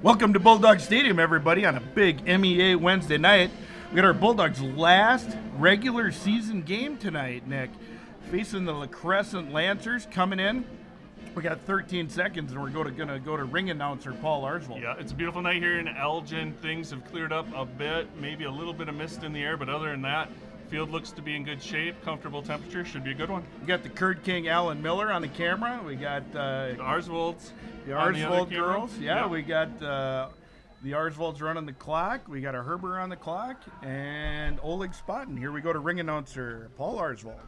Welcome to Bulldog Stadium, everybody, on a big MEA Wednesday night. We got our Bulldogs' last regular season game tonight, Nick. Facing the LaCrescent Lancers coming in. We got 13 seconds, and we're going to go to ring announcer Paul Arsvold. Yeah, it's a beautiful night here in Elgin. Things have cleared up a bit, maybe a little bit of mist in the air, but other than that, field looks to be in good shape. Comfortable temperature, should be a good one. We got the Curd King Alan Miller on the camera. We got the Arsvolds. The Arsvold girls. Yeah, yep. We got the Arsvolds running the clock. We got a Herber on the clock and Oleg Spottin. Here we go to ring announcer Paul Arsvold.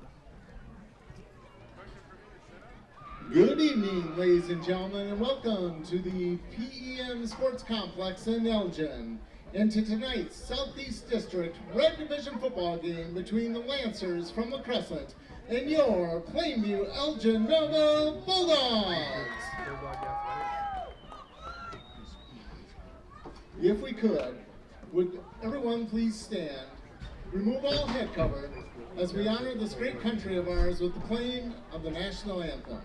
Good evening, ladies and gentlemen, and welcome to the PEM Sports Complex in Elgin and to tonight's Southeast District Red Division football game between the Lancers from LaCrescent and your Plainview Elgin Millville Bulldogs. If we could, would everyone please stand, remove all head cover, as we honor this great country of ours with the playing of the national anthem.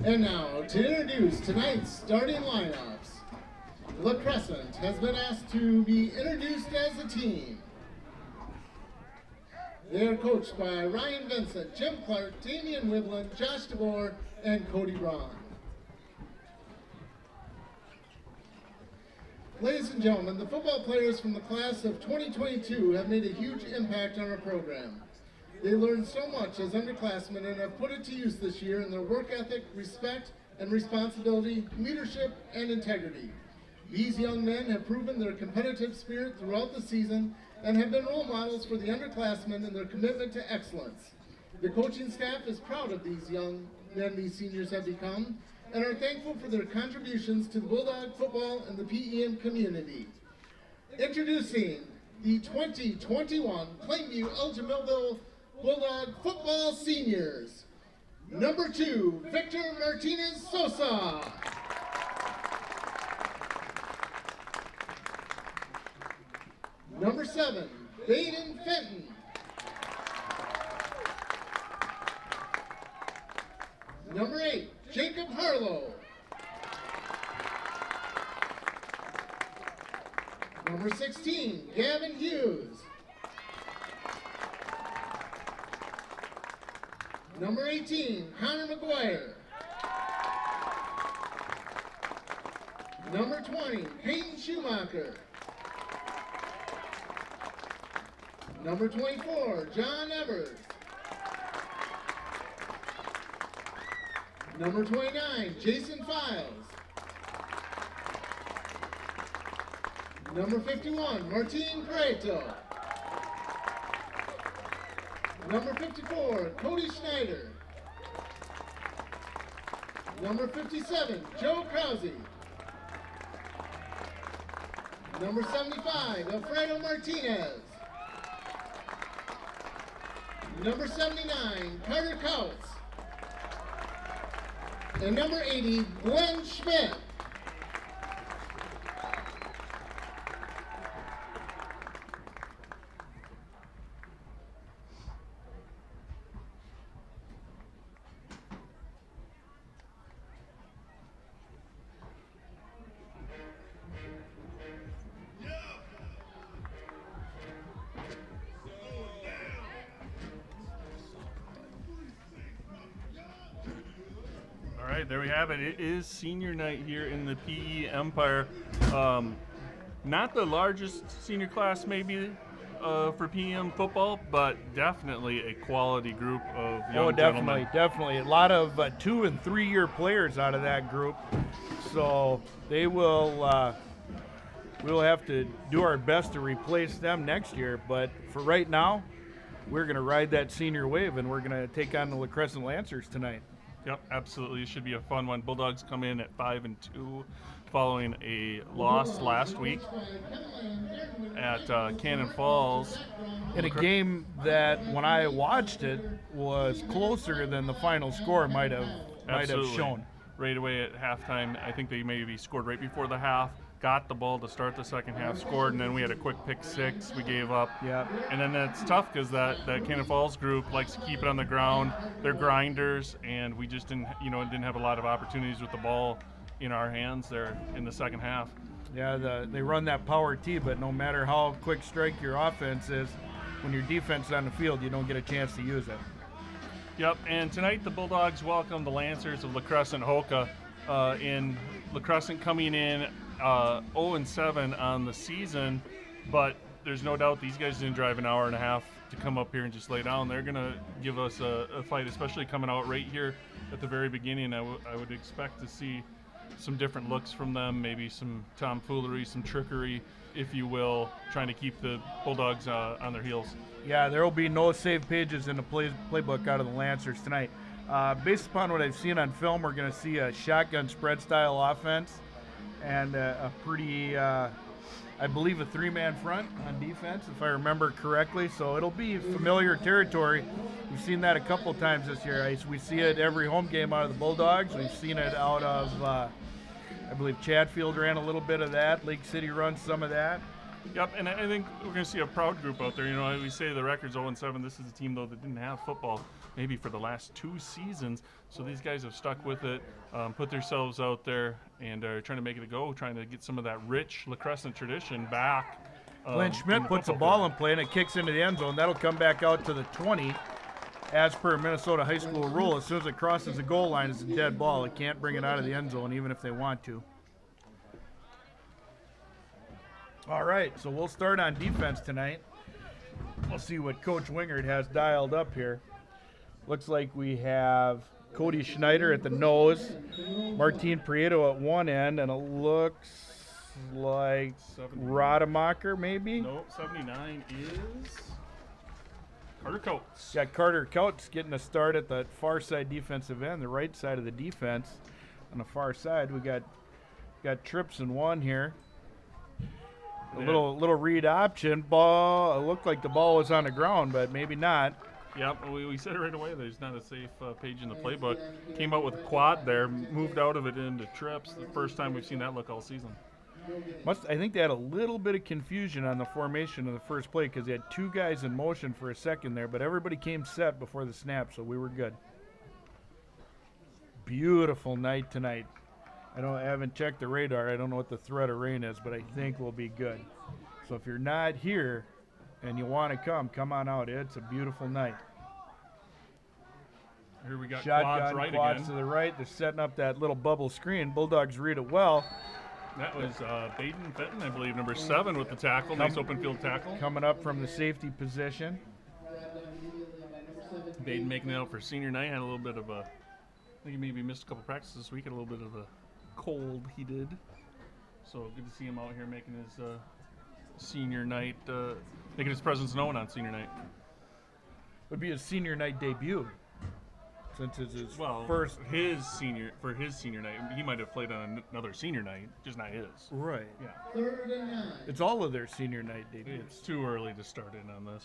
And now, to introduce tonight's starting lineups, LaCrescent has been asked to be introduced as a team. They are coached by Ryan Vincent, Jim Clark, Damian Widland, Josh DeVore, and Cody Braun. Ladies and gentlemen, the football players from the class of 2022 have made a huge impact on our program. They learned so much as underclassmen and have put it to use this year in their work ethic, respect, and responsibility, leadership, and integrity. These young men have proven their competitive spirit throughout the season and have been role models for the underclassmen in their commitment to excellence. The coaching staff is proud of these young men these seniors have become and are thankful for their contributions to the Bulldog football and the PEM community. Introducing the 2021 Plainview Elgin Millville Bulldog football seniors. Number 2, Victor Martinez Sosa. Number 7, Baden Fenton. Number 8, Jacob Harlow. Number 16, Gavin Hughes. Number 18, Connor McGuire. Number 20, Peyton Schumacher. Number 24, John Evers. Number 29, Jason Files. Number 51, Martin Pareto. Number 54, Cody Schneider. Number 57, Joe Krause. Number 75, Alfredo Martinez. Number 79, Carter Kautz. And number 80, Glenn Schmidt. right, there we have it. It is senior night here in the PE Empire. Not the largest senior class maybe for PM football, but definitely a quality group of young gentlemen. Definitely. A lot of 2- and 3-year players out of that group. So they will we'll have to do our best to replace them next year. But for right now, we're going to ride that senior wave, and we're going to take on the LaCrescent Lancers tonight. Yep, absolutely. It should be a fun one. Bulldogs come in at 5-2 following a loss last week at Cannon Falls. In a game that, when I watched it, was closer than the final score might have shown. Right away at halftime, I think they maybe scored right before the half, got the ball to start the second half, scored, and then we had a quick pick six. We gave up. Yeah. And then that's tough because that Cannon Falls group likes to keep it on the ground. They're grinders, and we just didn't have a lot of opportunities with the ball in our hands there in the second half. Yeah, they run that power T, but no matter how quick strike your offense is, when your defense is on the field, you don't get a chance to use it. Yep, and tonight the Bulldogs welcome the Lancers of LaCrescent Hoka. In LaCrescent coming in 0-7 on the season, but there's no doubt these guys didn't drive an hour and a half to come up here and just lay down. They're going to give us a fight, especially coming out right here at the very beginning. I would expect to see some different looks from them, maybe some tomfoolery, some trickery, if you will, trying to keep the Bulldogs on their heels. Yeah, there will be no save pages in the playbook out of the Lancers tonight. Based upon what I've seen on film, we're going to see a shotgun spread style offense and a pretty, I believe, a 3-man front on defense, if I remember correctly. So it'll be familiar territory. We've seen that a couple times this year. We see it every home game out of the Bulldogs. We've seen it out of, I believe, Chatfield ran a little bit of that. Lake City runs some of that. Yep, and I think we're going to see a proud group out there. You know, we say the record's 0-7. This is a team, though, that didn't have football maybe for the last 2 seasons. So these guys have stuck with it, put themselves out there, and are trying to make it a go, trying to get some of that rich LaCrescent tradition back. Glenn Schmidt puts a ball in play, and it kicks into the end zone. That'll come back out to the 20. As per Minnesota high school rule, as soon as it crosses the goal line, it's a dead ball. It can't bring it out of the end zone, even if they want to. All right, so we'll start on defense tonight. We'll see what Coach Wingard has dialed up here. Looks like we have Cody Schneider at the nose, Martin Prieto at one end, and it looks like Rademacher maybe? Nope, 79 is Carter Coates. Yeah, Carter Coates getting a start at the far side defensive end, the right side of the defense. On the far side, we got trips in one here. A little read option ball. It looked like the ball was on the ground, but maybe not. Yep, we said it right away. There's not a safe page in the playbook. Came out with a quad there, moved out of it into trips. The first time we've seen that look all season. I think they had a little bit of confusion on the formation of the first play because they had 2 guys in motion for a second there, but everybody came set before the snap, so we were good. Beautiful night tonight. I haven't checked the radar. I don't know what the threat of rain is, but I think we'll be good. So if you're not here and you want to come on out. It's a beautiful night. Here we got shotgun, quads quads to the right. They're setting up that little bubble screen. Bulldogs read it well. That was Baden Fenton, I believe, number 7 with the tackle. Nice open field tackle. Coming up from the safety position. Baden making it out for senior night. Had a little bit of I think he maybe missed a couple practices this week. Had a little bit of a cold he did. So good to see him out here making his senior night, making his presence known on senior night. Would be his senior night debut. Since it's his his senior night. He might have played on another senior night, just not his. Right. Yeah. It's all of their senior night debuts. It's too early to start in on this.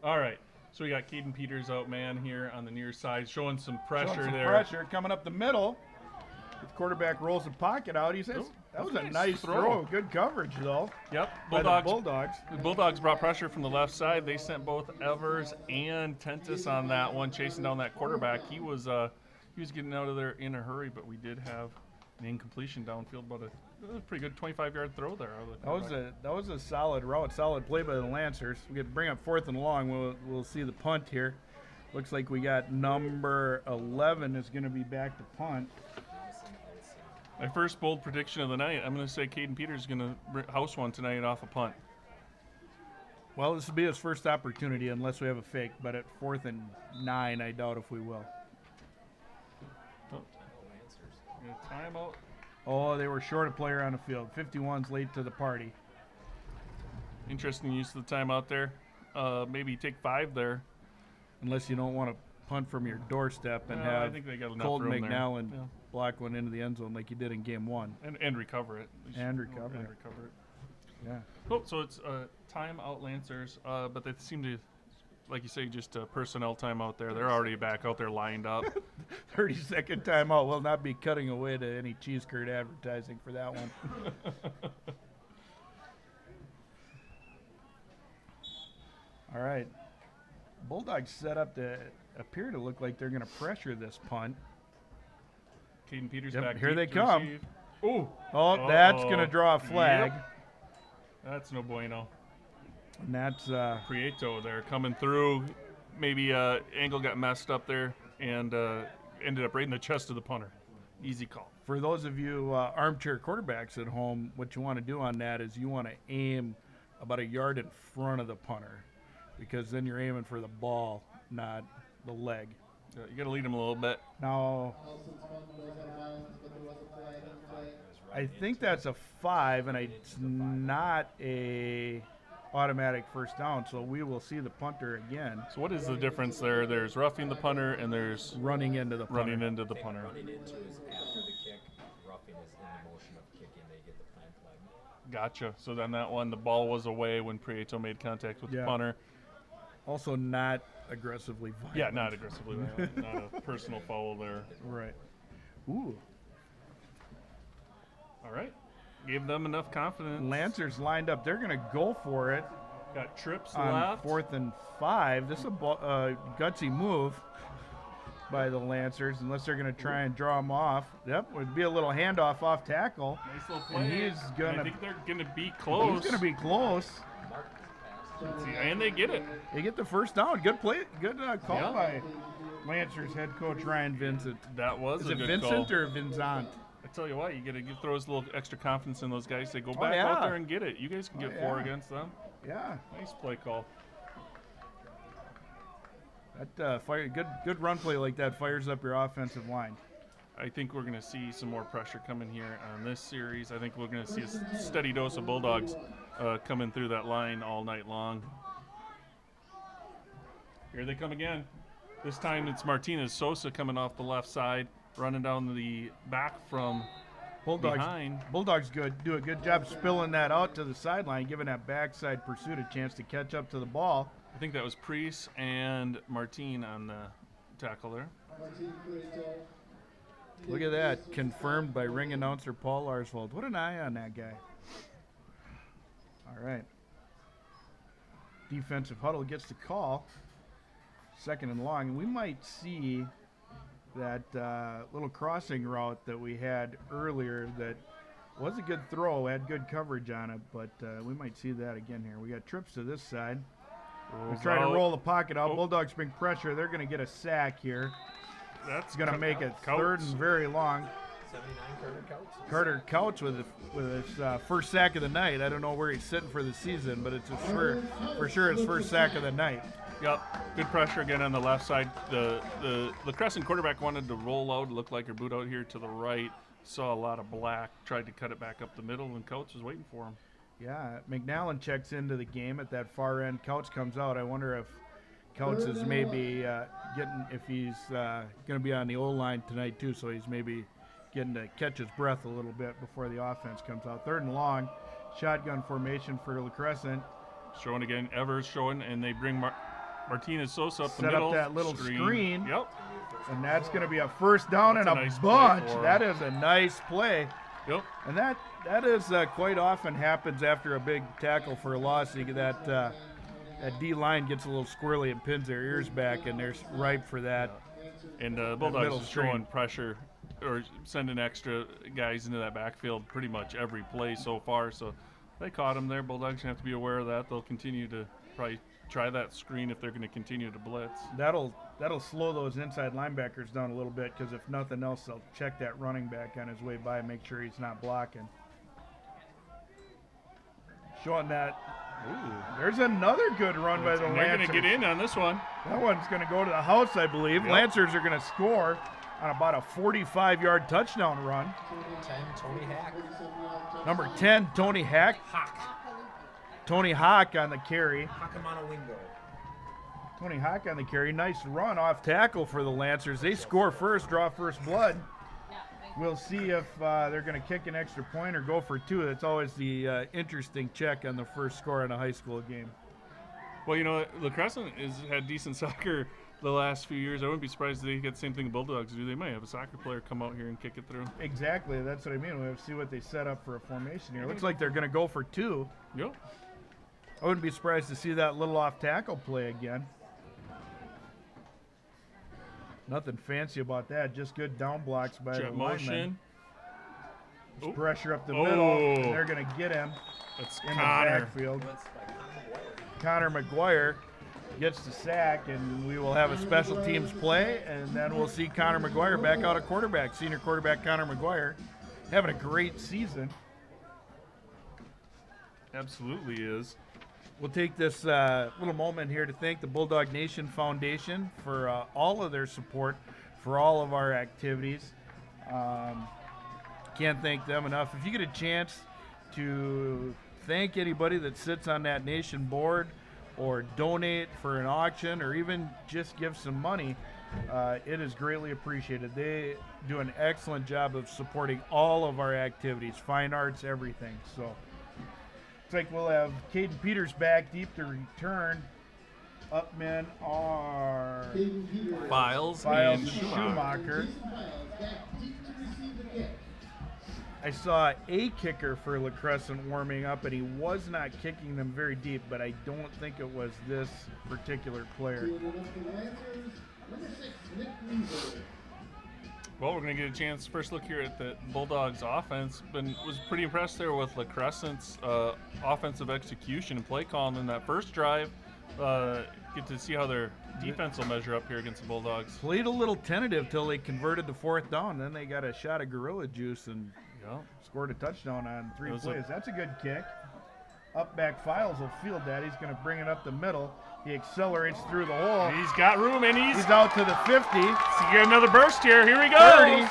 All right. So we got Caden Peters out, man, here on the near side, showing some pressure there. Pressure coming up the middle. The quarterback rolls the pocket out. He says, that was a nice throw. Good coverage, though. Yep. Bulldogs. The Bulldogs brought pressure from the left side. They sent both Evers and Tentis on that one, chasing down that quarterback. He was getting out of there in a hurry, but we did have an incompletion downfield, but a pretty good 25-yard throw there. That was a solid route, solid play by the Lancers. We get bring up 4th and long. We'll see the punt here. Looks like we got number 11 is going to be back to punt. My first bold prediction of the night, I'm going to say Caden Peters is going to house one tonight off a punt. Well, this will be his first opportunity unless we have a fake, but at 4th and 9, I doubt if we will. Timeout. Oh, they were short a player on the field. 51's late to the party. Interesting use of the timeout there. Maybe take 5 there. Unless you don't want to punt from your doorstep and I have think they got enough Colton room there. McNally Yeah. block one into the end zone like you did in game 1. And recover it. And recover it. Yeah. Oh, so it's timeout Lancers, but they seem to, like you say, just a personnel timeout there. They're already back out there lined up. 30-second timeout. Will not be cutting away to any cheese curd advertising for that one. All right. Bulldogs set up to appear to look like they're going to pressure this punt. Caden Peters Yep, back here deep they to come. receive. Ooh. Oh, that's going to draw a flag. Yep. That's no bueno. And that's Prieto there coming through. Maybe angle got messed up there and ended up right in the chest of the punter. Easy call. for those of you armchair quarterbacks at home. What you want to do on that is you want to aim about a yard in front of the punter, because then you're aiming for the ball, not the leg. You got to lead him a little bit. Now, I think that's a 5, and it's not a automatic first down, so we will see the punter again. So what is the difference there? There's roughing the punter and there's running into the punter. running into the punter. Running into is after the kick. Roughing is in the motion of kicking. They get the plant flag. Gotcha. So then that one, the ball was away when Prieto made contact with the punter. Also not aggressively violent. Yeah, not aggressively violent. Not a personal foul there. Right. Ooh. All right. Gave them enough confidence. Lancers lined up. They're going to go for it Got trips on left. 4th and 5. This is a gutsy move by the Lancers, unless they're going to try and draw them off. Yep, would be a little handoff off tackle. Nice little play. And he's going I to think they're going to be close. He's going to be close. And they get it. They get the first down. Good play. Good call Yeah. by Lancers head coach Ryan Vincent. That was Is a it good Vincent call. or Vincent? I tell you what, you got to throw us a little extra confidence in those guys. They go back yeah. out there and get it. You guys can get 4 yeah. against them. Yeah. Nice play call. That good run play like that fires up your offensive line. I think we're going to see some more pressure coming here on this series. I think we're going to see a steady dose of Bulldogs coming through that line all night long. Here they come again. This time it's Martinez Sosa coming off the left side, running down the back from behind. Bulldogs do a good job spilling that out to the sideline, giving that backside pursuit a chance to catch up to the ball. I think that was Priest and Martin on the tackle there. Look at that, confirmed by ring announcer Paul Arsvold. What an eye on that guy. All right. Defensive huddle gets the call. 2nd and long, and we might see that little crossing route that we had earlier that was a good throw, had good coverage on it, but we might see that again here. We got trips to this side. We're trying to roll the pocket out. Bulldogs bring pressure. They're going to get a sack here. That's going to make it Couch. 3rd and very long. 79 Carter Couch with his first sack of the night. I don't know where he's sitting for the season, but it's for sure his first sack of the night. Yep, good pressure again on the left side. The LaCrescent quarterback wanted to roll out, look like her boot out here to the right. Saw a lot of black, tried to cut it back up the middle, and Coates was waiting for him. Yeah, McNallen checks into the game at that far end. Couch comes out. I wonder if Couch is maybe if he's going to be on the O-line tonight too, so he's maybe getting to catch his breath a little bit before the offense comes out. 3rd and long, shotgun formation for LaCrescent. Showing again, Evers showing, and they bring Martinez Sosa up the Set middle. up that little screen. Yep. And that's going to be a first down That's and a a nice play bunch. for him. That is a nice play. Yep. And that is quite often happens after a big tackle for a loss. You get that D-line gets a little squirrely and pins their ears back, and they're ripe for that. And middle Bulldogs is screen. showing pressure or sending extra guys into that backfield pretty much every play so far. So they caught him there. Bulldogs have to be aware of that. They'll continue to probably try that screen if they're going to continue to blitz. That'll that'll slow those inside linebackers down a little bit because if nothing else, they'll check that running back on his way by and make sure he's not blocking. Showing that. Ooh, there's another good run by the Lancers. They're going to get in on this one. That one's going to go to the house, I believe. Yep. Lancers are going to score on about a 45-yard touchdown run. 10, Tony Hack. Number 10, Tony Hack. Tony Hawk on the carry. Hack him on a window. Tony Hawk on the carry. Nice run off tackle for the Lancers. They score first, draw first blood. We'll see if they're going to kick an extra point or go for two. That's always the interesting check on the first score in a high school game. Well, you know, LaCrescent has had decent soccer the last few years. I wouldn't be surprised if they get the same thing the Bulldogs do. They might have a soccer player come out here and kick it through. Exactly. That's what I mean. We'll see what they set up for a formation here. Looks like they're going to go for two. Yep. I wouldn't be surprised to see that little off tackle play again. Nothing fancy about that. Just good down blocks by Jet the motion. linemen. Oh. Pressure up the Oh. middle. And they're going to get him That's in Connor. the backfield. Connor McGuire gets the sack, and we will have a special teams play, and then we'll see Connor McGuire back out at quarterback. Senior quarterback Connor McGuire having a great season. Absolutely is. We'll take this little moment here to thank the Bulldog Nation Foundation for all of their support for all of our activities. Can't thank them enough. If you get a chance to thank anybody that sits on that Nation board or donate for an auction or even just give some money, it is greatly appreciated. They do an excellent job of supporting all of our activities, fine arts, everything. So looks like we'll have Caden Peters back deep to return. Up men are Files Files and and Schumacher. Schumacher. I saw a kicker for LaCrescent warming up, and he was not kicking them very deep, but I don't think it was this particular player. Well, we're going to get a chance. First look here at the Bulldogs offense. Was pretty impressed there with LaCrescent's offensive execution and play calling in that first drive. Get to see how their defense will measure up here against the Bulldogs. Played a little tentative till they converted to fourth down. Then they got a shot of Gorilla Juice and scored a touchdown on three plays. That's a good kick. Up back Files will field that. He's going to bring it up the middle. He accelerates through the hole. He's got room, and he's out to the 50. So you get another burst here. Here we go. 30.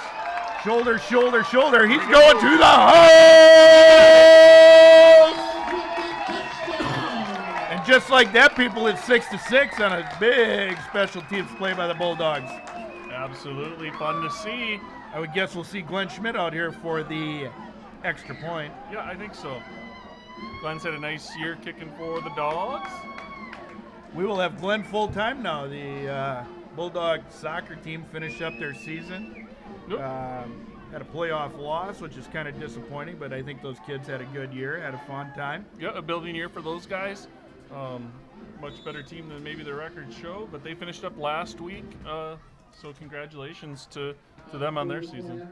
Shoulder, shoulder, shoulder. He's going to the hole! And just like that, people, it's 6-6 on a big special teams play by the Bulldogs. Absolutely fun to see. I would guess we'll see Glenn Schmidt out here for the extra point. Yeah, I think so. Glenn's had a nice year kicking for the Dogs. We will have Glenn full-time now. The Bulldog soccer team finished up their season. Yep. Had a playoff loss, which is kind of disappointing, but I think those kids had a good year, had a fun time. Yeah, a building year for those guys. Much better team than maybe their records show, but they finished up last week. So congratulations to them on their season.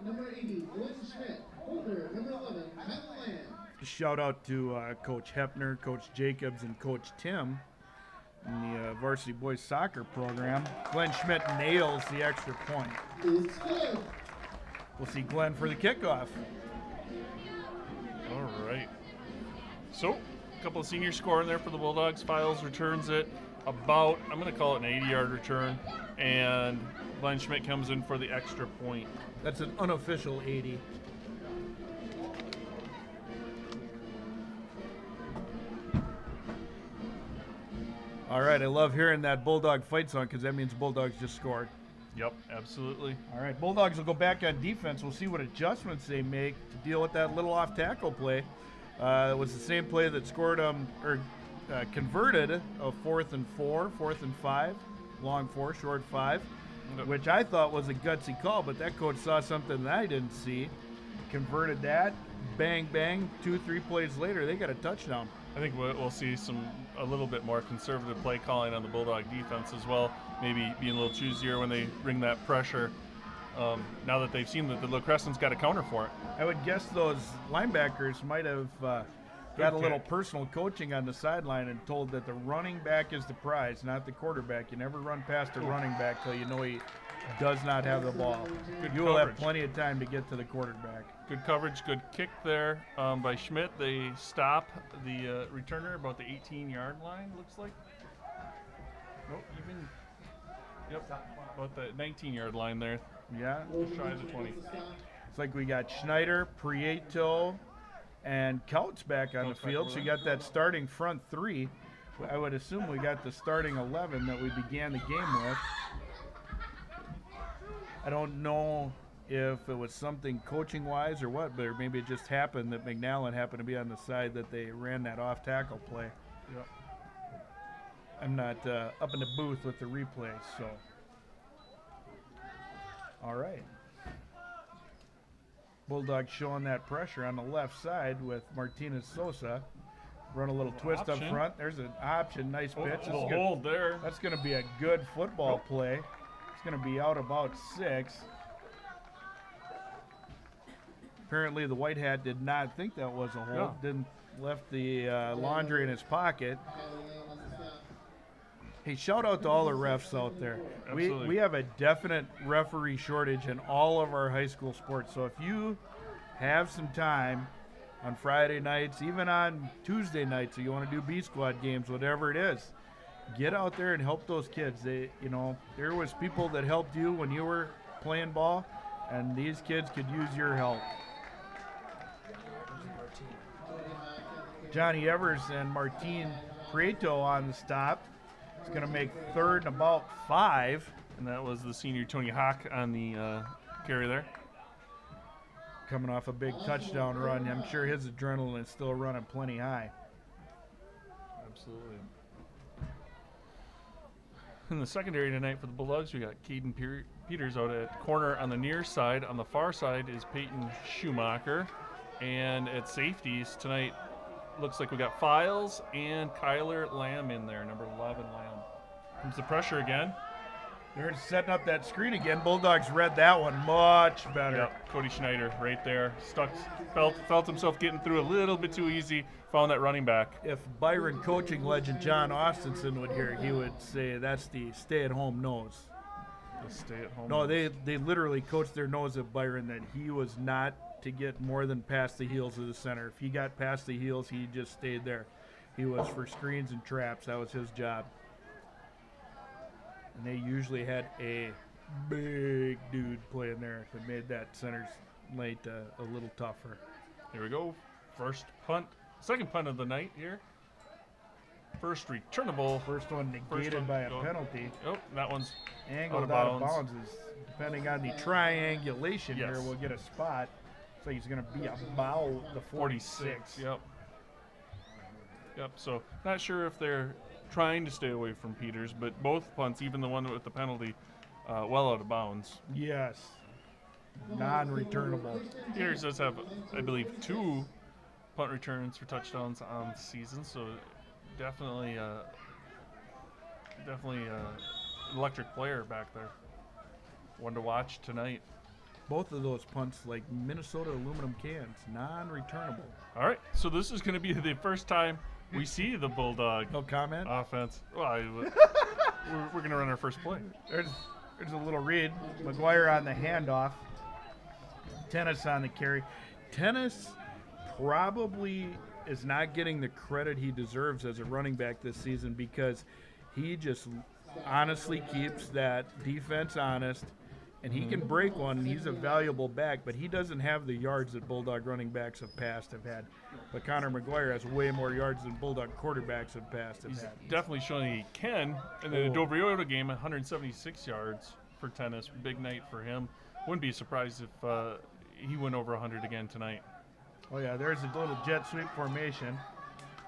Number 80, Glenn Schmidt. Holder, number 11, Kyle Land. Shout out to Coach Hepner, Coach Jacobs, and Coach Tim in the varsity boys soccer program. Glenn Schmidt nails the extra point. It's good. We'll see Glenn for the kickoff. All right. So, a couple of seniors scoring there for the Bulldogs. Files returns it about, I'm going to call it an 80-yard return, and Glenn Schmidt comes in for the extra point. That's an unofficial 80. All right, I love hearing that Bulldog fight song because that means Bulldogs just scored. Yep, absolutely. All right, Bulldogs will go back on defense. We'll see what adjustments they make to deal with that little off-tackle play. It was the same play that scored converted a 4th and 4, 4th and 5, long 4, short 5, which I thought was a gutsy call, but that coach saw something that I didn't see. Converted that, bang, bang, 2-3 plays later, they got a touchdown. I think we'll see a little bit more conservative play calling on the Bulldog defense as well. Maybe being a little choosier when they bring that pressure. Now that they've seen that the LaCrescent's got a counter for it. I would guess those linebackers might have got a Good little kick. personal coaching on the sideline and told that the running back is the prize, not the quarterback. You never run past a running back till you know he does not have the ball. Good You will have coverage. plenty of time to get to the quarterback. Good coverage, good kick there by Schmidt. They stop the returner about the 18-yard line, looks like. Nope, even. Yep, about the 19-yard line there. Yeah. Just shy of the 20. It's like we got Schneider, Prieto, and Couts back on the Couts back field. over So you there. got that starting front three. I would assume we got the starting 11 that we began the game with. I don't know if it was something coaching-wise or what, but maybe it just happened that McNallen happened to be on the side that they ran that off-tackle play. Yep. I'm not up in the booth with the replays, so. All right. Bulldogs showing that pressure on the left side with Martinez Sosa. Run a little twist Option. up front. There's an option. Nice Oh, pitch. a little That's good. hold there. That's going to be a good football play. It's going to be out about 6. Apparently, the white hat did not think that was a hold. Yeah. Didn't left the laundry in his pocket. Hey, shout out to all the refs out there. Absolutely. We have a definite referee shortage in all of our high school sports. So if you have some time on Friday nights, even on Tuesday nights, or you want to do B squad games, whatever it is, get out there and help those kids. They, there was people that helped you when you were playing ball, and these kids could use your help. Johnny Evers and Martin Prieto on the stop. It's going to make third and about 5. And that was the senior Tony Hawk on the carry there. Coming off a big touchdown run. I'm sure his adrenaline is still running plenty high. Absolutely. In the secondary tonight for the Bulldogs, we got Caden Peters out at corner on the near side. On the far side is Peyton Schumacher. And at safeties tonight, looks like we got Files and Kyler Lamb in there, number 11 Lamb. Comes the pressure again. They're setting up that screen again. Bulldogs read that one much better. Yep, Cody Schneider right there. Felt himself getting through a little bit too easy. Found that running back. If Byron coaching legend John Austinson would hear, he would say that's the stay-at-home nose. The stay-at-home. No, they literally coached their nose at Byron that he was not to get more than past the heels of the center. If he got past the heels, he just stayed there. He was for screens and traps. That was his job. And they usually had a big dude playing there that made that center's late a little tougher. Here we go. First punt. Second punt of the night here. First returnable. First one negated one by a going. penalty. Oh, that one's Angled out of bounds is, depending on the triangulation here, Yes. we'll get a spot. So he's going to be about the 46. Yep. Yep. So not sure if they're trying to stay away from Peters, but both punts, even the one with the penalty, well out of bounds. Yes. Non-returnable. Peters does have, I believe, 2 punt returns for touchdowns on the season, so definitely electric player back there. One to watch tonight. Both of those punts, like Minnesota aluminum cans, non-returnable. All right, so this is going to be the first time we see the Bulldog No comment? offense. Well, we're going to run our first play. There's a little read. McGuire on the handoff. Tennis on the carry. Tennis probably is not getting the credit he deserves as a running back this season because he just honestly keeps that defense honest, and he can break one, and he's a valuable back, but he doesn't have the yards that Bulldog running backs have had. But Connor McGuire has way more yards than Bulldog quarterbacks have He's had. definitely showing he can. And then the Dover Yoda game, 176 yards for Tennis. Big night for him. Wouldn't be surprised if he went over 100 again tonight. Oh, yeah, there's a little jet sweep formation.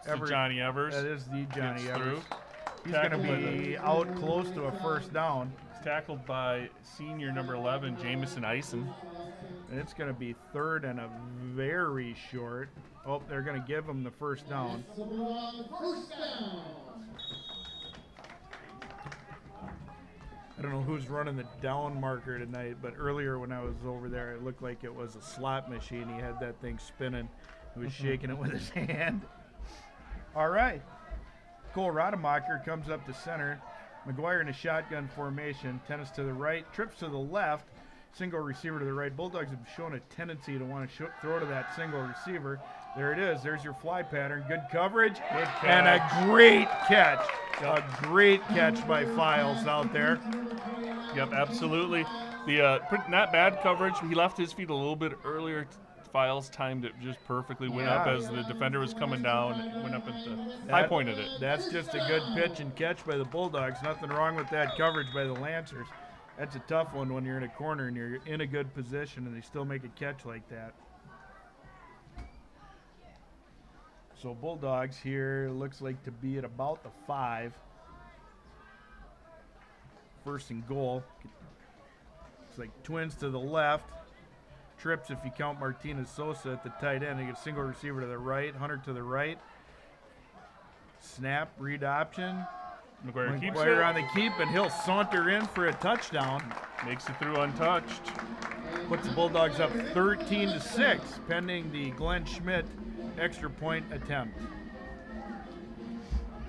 So Johnny Evers. That is the Johnny gets Evers. through. He's going to Tackled by be out close to a first down, He's tackled by senior number 11, Jamison Eisen. and it's going to be third and a very short. Oh, they're going to give him the first down. First down. I don't know who's running the down marker tonight, but earlier when I was over there, it looked like it was a slot machine. He had that thing spinning. He was shaking it with his hand. All right. Cole Rademacher comes up to center. McGuire in a shotgun formation. Tennis to the right. Trips to the left. Single receiver to the right. Bulldogs have shown a tendency to want to throw to that single receiver. There it is. There's your fly pattern. Good coverage. Good catch. And a great catch. A great catch by Files out there. Yep, absolutely. The not bad coverage. He left his feet a little bit earlier. Files timed it just perfectly. Went up as the defender was coming down. Went up at the high pointed it. That's just a good pitch and catch by the Bulldogs. Nothing wrong with that coverage by the Lancers. That's a tough one when you're in a corner and you're in a good position and they still make a catch like that. So Bulldogs here looks like to be at about the 5. First and goal. It's like twins to the left. Trips if you count Martinez Sosa at the tight end. They get single receiver to the right, Hunter to the right. Snap, read option. McGuire keeps McGuire it. on the keep, and he'll saunter in for a touchdown. Makes it through untouched. Puts the Bulldogs up 13-6, pending the Glenn Schmidt extra point attempt.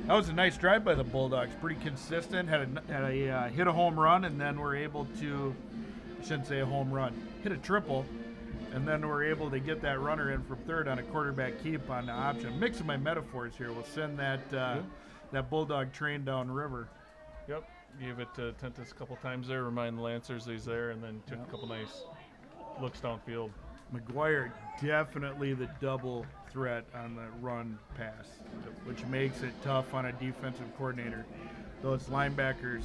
That was a nice drive by the Bulldogs. Pretty consistent. Had a hit a home run, and then were able to, I shouldn't say a home run, hit a triple, and then we're able to get that runner in from third on a quarterback keep on the option. Mixing my metaphors here. We'll send that Bulldog train down river. Yep. Gave it to Tentis a couple times there. Remind the Lancers he's there, and then took a couple nice looks downfield. McGuire definitely the double threat on the run pass, which makes it tough on a defensive coordinator. Those linebackers,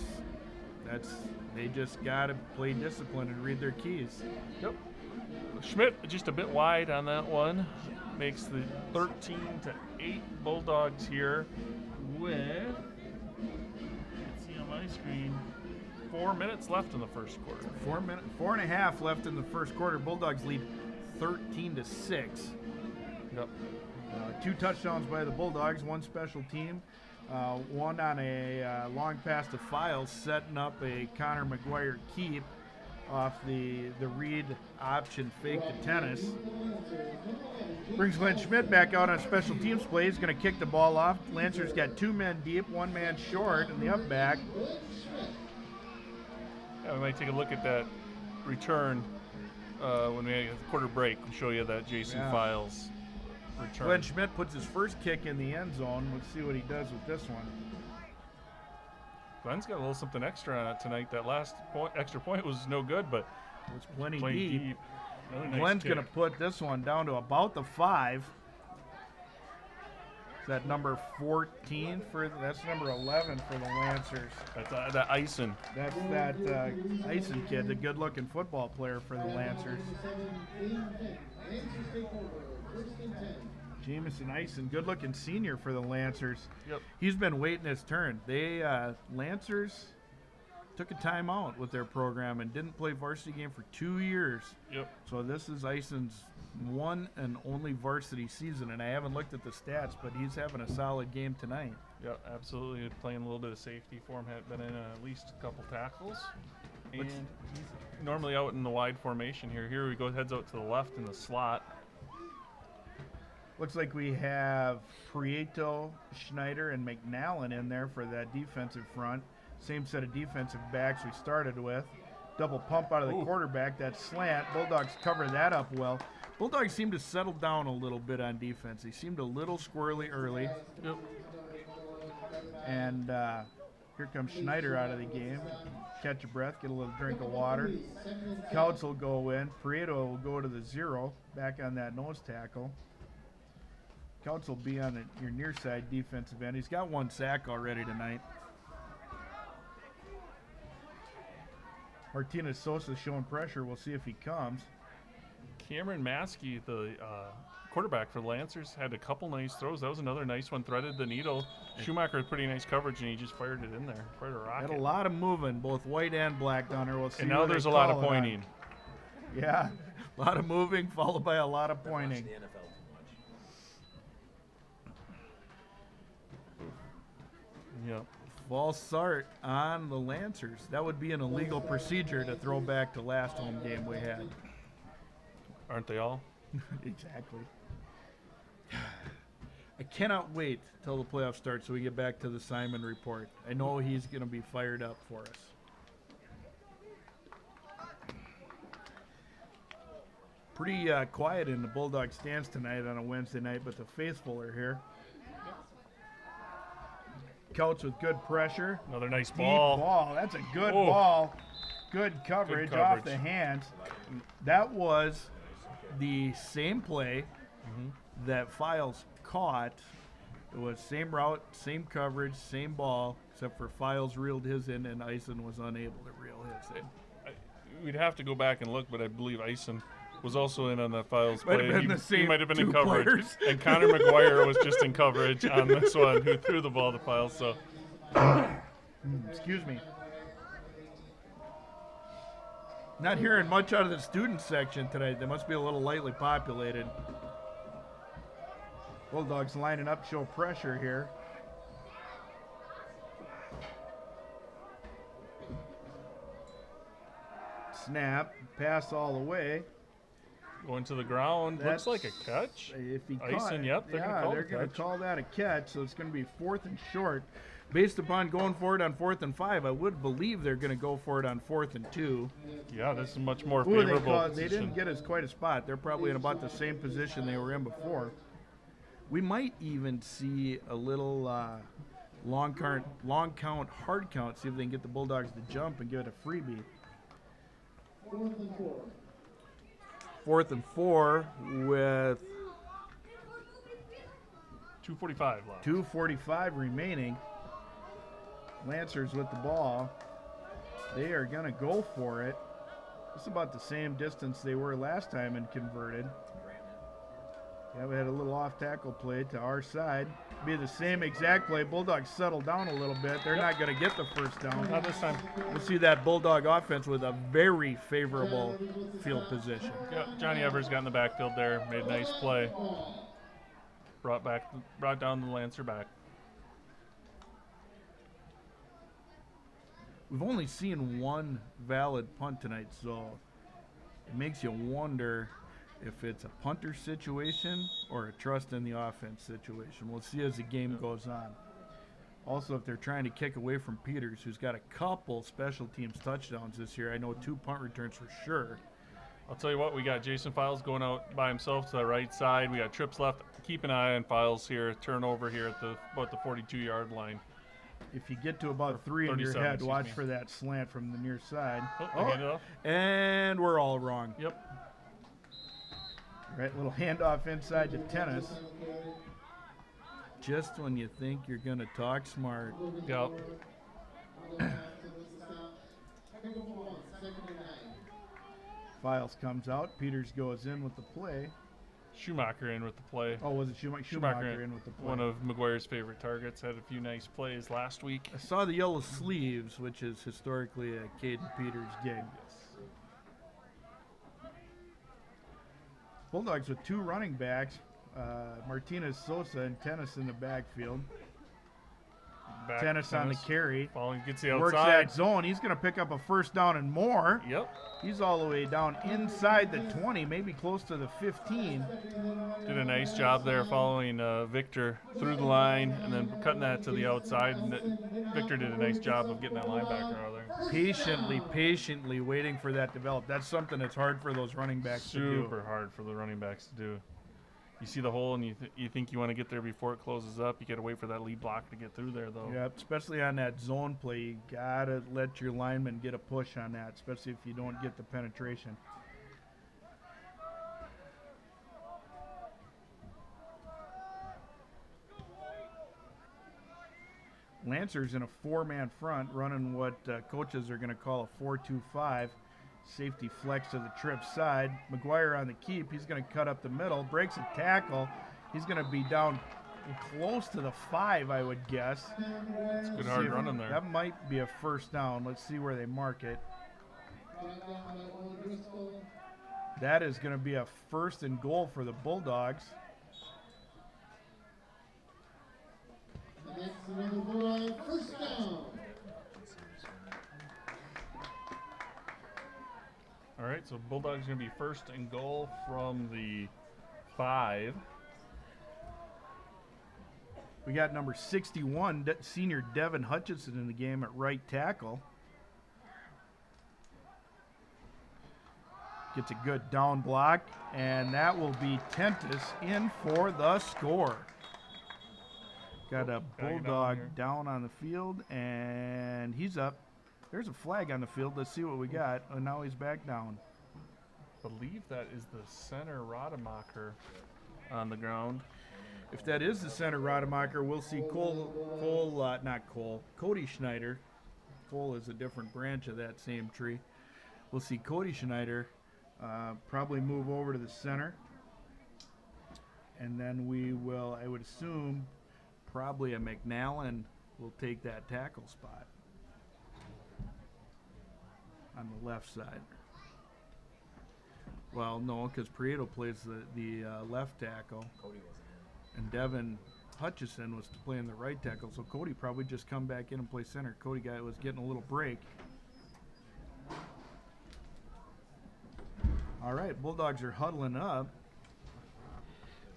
they just got to play discipline and read their keys. Yep. Schmidt just a bit wide on that one. Makes the 13-8 Bulldogs here with, let's see on my screen, 4 minutes left in the first quarter. 4.5 left in the first quarter. Bulldogs lead 13-6. Yep. 2 touchdowns by the Bulldogs, 1 special team, one on a long pass to Files, setting up a Connor McGuire keep off the read option fake to Tennis. Brings Glenn Schmidt back out on special teams play. He's going to kick the ball off. Lancers got 2 men deep, 1 man short in the up back. Yeah, we might take a look at that return when we have a quarter break. We'll show you that Jason Files return. Glenn Schmidt puts his first kick in the end zone. Let's see what he does with this one. Glenn's got a little something extra on it tonight. That last extra point was no good, but it's plenty deep. deep. Nice Glenn's kick. going to put this one down to about the 5. Is that number 14 that's number 11 for the Lancers. That's that Ison. That's that Ison kid, the good-looking football player for the Lancers. Jamison Ison, good-looking senior for the Lancers. Yep. He's been waiting his turn. They Lancers took a timeout with their program and didn't play varsity game for 2 years. Yep. So this is Ison's one and only varsity season, and I haven't looked at the stats, but he's having a solid game tonight. Yeah, absolutely. Playing a little bit of safety for him. Had been in at least a couple tackles. And he's normally out in the wide formation here. Here we go, heads out to the left in the slot. Looks like we have Prieto, Schneider, and McNallen in there for that defensive front. Same set of defensive backs we started with. Double pump out of the quarterback, that slant. Bulldogs cover that up well. Bulldogs seem to settle down a little bit on defense. They seemed a little squirrely early. Yep. And here comes Schneider out of the game. Catch a breath, get a little drink of water. Couts will go in. Prieto will go to the 0, back on that nose tackle. Couts will be on your near side defensive end. He's got 1 sack already tonight. Martinez Sosa showing pressure. We'll see if he comes. Cameron Maskey, the quarterback for the Lancers, had a couple nice throws. That was another nice one. Threaded the needle. Schumacher had pretty nice coverage, and he just fired it in there. Fired a rocket. Had a lot of moving, both white and black down there. We'll see. And now there's a lot of pointing. Yeah, a lot of moving followed by a lot of pointing. Yep. False start on the Lancers. That would be an illegal procedure to throw back to last home game we had. Aren't they all? Exactly. I cannot wait till the playoffs start so we get back to the Simon report. I know he's going to be fired up for us. Pretty quiet in the Bulldog stands tonight on a Wednesday night, but the faithful are here. Couch with good pressure. Another nice Deep ball. ball. That's a good Oh. ball. Good coverage off coverage. the hands. That was the same play that Files caught. It was same route, same coverage, same ball, except for Files reeled his in and Eisen was unable to reel his in. We'd have to go back and look, but I believe Eisen was also in on that Files Might play. have been the He same might have been in two coverage. players. And Connor McGuire was just in coverage on this one, who threw the ball to Files. So Excuse me. Not hearing much out of the student section tonight. They must be a little lightly populated. Bulldogs lining up, show pressure here. Snap, pass all the way. going to the ground. That's- Looks like a catch. If he Icing, caught it, yep, they're gonna yeah, call they're it a going to catch. call that a catch. So it's going to be 4th and short. Based upon going for it on 4th and 5, I would believe they're going to go for it on 4th and 2. Yeah, this is much more Ooh, favorable. they didn't get us quite a spot. They're probably in about the same position they were in before. We might even see a little long count, hard count, see if they can get the Bulldogs to jump and give it a freebie. 4th and 4. 4th and 4 with 2:45 left. 2:45 remaining. Lancers with the ball. They are going to go for it. It's about the same distance they were last time and converted. Yeah, we had a little off tackle play to our side. Be the same exact play. Bulldogs settle down a little bit. They're not going to get the first down. Not this time. We'll see that Bulldog offense with a very favorable field position. Yeah, Johnny Evers got in the backfield there, made a nice play. Brought down the Lancer back. We've only seen one valid punt tonight, so it makes you wonder if it's a punter situation or a trust in the offense situation. We'll see as the game goes on. Also, if they're trying to kick away from Peters, who's got a couple special teams touchdowns this year, I know 2 punt returns for sure. I'll tell you what, we got Jason Files going out by himself to the right side. We got trips left. Keep an eye on Files here. Turnover here at about the 42-yard line. If you get to about 3 in your 37, head, excuse watch me. for that slant from the near side. Oh, they hand it off. And we're all wrong. Yep. Right, little handoff inside to Tennis. Just when you think you're going to talk smart. Yep. Files comes out. Peters goes in with the play. Schumacher in with the play. Oh, was it Schumacher in with the play? One of McGuire's favorite targets. Had a few nice plays last week. I saw the yellow sleeves, which is historically a Caden Peters gig. Bulldogs with 2 running backs, Martinez Sosa and Tennis in the backfield. Back Tennis on the carry. Falling gets the Works outside. that zone. He's going to pick up a first down and more. Yep. He's all the way down inside the 20, maybe close to the 15. Did a nice job there following Victor through the line and then cutting that to the outside. And Victor did a nice job of getting that linebacker out of there. Patiently waiting for that to develop. That's something that's hard for those running backs to do. Super hard for the running backs to do. You see the hole and you think you want to get there before it closes up. You got to wait for that lead block to get through there, though. Yeah, especially on that zone play, you gotta let your lineman get a push on that, especially if you don't get the penetration. Lancers in a 4-man front, running what coaches are going to call a 4-2-5. Safety flex to the trip side. McGuire on the keep. He's going to cut up the middle. Breaks a tackle. He's going to be down close to the 5, I would guess. It's good hard running there. That might be a first down. Let's see where they mark it. That is going to be a 1st and goal for the Bulldogs. First down. All right, so Bulldogs going to be 1st and goal from the 5. We got number 61, senior Devin Hutchinson in the game at right tackle. Gets a good down block, and that will be Tentis in for the score. Got a Bulldog down on the field, and he's up. There's a flag on the field. Let's see what we got. Oh, now he's back down. I believe that is the center Rademacher on the ground. If that is the center Rademacher, we'll see Cody Schneider. Cole is a different branch of that same tree. We'll see Cody Schneider probably move over to the center. And then we will, I would assume, probably a McNallen will take that tackle spot on the left side. Well, no, because Prieto plays the left tackle. Cody wasn't in. And Devin Hutchison was playing the right tackle, so Cody probably just come back in and play center. Cody was getting a little break. All right, Bulldogs are huddling up,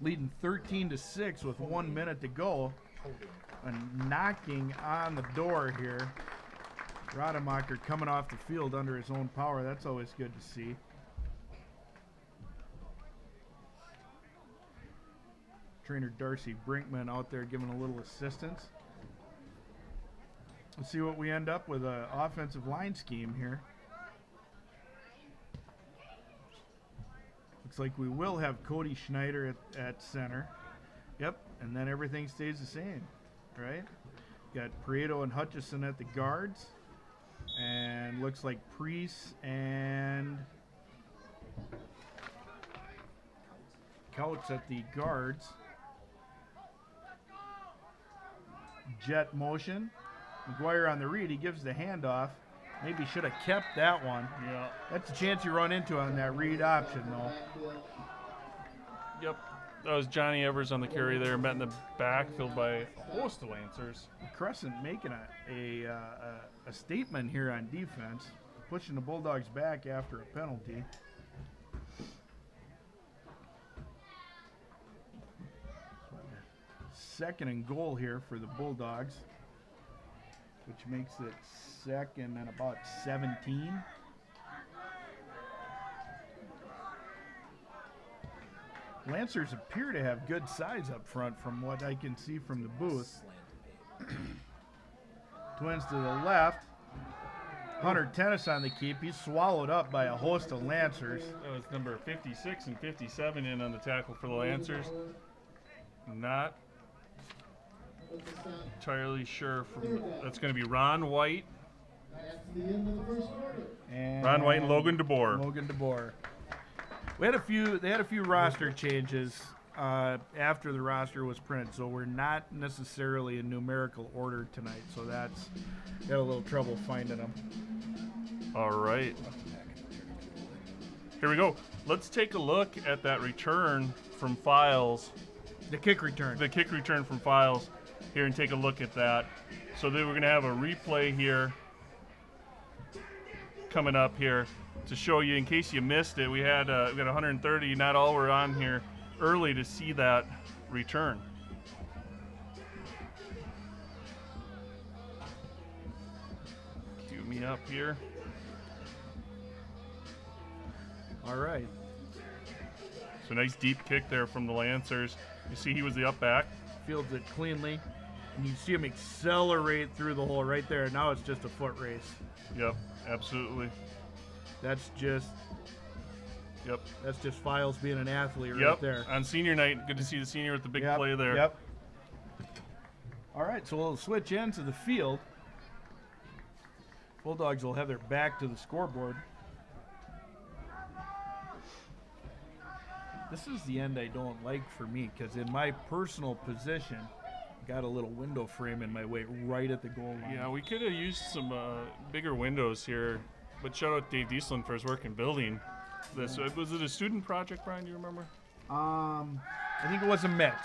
leading 13-6 with 1 minute to go. And knocking on the door here. Rademacher coming off the field under his own power. That's always good to see. Trainer Darcy Brinkman out there giving a little assistance. Let's see what we end up with an offensive line scheme here. Looks like we will have Cody Schneider at center. Yep, and then everything stays the same, right? Got Prieto and Hutchison at the guards. And looks like Priest and Couch at the guards. Jet motion. McGuire on the read. He gives the handoff. Maybe should have kept that one. Yeah. That's a chance you run into on that read option, though. Yep. That was Johnny Evers on the carry there, met in the backfield by a host of Lancers. Crescent making a statement here on defense, pushing the Bulldogs back after a penalty. Second and goal here for the Bulldogs, which makes it second and about 17. Lancers appear to have good size up front from what I can see from the booth. Twins to the left. Hunter Tennis on the keep. He's swallowed up by a host of Lancers. That was number 56 and 57 in on the tackle for the Lancers. Not entirely sure from that's going to be Ron White. That's the end of the first quarter. And Ron White and Logan DeBoer. Logan DeBoer. They had a few roster changes after the roster was printed, so we're not necessarily in numerical order tonight. So we had a little trouble finding them. All right. Here we go. Let's take a look at that return from Files. The kick return. The kick return from Files here, and take a look at that. So then we're going to have a replay here coming up here to show you in case you missed it. We got 130. Not all were on here early to see that return. Cue me up here. All right. So nice deep kick there from the Lancers. You see he was the up back. Fields it cleanly. And you see him accelerate through the hole right there. Now it's just a foot race. Yep, absolutely. That's just Files being an athlete right there. On senior night, good to see the senior with the big play there. Yep. All right, so we'll switch into the field. Bulldogs will have their back to the scoreboard. This is the end I don't like for me, because in my personal position, I got a little window frame in my way right at the goal line. Yeah, we could have used some bigger windows here, but shout out Dave Dieslin for his work in building this. Was it a student project, Brian? Do you remember? I think it was a mix.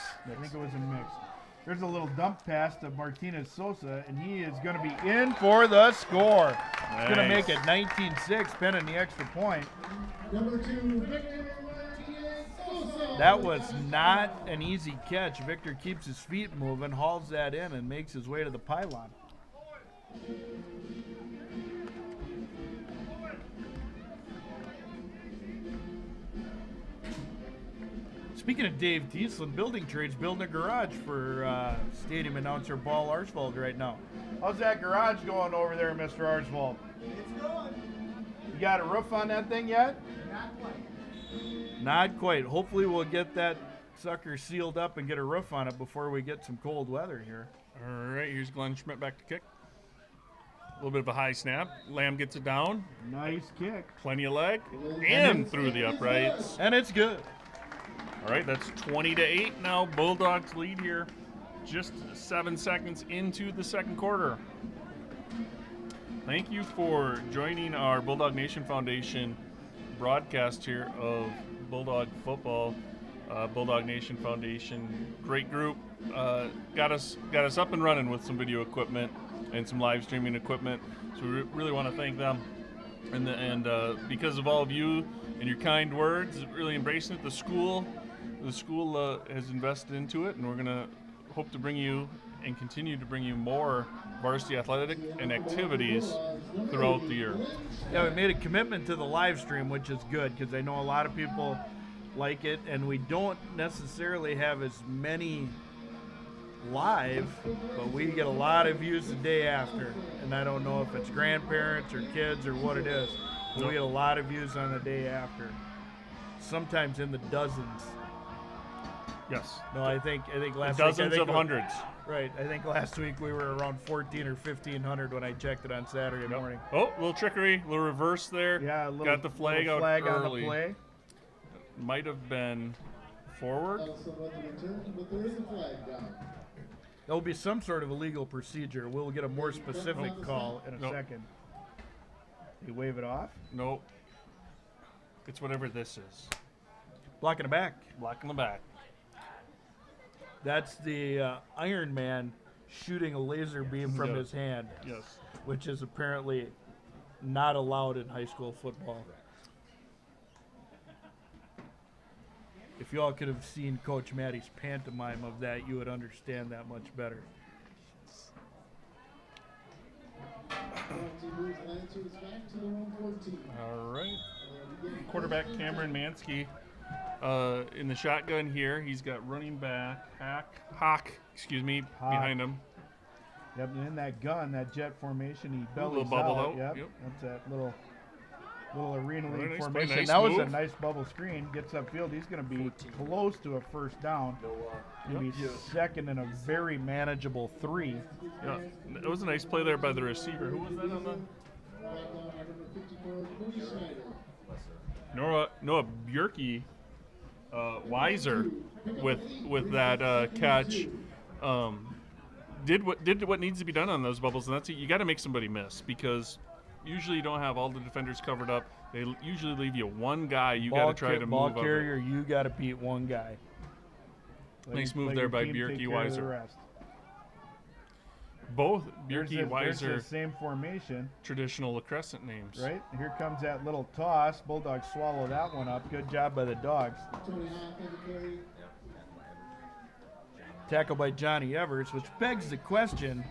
There's a little dump pass to Martinez Sosa, and he is going to be in for the score. Nice. He's going to make it 19-6, pinning the extra point. Number 2, Victor Martinez Sosa. That was not an easy catch. Victor keeps his feet moving, hauls that in, and makes his way to the pylon. Speaking of Dave Teeslin, Building Trades building a garage for stadium announcer Paul Arsvold right now. How's that garage going over there, Mr. Arsvold? It's going. You got a roof on that thing yet? Not quite. Not quite. Hopefully we'll get that sucker sealed up and get a roof on it before we get some cold weather here. All right, here's Glenn Schmidt back to kick. A little bit of a high snap. Lamb gets it down. Nice kick. Plenty of leg. And through the uprights. And it's good. All right, that's 20-8 now. Bulldogs lead here. Just 7 seconds into the second quarter. Thank you for joining our Bulldog Nation Foundation broadcast here of Bulldog football. Bulldog Nation Foundation, great group. Got us up and running with some video equipment and some live streaming equipment. So we really want to thank them. And because of all of you and your kind words, really embracing it, the school has invested into it, and we're gonna hope to bring you and continue to bring you more varsity athletic and activities throughout the year. Yeah, we made a commitment to the live stream, which is good because I know a lot of people like it, and we don't necessarily have as many live, but we get a lot of views the day after, and I don't know if it's grandparents or kids or what it is, but we get a lot of views on the day after, sometimes in the dozens. Yes. No, I think last dozens week, of hundreds. Right. I think last week we were around 14 or 1,500 when I checked it on Saturday morning. Oh, little trickery, little reverse there. Yeah, got the flag out flag early. on the play. Might have been forward. But there is a flag down. There'll be some sort of a legal procedure. We'll get a more specific call in a second. You wave it off? Nope. It's whatever this is. Block in the back. Block in the back. That's the Iron Man shooting a laser beam from his hand. Yes. Which is apparently not allowed in high school football. If y'all could have seen Coach Matty's pantomime of that, you would understand that much better. All right. Quarterback Cameron Mansky in the shotgun here. He's got running back Hawk, behind him. Yep, and in that gun, that jet formation, he bellies little bubble out. out. Yep, Yep. that's that little arena league Nice play, formation. nice That was move. a nice bubble screen. Gets upfield. He's going to be close to a first down. Going to be second and a very manageable 3. Yeah, it was a nice play there by the receiver. Who was that on the? Noah Bjerke, Weiser, with that catch. Did what needs to be done on those bubbles, and that's it. You got to make somebody miss because usually you don't have all the defenders covered up. They usually leave you one guy. You got to try to ball move carrier. You got to beat one guy. Nice move there by Bjerke Weiser. Both Bjerke Weiser, the same formation. traditional LaCrescent names. Right. Here comes that little toss. Bulldogs swallow that one up. Good job by the Dogs. Tackle by Johnny Evers, which begs the question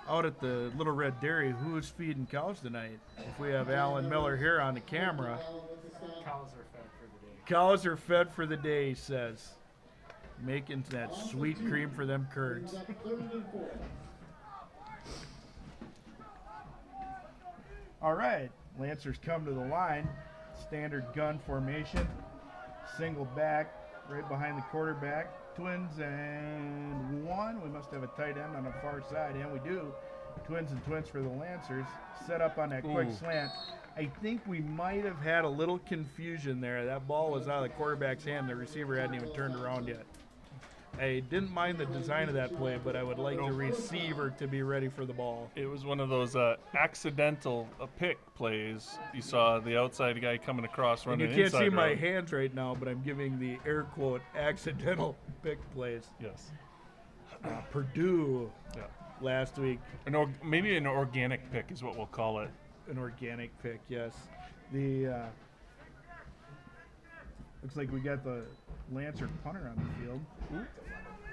out at the Little Red Dairy, who's feeding cows tonight? If we have Alan Miller here on the camera. Cows are fed for the day. Cows are fed for the day, he says. Making that sweet cream for them curds. All right, Lancers come to the line. Standard gun formation. Single back right behind the quarterback. Twins and 1. We must have a tight end on the far side, and we do. Twins and twins for the Lancers. Set up on that quick slant. I think we might have had a little confusion there. That ball was out of the quarterback's hand. The receiver hadn't even turned around yet. I didn't mind the design of that play, but I would like the receiver to be ready for the ball. It was one of those accidental pick plays. You saw the outside guy coming across running And you can't inside see my route. hands right now, but I'm giving the air quote accidental pick plays. Yes. Purdue last week. Maybe an organic pick is what we'll call it. An organic pick, yes. The Looks like we got the Lancer punter on the field. Ooh.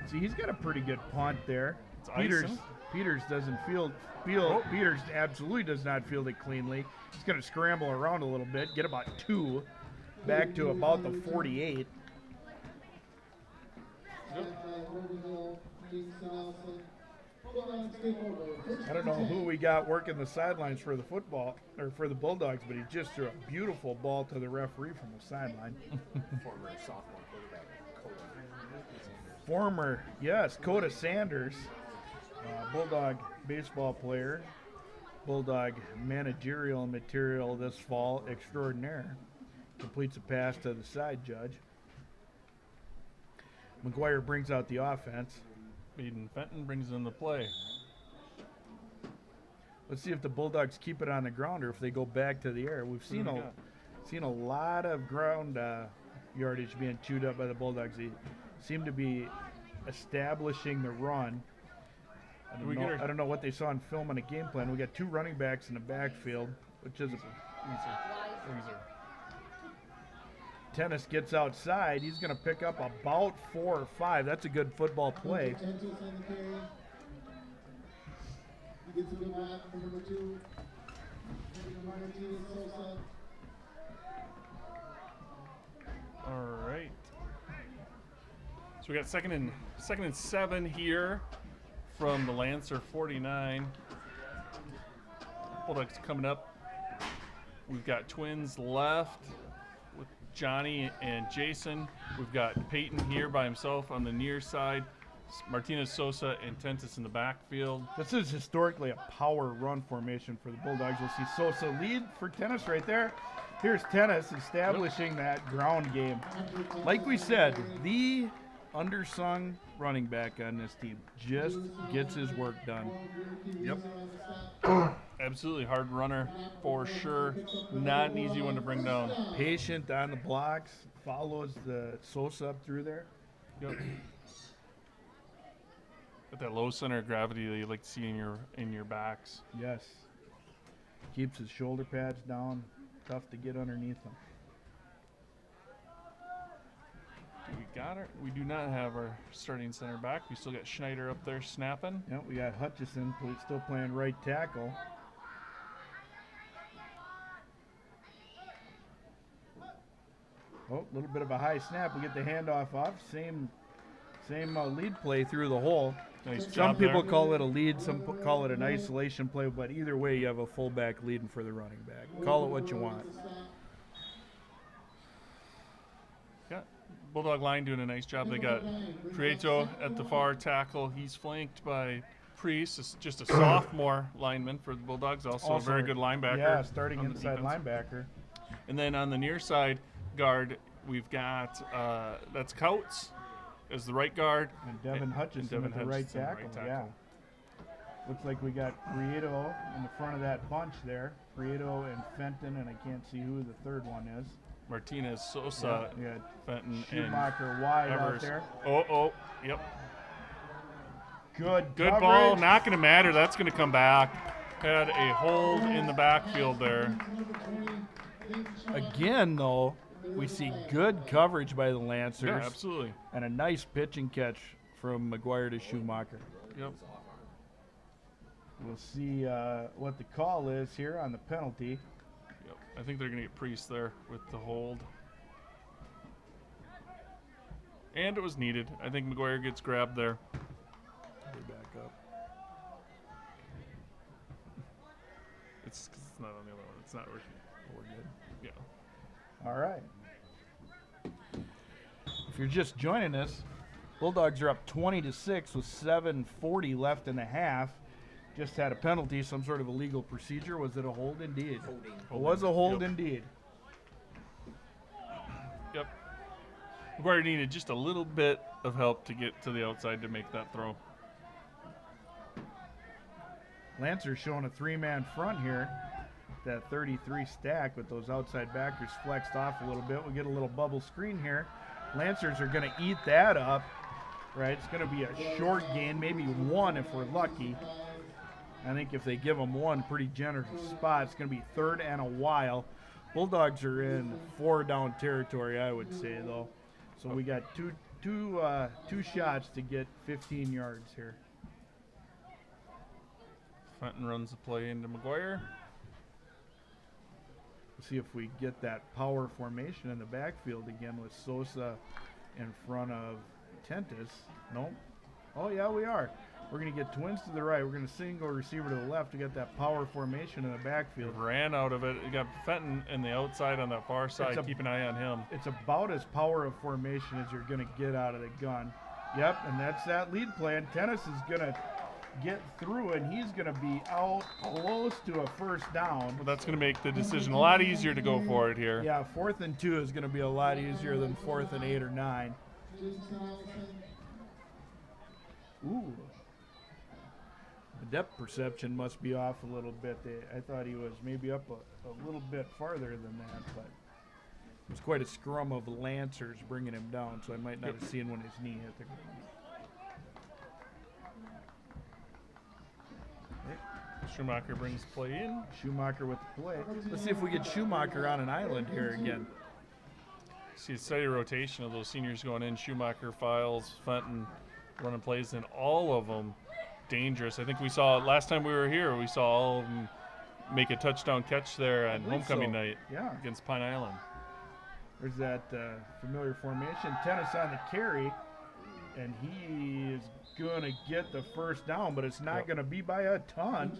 See, he's got a pretty good punt there. Peters doesn't Peters absolutely does not field it cleanly. He's going to scramble around a little bit, get about 2, back to about the 48. I don't know who we got working the sidelines for the football or for the Bulldogs, but he just threw a beautiful ball to the referee from the sideline. Former sophomore quarterback, Coda Sanders, Bulldog baseball player, Bulldog managerial material this fall extraordinaire. Completes a pass to the side judge. McGuire brings out the offense. Aiden Fenton brings in the play. Let's see if the Bulldogs keep it on the ground or if they go back to the air. We've seen a lot of ground yardage being chewed up by the Bulldogs. They seem to be establishing the run. I don't know what they saw in film on a game plan. We got 2 running backs in the backfield, which is Tennis gets outside. He's going to pick up about 4 or 5. That's a good football play. All right. So we got second and 7 here from the Lancer 49. Bulldogs coming up. We've got twins left with Johnny and Jason. We've got Peyton here by himself on the near side. Martinez, Sosa, and Tentis in the backfield. This is historically a power run formation for the Bulldogs. You'll see Sosa lead for Tennis right there. Here's Tennis establishing that ground game. Like we said, the undersung running back on this team just gets his work done. Yep. Absolutely hard runner for sure. Not an easy one to bring down. Patient on the blocks, follows the Sosa up through there. Yep. Got that low center of gravity that you like to see in your backs. Yes. Keeps his shoulder pads down. Tough to get underneath them. We do not have our starting center back. We still got Schneider up there snapping. Yep, we got Hutchison still playing right tackle. Oh, a little bit of a high snap. We get the handoff off. Same lead play through the hole. Nice job. Some people call it a lead, some call it an isolation play, but either way, you have a fullback leading for the running back. Call it what you want. Yeah, Bulldog line doing a nice job. They got Prieto at the far tackle. He's flanked by Priest. It's just a sophomore lineman for the Bulldogs. Also a very good linebacker. Yeah, starting inside linebacker. And then on the near side guard, we've got that's Coates as the right guard. And Devin Hutchison at the right tackle. Yeah. Looks like we got Prieto in the front of that bunch there. Prieto and Fenton, and I can't see who the third one is. Martinez, Sosa, Fenton, Schumacher and wide Evers. out there. Yep. Good coverage. Ball, not going to matter. That's going to come back. Had a hold in the backfield there. Again, though, we see good coverage by the Lancers. Yeah, absolutely. And a nice pitch and catch from McGuire to Schumacher. Yep. We'll see what the call is here on the penalty. Yep. I think they're going to get Priest there with the hold. And it was needed. I think McGuire gets grabbed there. Back up. It's not on the other one. It's not working. We're good. Yeah. All right. If you're just joining us, Bulldogs are up 20-6 with 7:40 left in the half. Just had a penalty, some sort of illegal procedure. Was it a hold indeed? It was a hold indeed. Yep. McGuire needed just a little bit of help to get to the outside to make that throw. Lancer showing a 3-man front here. That 33 stack with those outside backers flexed off a little bit. We get a little bubble screen here. Lancers are going to eat that up, right? It's going to be a short gain, maybe one if we're lucky. I think if they give them one pretty generous spot, it's going to be 3rd and a while. Bulldogs are in 4 down territory, I would say, though. So we got two shots to get 15 yards here. Fenton runs the play into McGuire. See if we get that power formation in the backfield again with Sosa in front of Tentis. Nope. Oh, yeah, we are. We're going to get twins to the right. We're going to single receiver to the left to get that power formation in the backfield. Ran out of it. You got Fenton in the outside on that far side. Keep an eye on him. It's about as power of formation as you're going to get out of the gun. Yep, and that's that lead play. And Tennis is going to get through, and he's going to be out close to a first down. Well, that's going to make the decision a lot easier to go for it here. Yeah, 4th and 2 is going to be a lot easier than 4th and 8 or 9. Ooh. The depth perception must be off a little bit. I thought he was maybe up a little bit farther than that, but it was quite a scrum of Lancers bringing him down, so I might not have seen when his knee hit the ground. Schumacher brings play in. Schumacher with the play. Let's see if we get Schumacher on an island here again. See a steady rotation of those seniors going in. Schumacher, Files, Fenton running plays, and all of them dangerous. I think we saw last time we were here, we saw all of them make a touchdown catch there on homecoming night against Pine Island. There's that familiar formation. Tennis on the carry, and he is going to get the first down, but it's not going to be by a ton.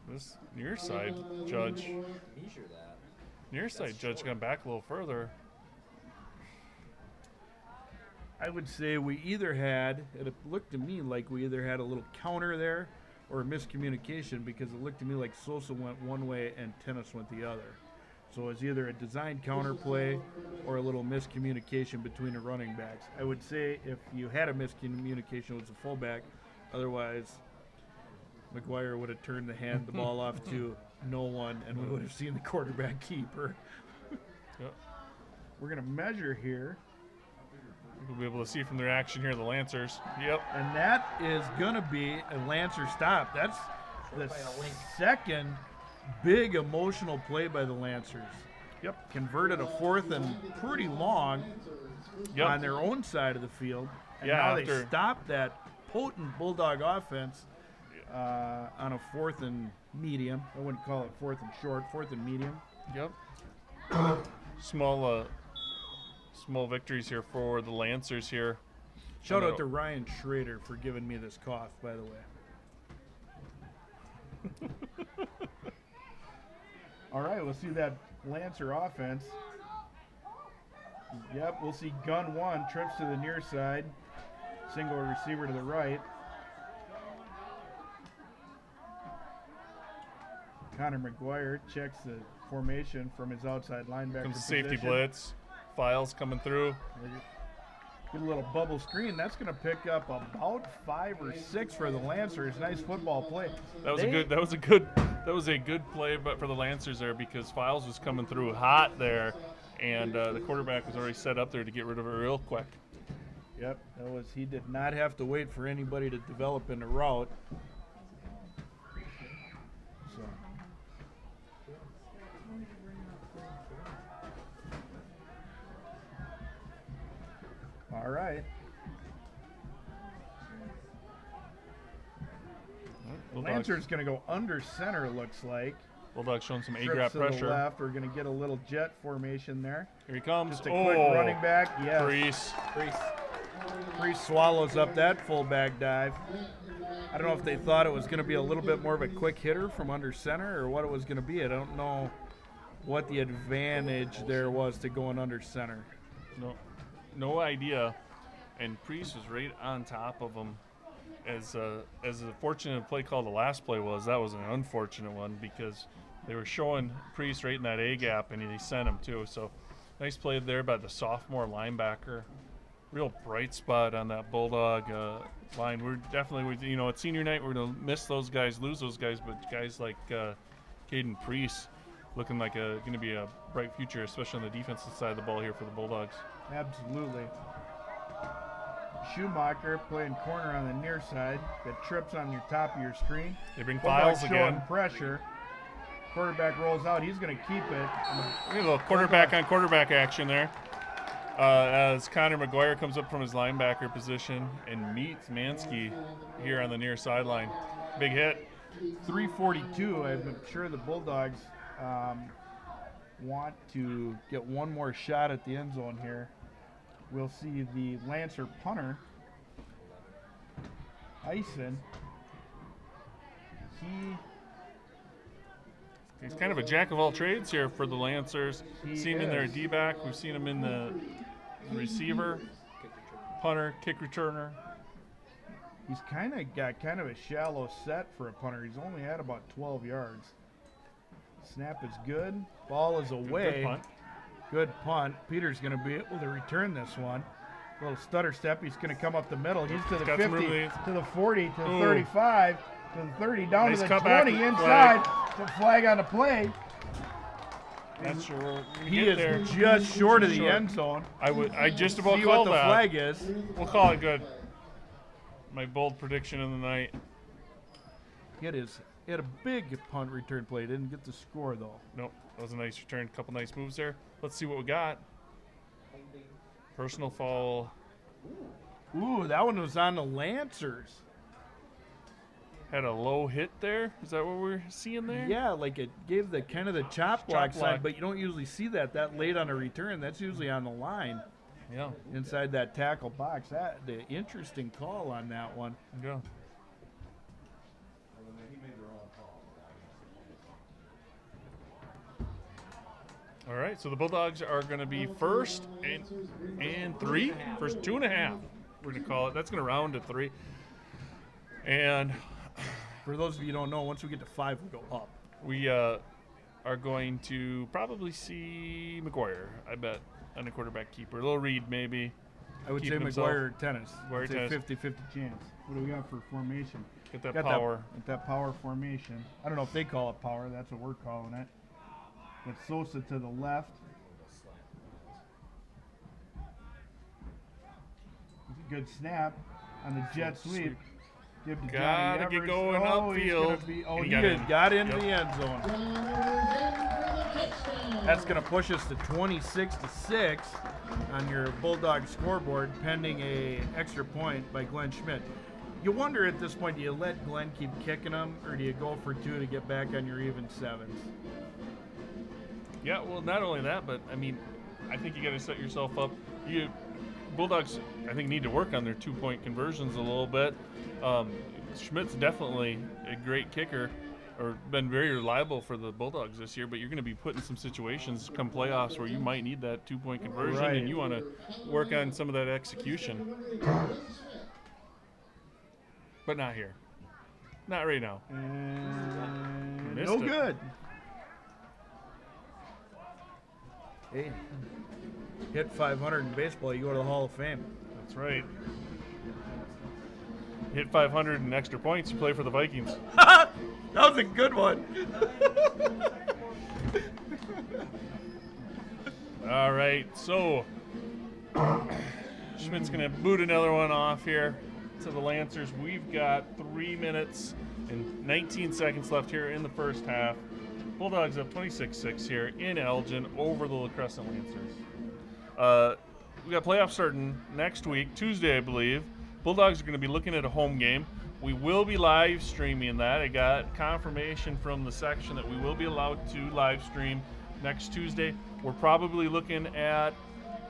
This near side judge. Near side judge got back a little further. I would say we either had, it looked to me like we either had a little counter there or miscommunication, because it looked to me like Sosa went one way and Tennis went the other. So it was either a designed counter play or a little miscommunication between the running backs. I would say if you had a miscommunication, it was a fullback. Otherwise, McGuire would have turned the ball off to no one, and we would have seen the quarterback keeper. Yep. We're going to measure here. We'll be able to see from their action here, the Lancers. Yep. And that is going to be a Lancer stop. That's the second big emotional play by the Lancers. Yep. Converted a 4th and pretty long on their own side of the field. And now they stopped that potent Bulldog offense on a 4th and medium. I wouldn't call it 4th and short, 4th and medium. Yep. Small victories here for the Lancers here. Shout out to Ryan Schrader for giving me this cough, by the way. All right, we'll see that Lancer offense. Yep, we'll see gun one, trips to the near side, single receiver to the right. Connor McGuire checks the formation from his outside linebacker Comes position. Safety blitz. Files coming through. Get a little bubble screen. That's going to pick up about 5 or 6 for the Lancers. Nice football play. That was a good play, but for the Lancers there, because Files was coming through hot there, and the quarterback was already set up there to get rid of it real quick. Yep, he did not have to wait for anybody to develop in the route. So. All right. Lancer's going to go under center, it looks like. Bulldog showing some Trips A-gap to pressure. The left. We're going to get a little jet formation there. Here he comes. Just a quick running back. Yes. Priest swallows up that fullback dive. I don't know if they thought it was going to be a little bit more of a quick hitter from under center or what it was going to be. I don't know what the advantage there was to going under center. No idea. And Priest was right on top of him. As a fortunate play call the last play was, that was an unfortunate one because they were showing Priest right in that A gap and he sent him too. So nice play there by the sophomore linebacker. Real bright spot on that Bulldog line. We're definitely, at senior night, we're going to miss those guys, lose those guys, but guys like Caden Priest looking like going to be a bright future, especially on the defensive side of the ball here for the Bulldogs. Absolutely. Schumacher playing corner on the near side. That trips on your top of your screen. They bring Files again. Pressure. quarterback rolls out. He's going to keep it. We have a little quarterback on quarterback action there. As Connor McGuire comes up from his linebacker position and meets Mansky here on the near sideline. Big hit. 3:42. I'm sure the Bulldogs want to get one more shot at the end zone here. We'll see the Lancer punter, Eisen. He's kind of a jack of all trades here for the Lancers. Seen him in their D-back. We've seen him in the receiver, punter, kick returner. He's kind of got kind of a shallow set for a punter. He's only had about 12 yards. Snap is good. Ball is away. Good punt. Good punt. Peter's going to be able to return this one. Little stutter step. He's going to come up the middle. He's to the 50, to the 40, to the 35, to the 30, down Nice to the cutback, 20 inside. The flag on the play. Not sure. He is just short of the end zone. I just about See called what the that. flag is. We'll call it good. My bold prediction of the night. He had a big punt return play. Didn't get the score though. Nope. That was a nice return. Couple nice moves there. Let's see what we got. Personal foul. Ooh, that one was on the Lancers. Had a low hit there. Is that what we're seeing there? Yeah, like it gave the kind of the chop block block. side, but you don't usually see that late on a return. That's usually on the line. Yeah. Inside that tackle box. That the interesting call on that one. Yeah. All right, so the Bulldogs are going to be first and 3. First 2.5, we're going to call it. That's going to round to 3. And for those of you who don't know, once we get to 5, we'll go up. We are going to probably see McGuire, I bet, on the quarterback keeper. A little Reed, maybe. I would say keeping himself. McGuire tennis. McGuire It's tennis. a 50-50 chance. What do we got for formation? Get that Got power. That power formation. I don't know if they call it power. That's what we're calling it. Got Sosa to the left. Good snap on the jet sweep. Give to Gotta Johnny get Evers. going He's gonna upfield. be- And he he got in. into Yep. the end zone. That's going to push us to 26-6 on your Bulldog scoreboard, pending a extra point by Glenn Schmidt. You wonder at this point, do you let Glenn keep kicking them, or do you go for 2 to get back on your even sevens? Yeah, well, not only that, but I mean, I think you got to set yourself up. Bulldogs, I think, need to work on their 2-point conversions a little bit. Schmidt's definitely a great kicker, or been very reliable for the Bulldogs this year. But you're going to be put in some situations come playoffs where you might need that 2-point conversion, Right. and you want to work on some of that execution. But not here, not right now. And Missed no it. good. Hey, hit 500 in baseball, you go to the Hall of Fame. That's right. Hit 500 in extra points, you play for the Vikings. That was a good one. All right, so Schmidt's going to boot another one off here to the Lancers. We've got 3 minutes and 19 seconds left here in the first half. Bulldogs up 26-6 here in Elgin over the LaCrescent Lancers. We got playoffs starting next week, Tuesday, I believe. Bulldogs are going to be looking at a home game. We will be live streaming that. I got confirmation from the section that we will be allowed to live stream next Tuesday. We're probably looking at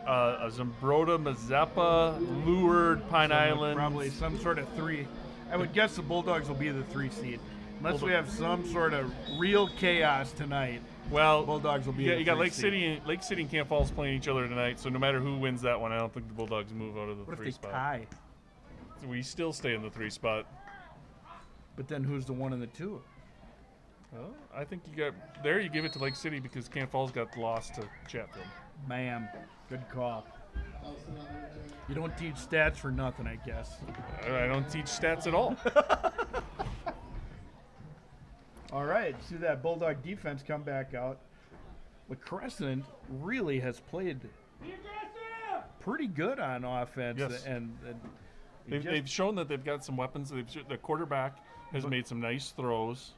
a Zambroda, Mazeppa, Lured, Pine Island. Probably some sort of 3. I would guess the Bulldogs will be the 3 seed. Unless we have some sort of real chaos tonight. Well, Bulldogs will be yeah, the you got 3 Lake seed. City and Camp Falls playing each other tonight, so no matter who wins that one, I don't think the Bulldogs move out of the What if 3 they spot. tie? We still stay in the 3 spot. But then who's the 1 and the 2? Well, I think you give it to Lake City because Camp Falls got lost to Chatfield. Bam. Good call. You don't teach stats for nothing, I guess. I don't teach stats at all. All right, see that Bulldog defense come back out. LaCrescent really has played pretty good on offense. Yes. And They've shown that they've got some weapons. The quarterback has made some nice throws.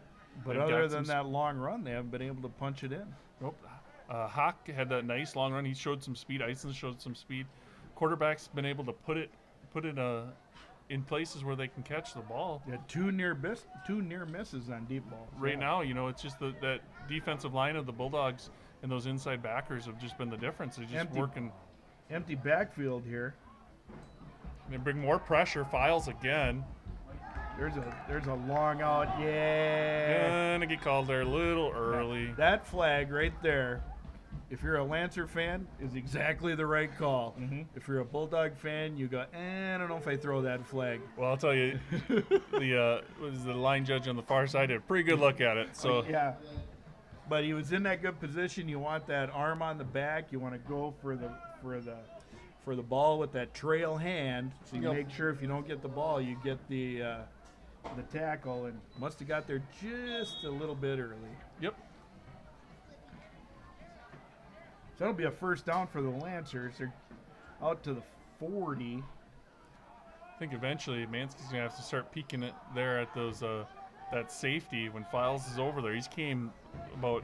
But They've other got than some that long run, they haven't been able to punch it in. Nope. Hawk had that nice long run. He showed some speed. Eisen showed some speed. Quarterback's been able to put it in places where they can catch the ball. Yeah, two near misses on deep balls. Right now, it's just that defensive line of the Bulldogs and those inside backers have just been the difference. They're just working. Empty backfield here. They bring more pressure. Files again. There's a long out. Yeah. Gonna get called there a little early. That flag right there, if you're a Lancer fan, is exactly the right call. Mm-hmm. If you're a Bulldog fan, you go, I don't know if I throw that flag. Well, I'll tell you, the line judge on the far side had a pretty good look at it. So yeah. But he was in that good position. You want that arm on the back. You want to go for the ball with that trail hand. So you make sure if you don't get the ball, you get the tackle. And must have got there just a little bit early. Yep. So that'll be a first down for the Lancers. They're out to the 40. I think eventually Mansky's gonna have to start peeking it there at those that safety when Files is over there. He's came about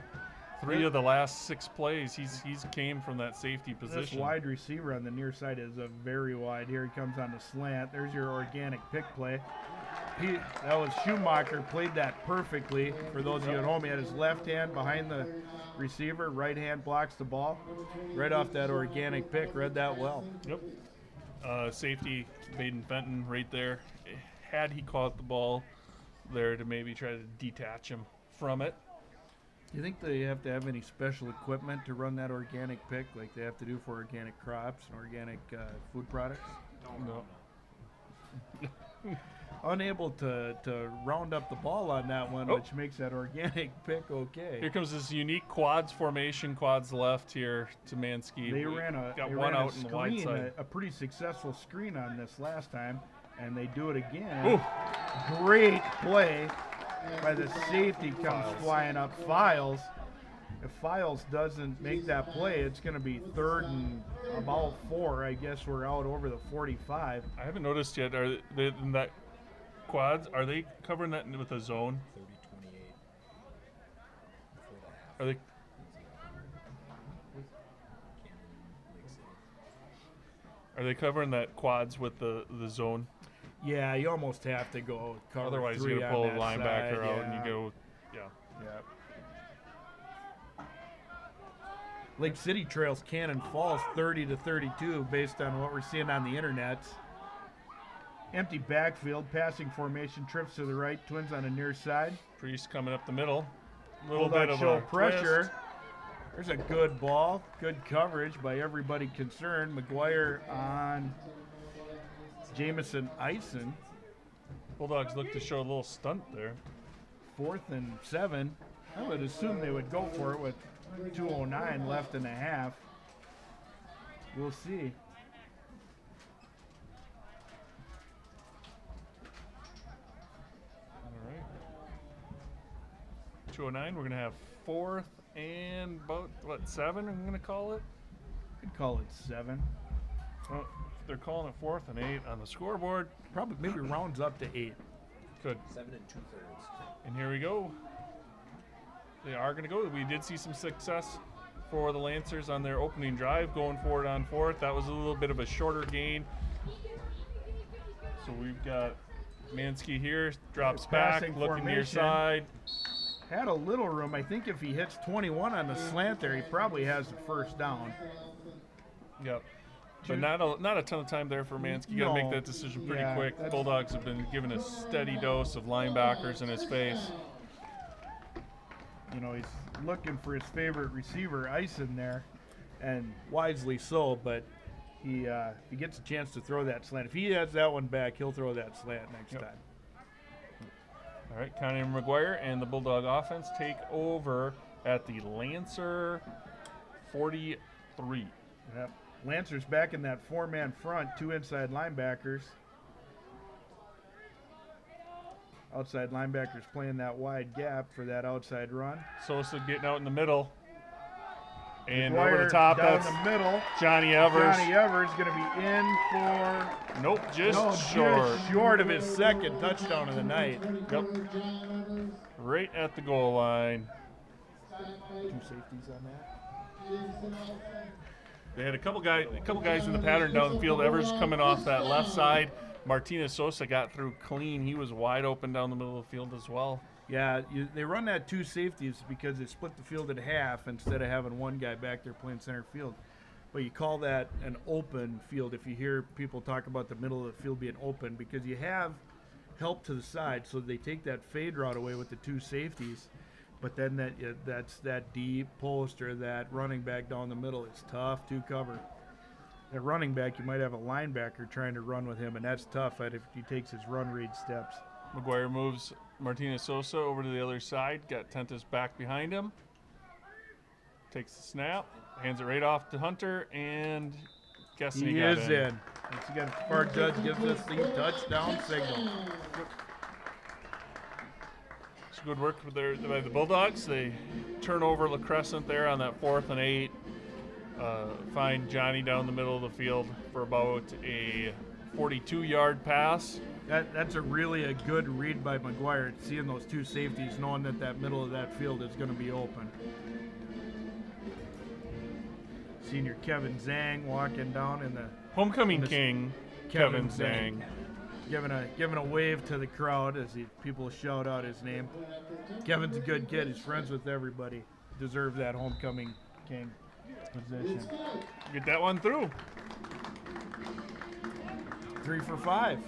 3 of the last 6 plays. He's came from that safety position. This wide receiver on the near side is a very wide. Here he comes on the slant. There's your organic pick play. That was Schumacher, played that perfectly. For those of you at home, he had his left hand behind the receiver, right hand blocks the ball. Right off that organic pick, read that well. Yep. Safety, Baden Fenton right there. Had he caught the ball there to maybe try to detach him from it. Do you think they have to have any special equipment to run that organic pick like they have to do for organic crops and organic food products? No. Unable to round up the ball on that one, which makes that organic pick okay. Here comes this unique quads formation, quads left here to Mansky. They ran one out screen, in the wide side. a pretty successful screen on this last time, and they do it again. Ooh. Great play by the safety, comes flying up. Files. If Files doesn't make that play, it's going to be 3rd and about 4. I guess we're out over the 45. I haven't noticed yet. Are they in that quads? Are they covering that with a zone? 30-28. Are they? Are they covering that quads with the zone? Yeah, you almost have to go cover. Otherwise, 3 you gotta on pull a that linebacker side, out and you go, Yeah. Lake City trails Cannon Falls 30-32 based on what we're seeing on the internet. Empty backfield, passing formation, trips to the right, Twins on the near side. Priest coming up the middle. A little Bulldog bit of show a pressure. twist. There's a good ball, good coverage by everybody concerned. McGuire on Jamison Eisen. Bulldogs look to show a little stunt there. 4th and 7. I would assume they would go for it with 2:09 left in the half. We'll see. All right. 2:09. We're gonna have 4th and about 7. I'm gonna call it. Could call it 7. Well, if they're calling it 4th and 8 on the scoreboard. Probably maybe rounds up to 8. Could. 7 2/3. And here we go. They are going to go. We did see some success for the Lancers on their opening drive, going forward on 4th. That was a little bit of a shorter gain. So we've got Mansky here, drops back, looking near side. Had a little room. I think if he hits 21 on the slant there, he probably has the first down. Yep. But not a ton of time there for Mansky. You got to make that decision pretty quick. Bulldogs have been given a steady dose of linebackers in his face. You know, he's looking for his favorite receiver, Eisen there, and wisely so, but he gets a chance to throw that slant. If he has that one back, he'll throw that slant next time. All right, Connie McGuire and the Bulldog offense take over at the Lancer 43. Yep. Lancers back in that 4-man front, 2 inside linebackers. Outside linebackers playing that wide gap for that outside run. Sosa getting out in the middle. And McGuire over the top, down that's the middle. Johnny Evers. Johnny Evers going to be in for... Nope, just just short. short of his second touchdown of the night. Yep. right at the goal line. 2 safeties on that. They had a couple guys in the pattern down the field. Evers coming off that left side. Martinez Sosa got through clean. He was wide open down the middle of the field as well. Yeah, they run that 2 safeties because they split the field in half instead of having one guy back there playing center field. But you call that an open field if you hear people talk about the middle of the field being open, because you have help to the side, so they take that fade route away with the 2 safeties. But then that's that deep post or that running back down the middle. It's tough to cover. At running back, you might have a linebacker trying to run with him, and that's tough if he takes his run read steps. McGuire moves Martinez Sosa over to the other side. Got Tentis back behind him. Takes the snap, hands it right off to Hunter, and guessing he got is in. Once again, our judge gives us the touchdown signal. It's good work by the Bulldogs. They turn over LaCrescent there on that 4th and 8. Find Johnny down the middle of the field for about a 42-yard pass. That's a good read by McGuire, seeing those 2 safeties, knowing that middle of that field is going to be open. Senior Kevin Zhang walking down in the homecoming king, Kevin Zhang. Giving a wave to the crowd as people shout out his name. Kevin's a good kid. He's friends with everybody. Deserves that homecoming king position. Get that one through. 3 for 5.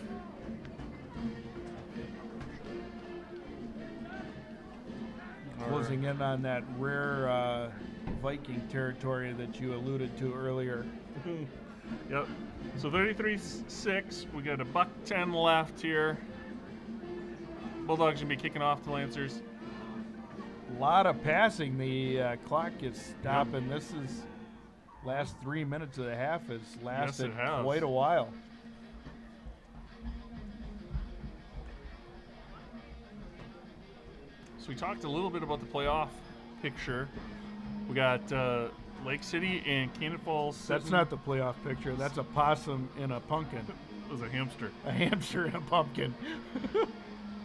Closing in on that rare Viking territory that you alluded to earlier. Yep. So 33-6. We got a $1:10 left here. Bulldogs gonna be kicking off the Lancers. A lot of passing. The clock is stopping. This is last 3 minutes of the half has lasted quite a while. So we talked a little bit about the playoff picture. We got Lake City and Cannon Falls. That's not the playoff picture. That's a possum in a pumpkin. It was a hamster. A hamster in a pumpkin.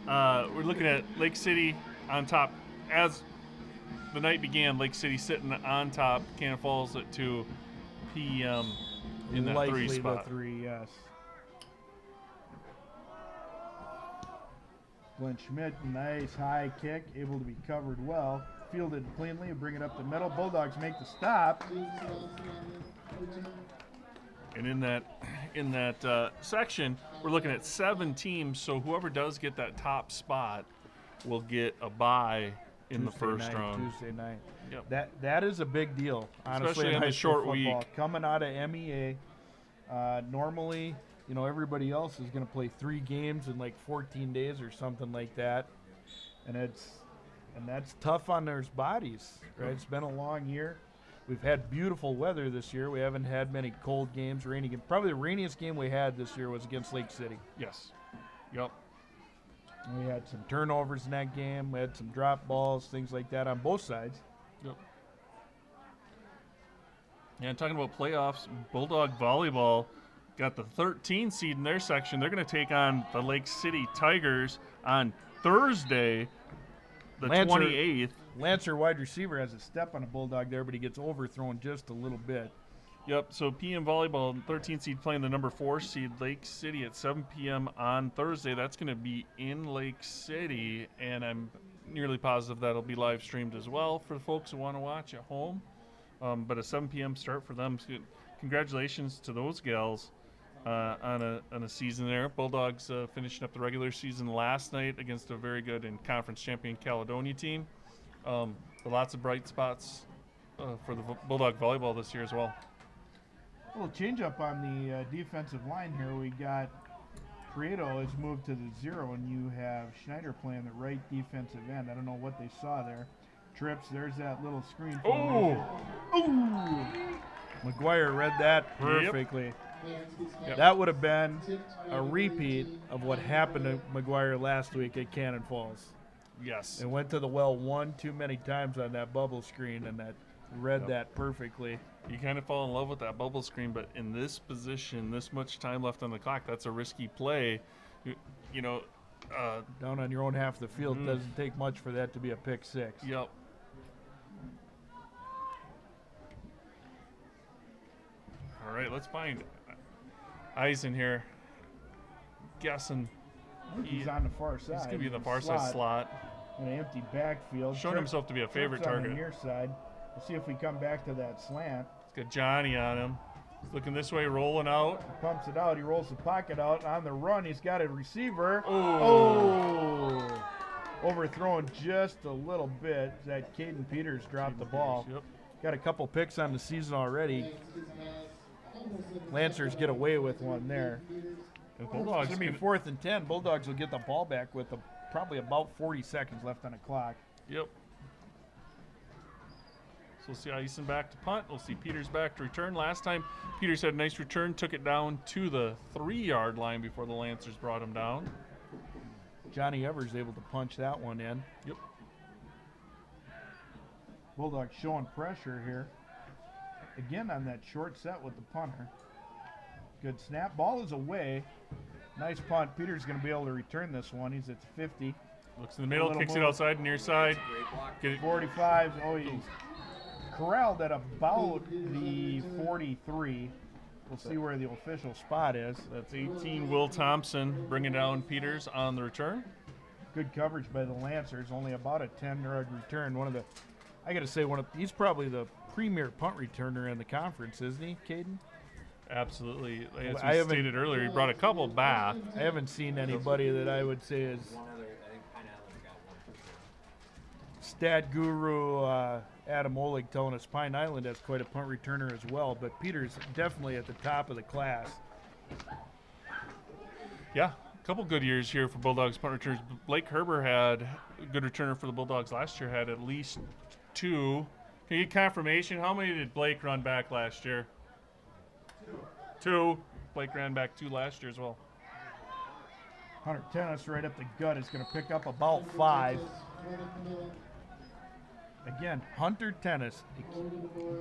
We're looking at Lake City on top. As the night began, Lake City sitting on top, Cannon Falls at 2 p.m. in that 3 spot. Likely the 3, yes. Glenn Schmidt, nice high kick, able to be covered well. Fielded cleanly, bring it up the middle. Bulldogs make the stop. And in that section, we're looking at 7 teams. So whoever does get that top spot will get a bye in the first round. Tuesday night. Yep. That is a big deal, honestly. Especially in the short football. week. Coming out of MEA, normally, everybody else is going to play 3 games in like 14 days or something like that, and that's tough on their bodies, right? It's been a long year. We've had beautiful weather this year. We haven't had many cold games, rainy games. Probably the rainiest game we had this year was against Lake City. Yes. Yep. We had some turnovers in that game. We had some drop balls, things like that on both sides. Yep. And talking about playoffs, Bulldog volleyball got the 13 seed in their section. They're going to take on the Lake City Tigers on Thursday, the 28th. Lancer wide receiver has a step on a Bulldog there, but he gets overthrown just a little bit. Yep, so PM volleyball, 13 seed playing the number 4 seed Lake City at 7 p.m. on Thursday. That's going to be in Lake City, and I'm nearly positive that'll be live streamed as well for the folks who want to watch at home. But a 7 p.m. start for them. So congratulations to those gals on a season there. Bulldogs finishing up the regular season last night against a very good and conference champion Caledonia team. But lots of bright spots for the Bulldog volleyball this year as well. A little change up on the defensive line here. We got Prieto has moved to the 0, and you have Schneider playing the right defensive end. I don't know what they saw there. Trips, there's that little screen. Oh! Ooh! McGuire read that perfectly. Yep. That would have been a repeat of what happened to McGuire last week at Cannon Falls. Yes. It went to the well one too many times on that bubble screen, and that read that perfectly. You kind of fall in love with that bubble screen, but in this position, this much time left on the clock, that's a risky play. You know, Down on your own half of the field, doesn't take much for that to be a pick six. Yep. All right, let's find Eisen here. Guessing He's on the far side. he's going to be in the far side slot. In an empty backfield. Showing himself to be a favorite Trips on target. the near side. We'll see if we come back to that slant. He's got Johnny on him. He's looking this way, rolling out. Pumps it out. He rolls the pocket out. On the run, he's got a receiver. Oh. Overthrown just a little bit. That Caden Peters dropped the ball. Yep. Got a couple picks on the season already. Lancers get away with one there. And Bulldogs It's going to be 4th and 10. Bulldogs will get the ball back with probably about 40 seconds left on the clock. Yep. So we'll see Eisen back to punt. We'll see Peters back to return. Last time, Peters had a nice return, took it down to the 3-yard line before the Lancers brought him down. Johnny Evers able to punch that one in. Yep. Bulldogs showing pressure here. Again on that short set with the punter. Good snap. Ball is away. Nice punt. Peters going to be able to return this one. He's at 50. Looks in the middle, kicks it outside, near side. Get it. 45. Oh, he's corralled at about the 43. We'll see where the official spot is. That's 18, Will Thompson bringing down Peters on the return. Good coverage by the Lancers. Only about a 10-yard return. I got to say, he's probably the premier punt returner in the conference, isn't he, Caden? Absolutely. As we stated earlier, he brought a couple back. I haven't seen anybody that I would say is One other, I think Pine Island got one for sure. stat guru Adam Oleg telling us Pine Island has quite a punt returner as well, but Peters definitely at the top of the class. Yeah, a couple good years here for Bulldogs punt returners. Blake Herber had a good returner for the Bulldogs last year, had at least 2. Can you get confirmation? How many did Blake run back last year? 2. Blake ran back 2 last year as well. Hunter Tennis right up the gut is going to pick up about 5. Again, Hunter Tennis,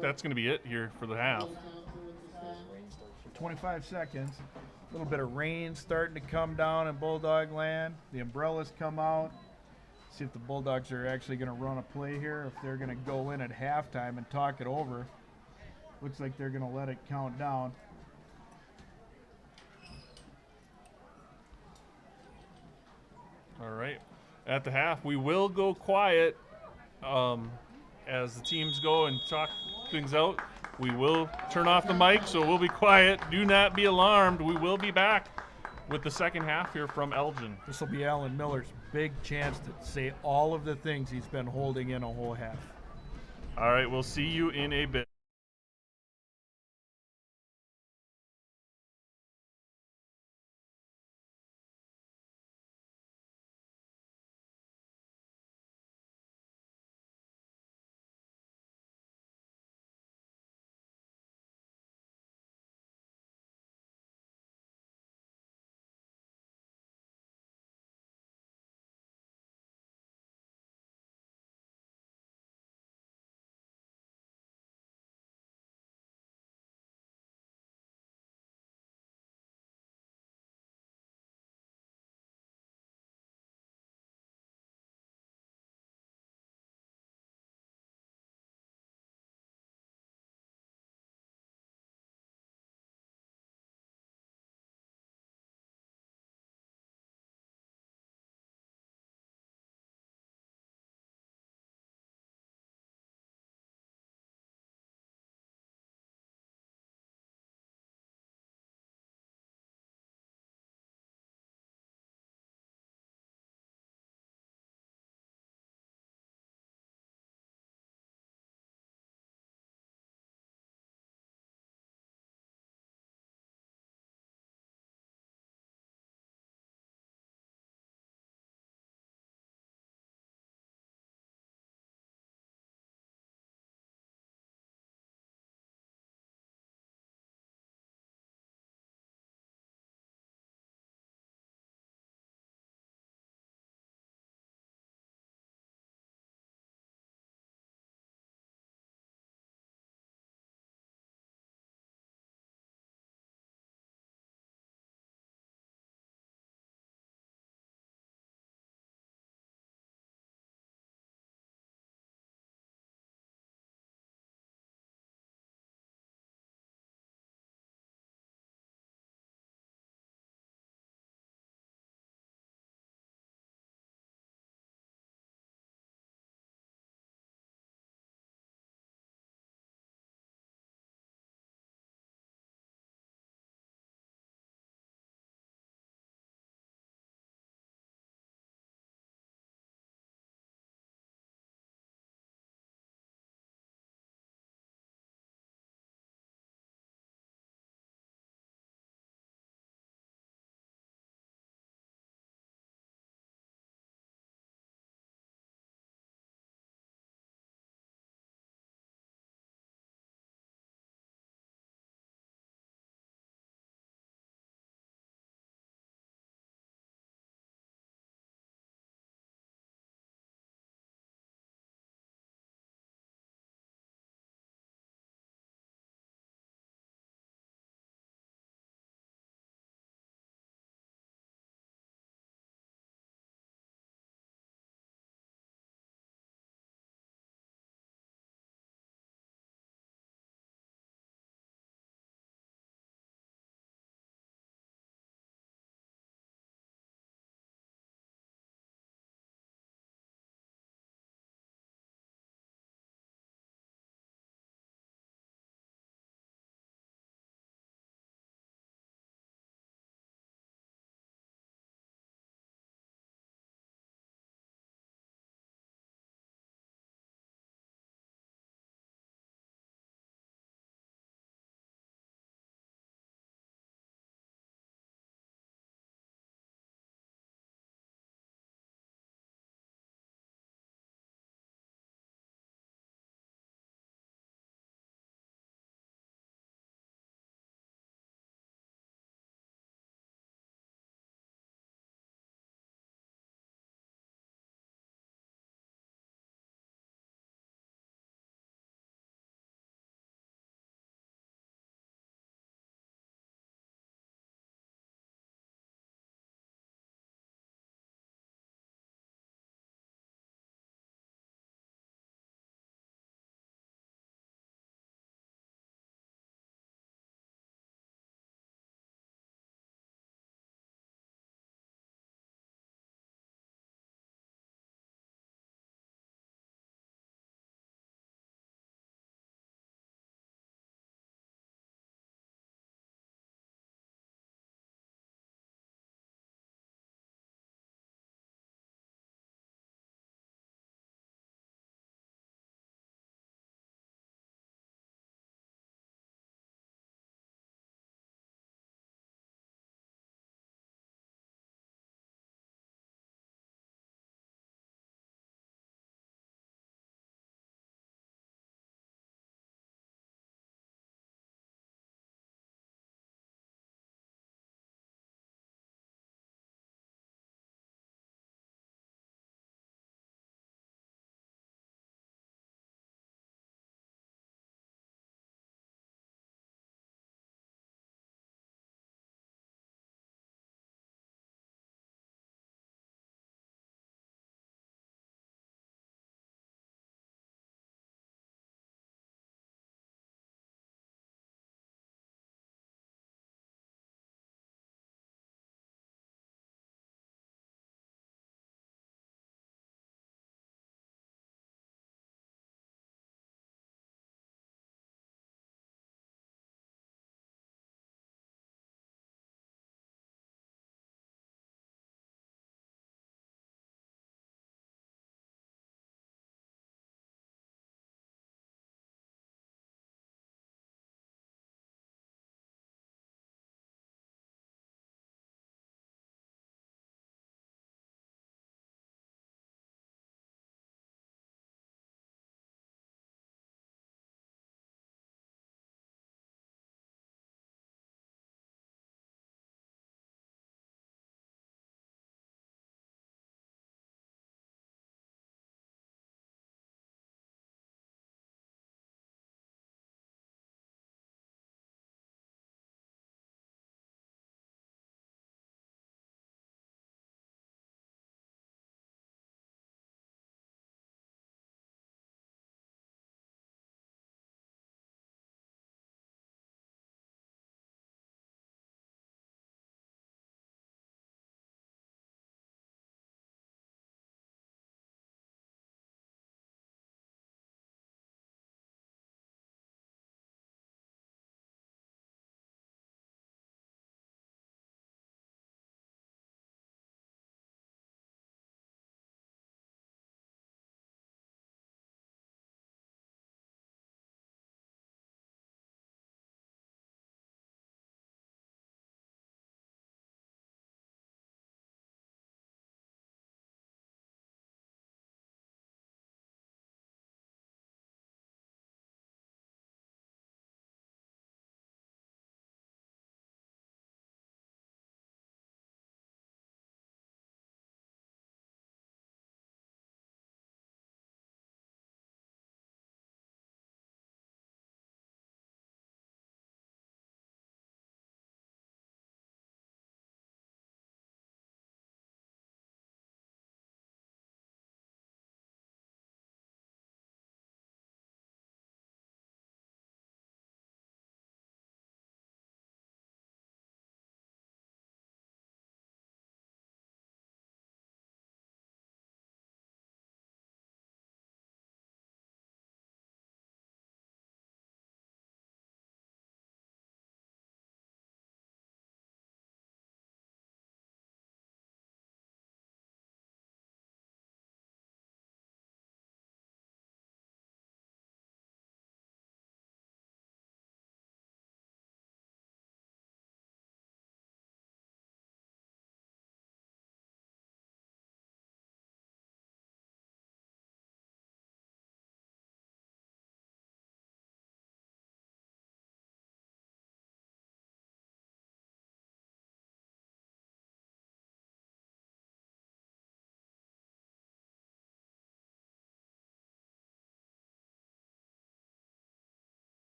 That's going to be it here for the half. 25 seconds. A little bit of rain starting to come down in Bulldog land. The umbrellas come out. See if the Bulldogs are actually going to run a play here, if they're going to go in at halftime and talk it over. Looks like they're going to let it count down. All right. At the half, we will go quiet as the teams go and talk things out. We will turn off the mic, so we'll be quiet. Do not be alarmed. We will be back with the second half here from Elgin. This will be Alan Miller's big chance to say all of the things he's been holding in a whole half. All right, we'll see you in a bit.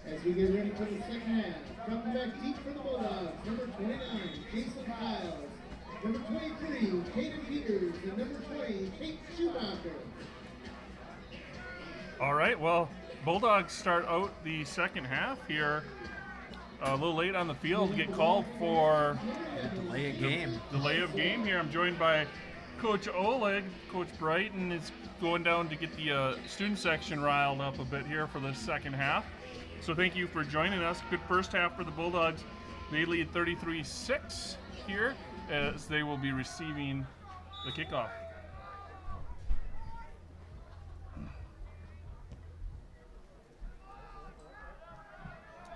As we get ready for the second half, coming back deep for the Bulldogs, number 29, Jason Piles. Number 23, Caden Peters. And number 20, Kate Schumacher. All right, well, Bulldogs start out the second half here. A little late on the field to get called for Delay a game. delay of game here. I'm joined by Coach Oleg. Coach Brighton is going down to get the student section riled up a bit here for the second half. So thank you for joining us. Good first half for the Bulldogs. They lead 33-6 here as they will be receiving the kickoff.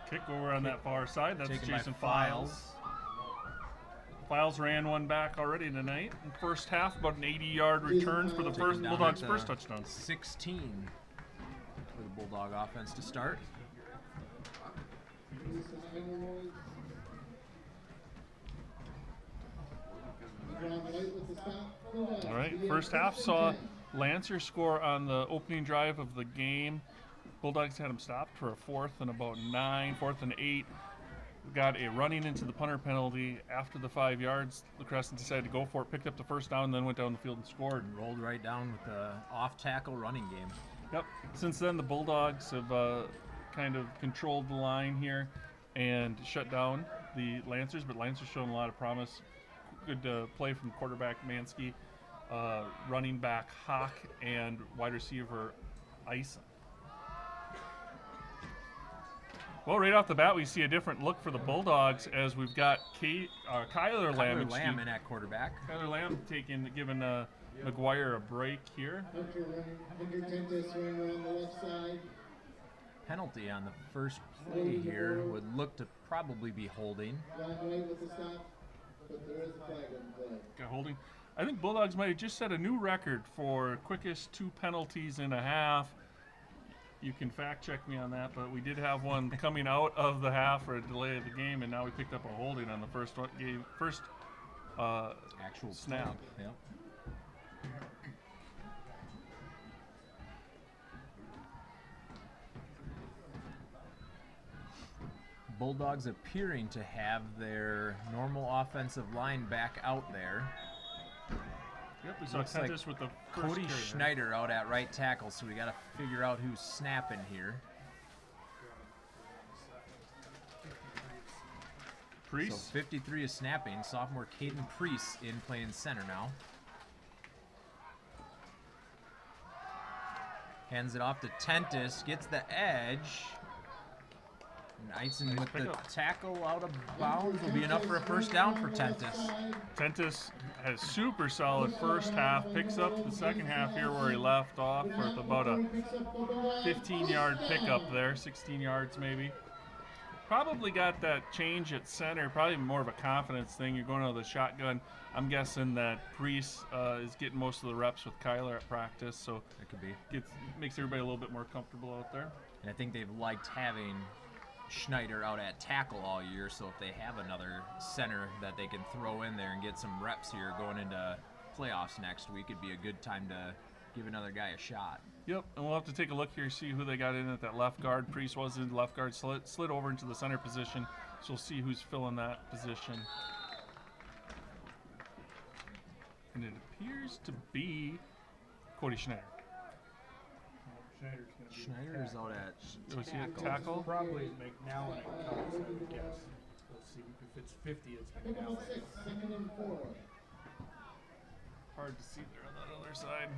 Kick over on that far side. That's Taken by Jason Files. Files ran one back already tonight. In first half, about an 80-yard return for the first down Bulldogs' at, first touchdown. 16 for the Bulldog offense to start. All right, first half saw Lancer score on the opening drive of the game. Bulldogs had him stopped for a fourth and about 9, fourth and 8. Got a running into the punter penalty after the 5 yards. LaCrescent decided to go for it, picked up the first down, and then went down the field and scored. And rolled right down with the off-tackle running game. Yep. Since then, the Bulldogs have kind of controlled the line here and shut down the Lancers, but Lancers showing a lot of promise. Good play from quarterback Mansky, running back Hawk, and wide receiver Ison. Well, right off the bat, we see a different look for the Bulldogs as we've got Kyler Lamb. Kyler Lamb in at quarterback. Kyler Lamb giving McGuire a break here. Hunter Tentis running around the left side. Penalty on the first play here would look to probably be holding. Black and white with the stop, but there is a flag on the play. Got holding. I think Bulldogs might have just set a new record for quickest 2 penalties in a half. You can fact check me on that, but we did have one coming out of the half for a delay of the game, and now we picked up a holding on the first Actual snap. Yep. Bulldogs appearing to have their normal offensive line back out there. Yep, we saw Looks like Tentis with the first Cody carry there. Schneider out at right tackle, so we got to figure out who's snapping here. Priest. So 53 is snapping. Sophomore Caden Priest in playing center now. Hands it off to Tentis, gets the edge. And Eisen with the pickup. tackle out of bounds will be enough for a first down for Tentis. Tentis has super solid first half, picks up the second half here where he left off with about a 15-yard pickup there, 16 yards maybe. Probably got that change at center, probably more of a confidence thing. You're going out with a shotgun. I'm guessing that Priest is getting most of the reps with Kyler at practice, so That could be. makes everybody a little bit more comfortable out there. And I think they've liked having Schneider out at tackle all year, so if they have another center that they can throw in there and get some reps here going into playoffs next week, it'd be a good time to give another guy a shot. Yep, and we'll have to take a look here, see who they got in at that left guard. Priest was in left guard, slid over into the center position, so we'll see who's filling that position. And it appears to be Cody Schneider. Schneider's out at Was he at tackle? Probably McNallen at cuts, I would guess. Let's see, if it's 50, it's McNallen. 6, 2nd and 4. Hard to see there on that other side.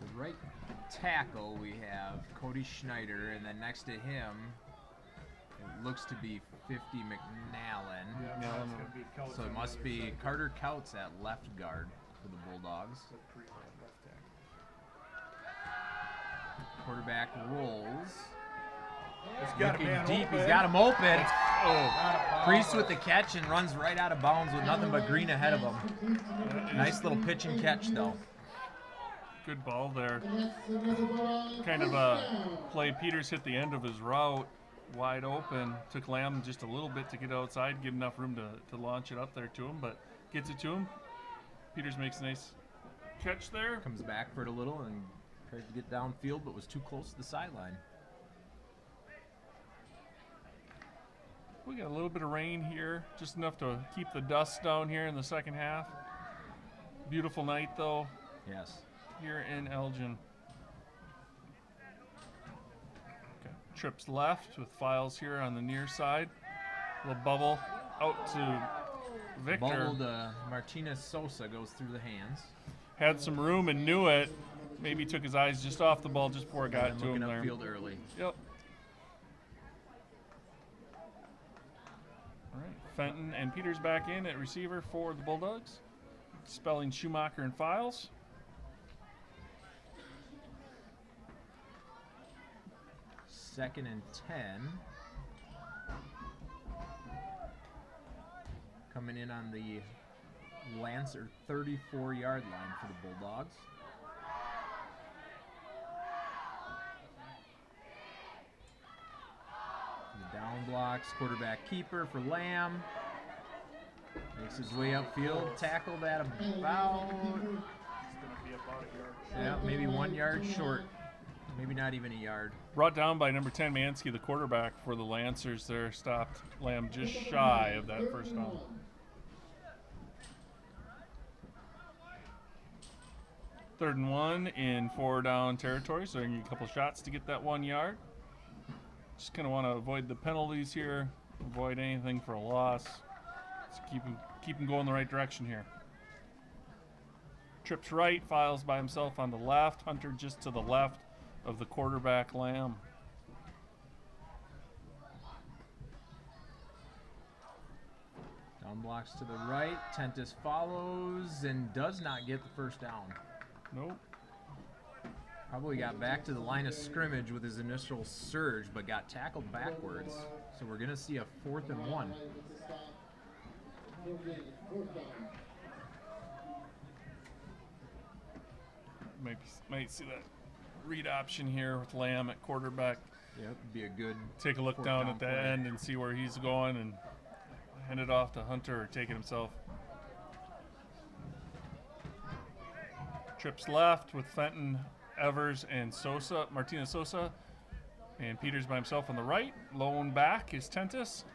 the right tackle. We have Cody Schneider, and then next to him, it looks to be 50 McNallen. Yeah, No, that's no. gonna be Couts So on it the must other be side. Carter Couts at left guard for the Bulldogs. So pretty bad left tackle. Quarterback rolls. It's got a Looking man deep. open. He's got him open. Not a foul. Priest with the catch and runs right out of bounds with nothing but green ahead of him. Nice little pitch and catch, though. Good ball there. Kind of a play. Peters hit the end of his route wide open. Took Lamb just a little bit to get outside, give enough room to launch it up there to him, but gets it to him. Peters makes a nice catch there. Comes back for it a little and Tried to get downfield, but was too close to the sideline. We got a little bit of rain here, just enough to keep the dust down here in the second half. Beautiful night, though, Yes. here in Elgin. Okay. Trips left with Files here on the near side. Little bubble out to Victor. Bubble to Martinez Sosa goes through the hands. Had some room and knew it. Maybe took his eyes just off the ball just before it got And to him looking there. upfield early. Yep. All right. Fenton and Peters back in at receiver for the Bulldogs. Spelling Schumacher and Files. Second and 10. Coming in on the Lancer 34-yard line for the Bulldogs. The down blocks, quarterback keeper for Lamb. Makes his way upfield, tackled at about, yeah, maybe 1 yard short. Maybe not even a yard. Brought down by number 10, Mansky, the quarterback for the Lancers there. Stopped Lamb just shy of that first down. Third and 1 in 4-down territory, so you need a couple shots to get that 1 yard. Just kind of want to avoid the penalties here, avoid anything for a loss. Just keep him going the right direction here. Trips right, Files by himself on the left, Hunter just to the left of the quarterback, Lamb. Down blocks to the right, Tentis follows and does not get the first down. Nope. Probably got back to the line of scrimmage with his initial surge, but got tackled backwards. So we're going to see a 4th and 1. Might see that read option here with Lamb at quarterback. Yep, be a good. Take a look fourth down down at the play. end and see where he's going and hand it off to Hunter or take it himself. Trips left with Fenton, Evers, and Sosa, Martinez Sosa. And Peters by himself on the right. Lone back is Tentis.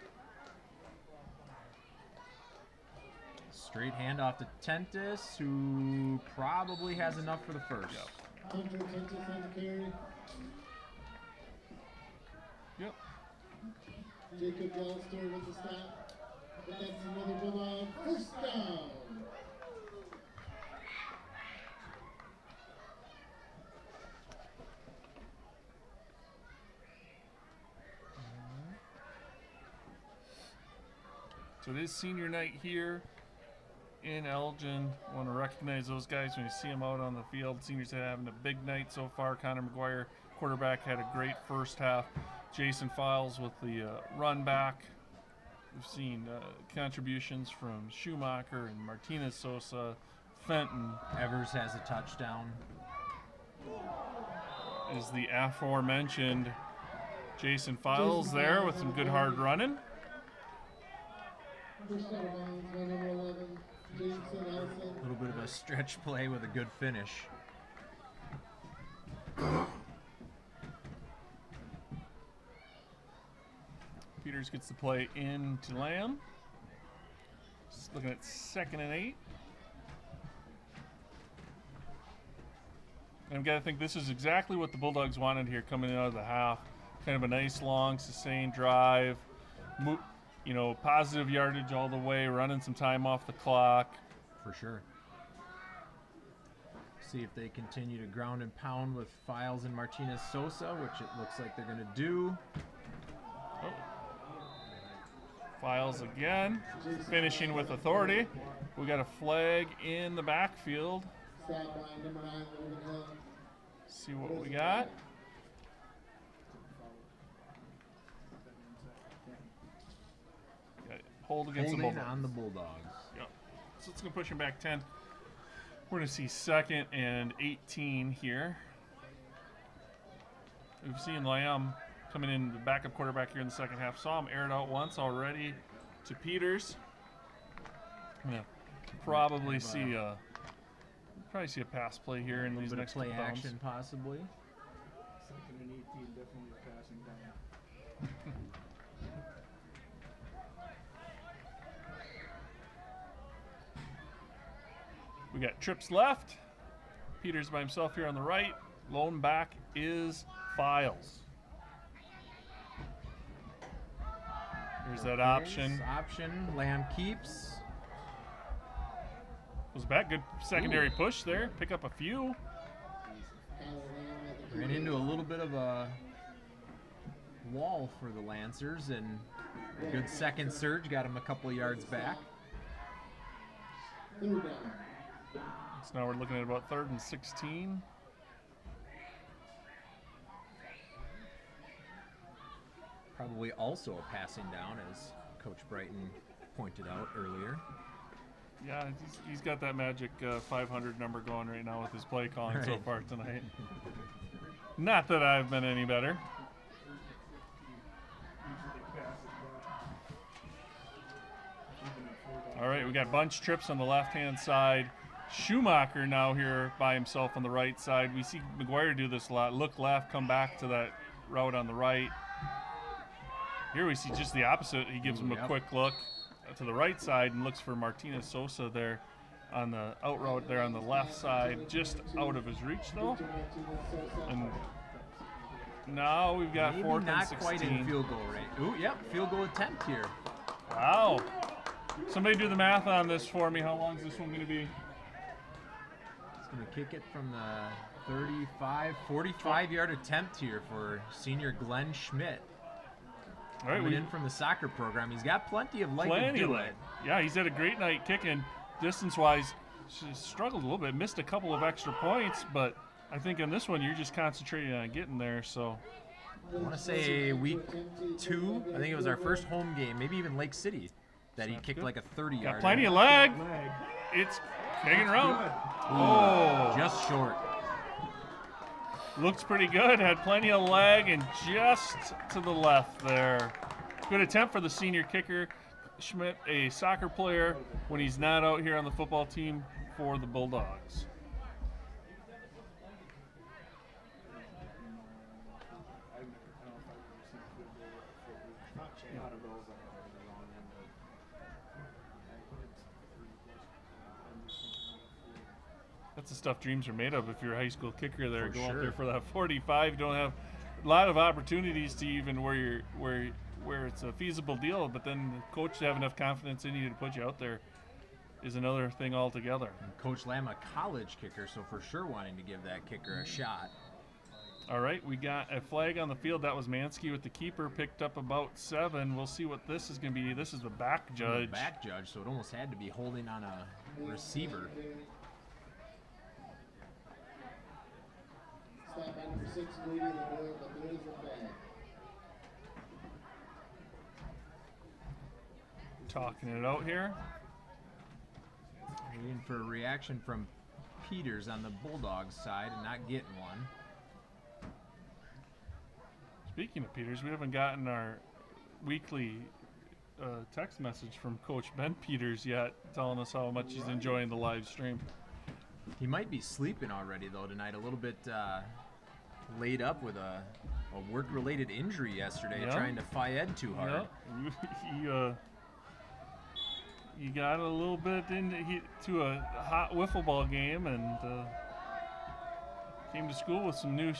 Straight handoff to Tentis, who probably has enough for the first. Hunter Tentis on the carry. Yep. Jacob Gallster with the stop. But that's another Bulldog. First down. So it is senior night here in Elgin. Want to recognize those guys when you see them out on the field. Seniors are having a big night so far. Connor McGuire, quarterback, had a great first half. Jason Files with the run back. We've seen contributions from Schumacher and Martinez Sosa, Fenton. Evers has a touchdown. Is the aforementioned Jason Files there with some good hard running. First out of bounds by number 11, Jameson Elson. A little bit of a stretch play with a good finish. Peters gets the play into Lamb. Just looking at 2nd and 8. And I've got to think this is exactly what the Bulldogs wanted here coming out of the half. Kind of a nice, long, sustained drive. You know, positive yardage all the way, running some time off the clock. For sure. See if they continue to ground and pound with Files and Martinez Sosa, which it looks like they're going to do. Oh. Files again, finishing with authority. We got a flag in the backfield. Stop by number 9, Logan Hill. See what we got. Got it. Hold against the Holding Bulldogs. on the Bulldogs. Yep. So it's going to push him back 10. We're going to see 2nd and 18 here. We've seen Lamb coming in, the backup quarterback here in the second half. Saw him air it out once already to Peters. Yeah. Probably see Probably see a pass play here in these Bit of next play couple downs. action possibly. Second and 18, definitely passing down. We got trips left. Peters by himself here on the right. Lone back is Files. Here's that option. Option. Lamb keeps. Was back. Good secondary push there. Pick up a few. Ran into a little bit of a wall for the Lancers, and a good second surge got him a couple of yards back. Third down. So now we're looking at about 3rd and 16. Probably also a passing down, as Coach Brighton pointed out earlier. Yeah, he's got that magic 500 number going right now with his play calling so Right. far tonight. Not that I've been any better. All right, we got bunch trips on the left-hand side. Schumacher now here by himself on the right side. We see McGuire do this a lot. Look left, come back to that route on the right. Here we see just the opposite. He gives him a quick look to the right side and looks for Martinez Sosa there on the out route there on the left side, just out of his reach though. And now we've got Maybe 4th and not 16. quite in field goal range. Ooh, yep, field goal attempt here. Wow. Somebody do the math on this for me. How long is this one going to be? He's going to kick it from the 35, 45-yard attempt here for senior Glenn Schmidt. All right, Coming in from the soccer program. He's got plenty of leg to plenty do of it. Yeah, he's had a great night kicking. Distance-wise, struggled a little bit. Missed a couple of extra points, but I think on this one you're just concentrating on getting there. So I want to say week 2, I think it was our first home game, maybe even Lake City, that he kicked good. like a 30-yard. got plenty of leg. It's kicking around. Oh, Just short. looks pretty good. Had plenty of leg and just to the left there. Good attempt for the senior kicker. Schmidt, a soccer player when he's not out here on the football team for the Bulldogs. That's the stuff dreams are made of. If you're a high school kicker there, For go out sure. there for that 45. You don't have a lot of opportunities to even where it's a feasible deal, but then the coach to have enough confidence in you to put you out there is another thing altogether. Coach Lamb, a college kicker, so for sure wanting to give that kicker a shot. All right, we got a flag on the field. That was Mansky with the keeper, picked up about 7. We'll see what this is going to be. This is the back judge. Back judge, so it almost had to be holding on a receiver. Stop by number 6, leading the board, but there is a flag. Talking it out here. Waiting for a reaction from Peters on the Bulldogs side and not getting one. Speaking of Peters, we haven't gotten our weekly text message from Coach Ben Peters yet, telling us how much he's enjoying the live stream. He might be sleeping already, though, tonight. A little bit laid up with a work-related injury yesterday, Yeah. trying to Fayed too hard. Yeah. He got a little bit into a hot wiffle ball game and came to school with some new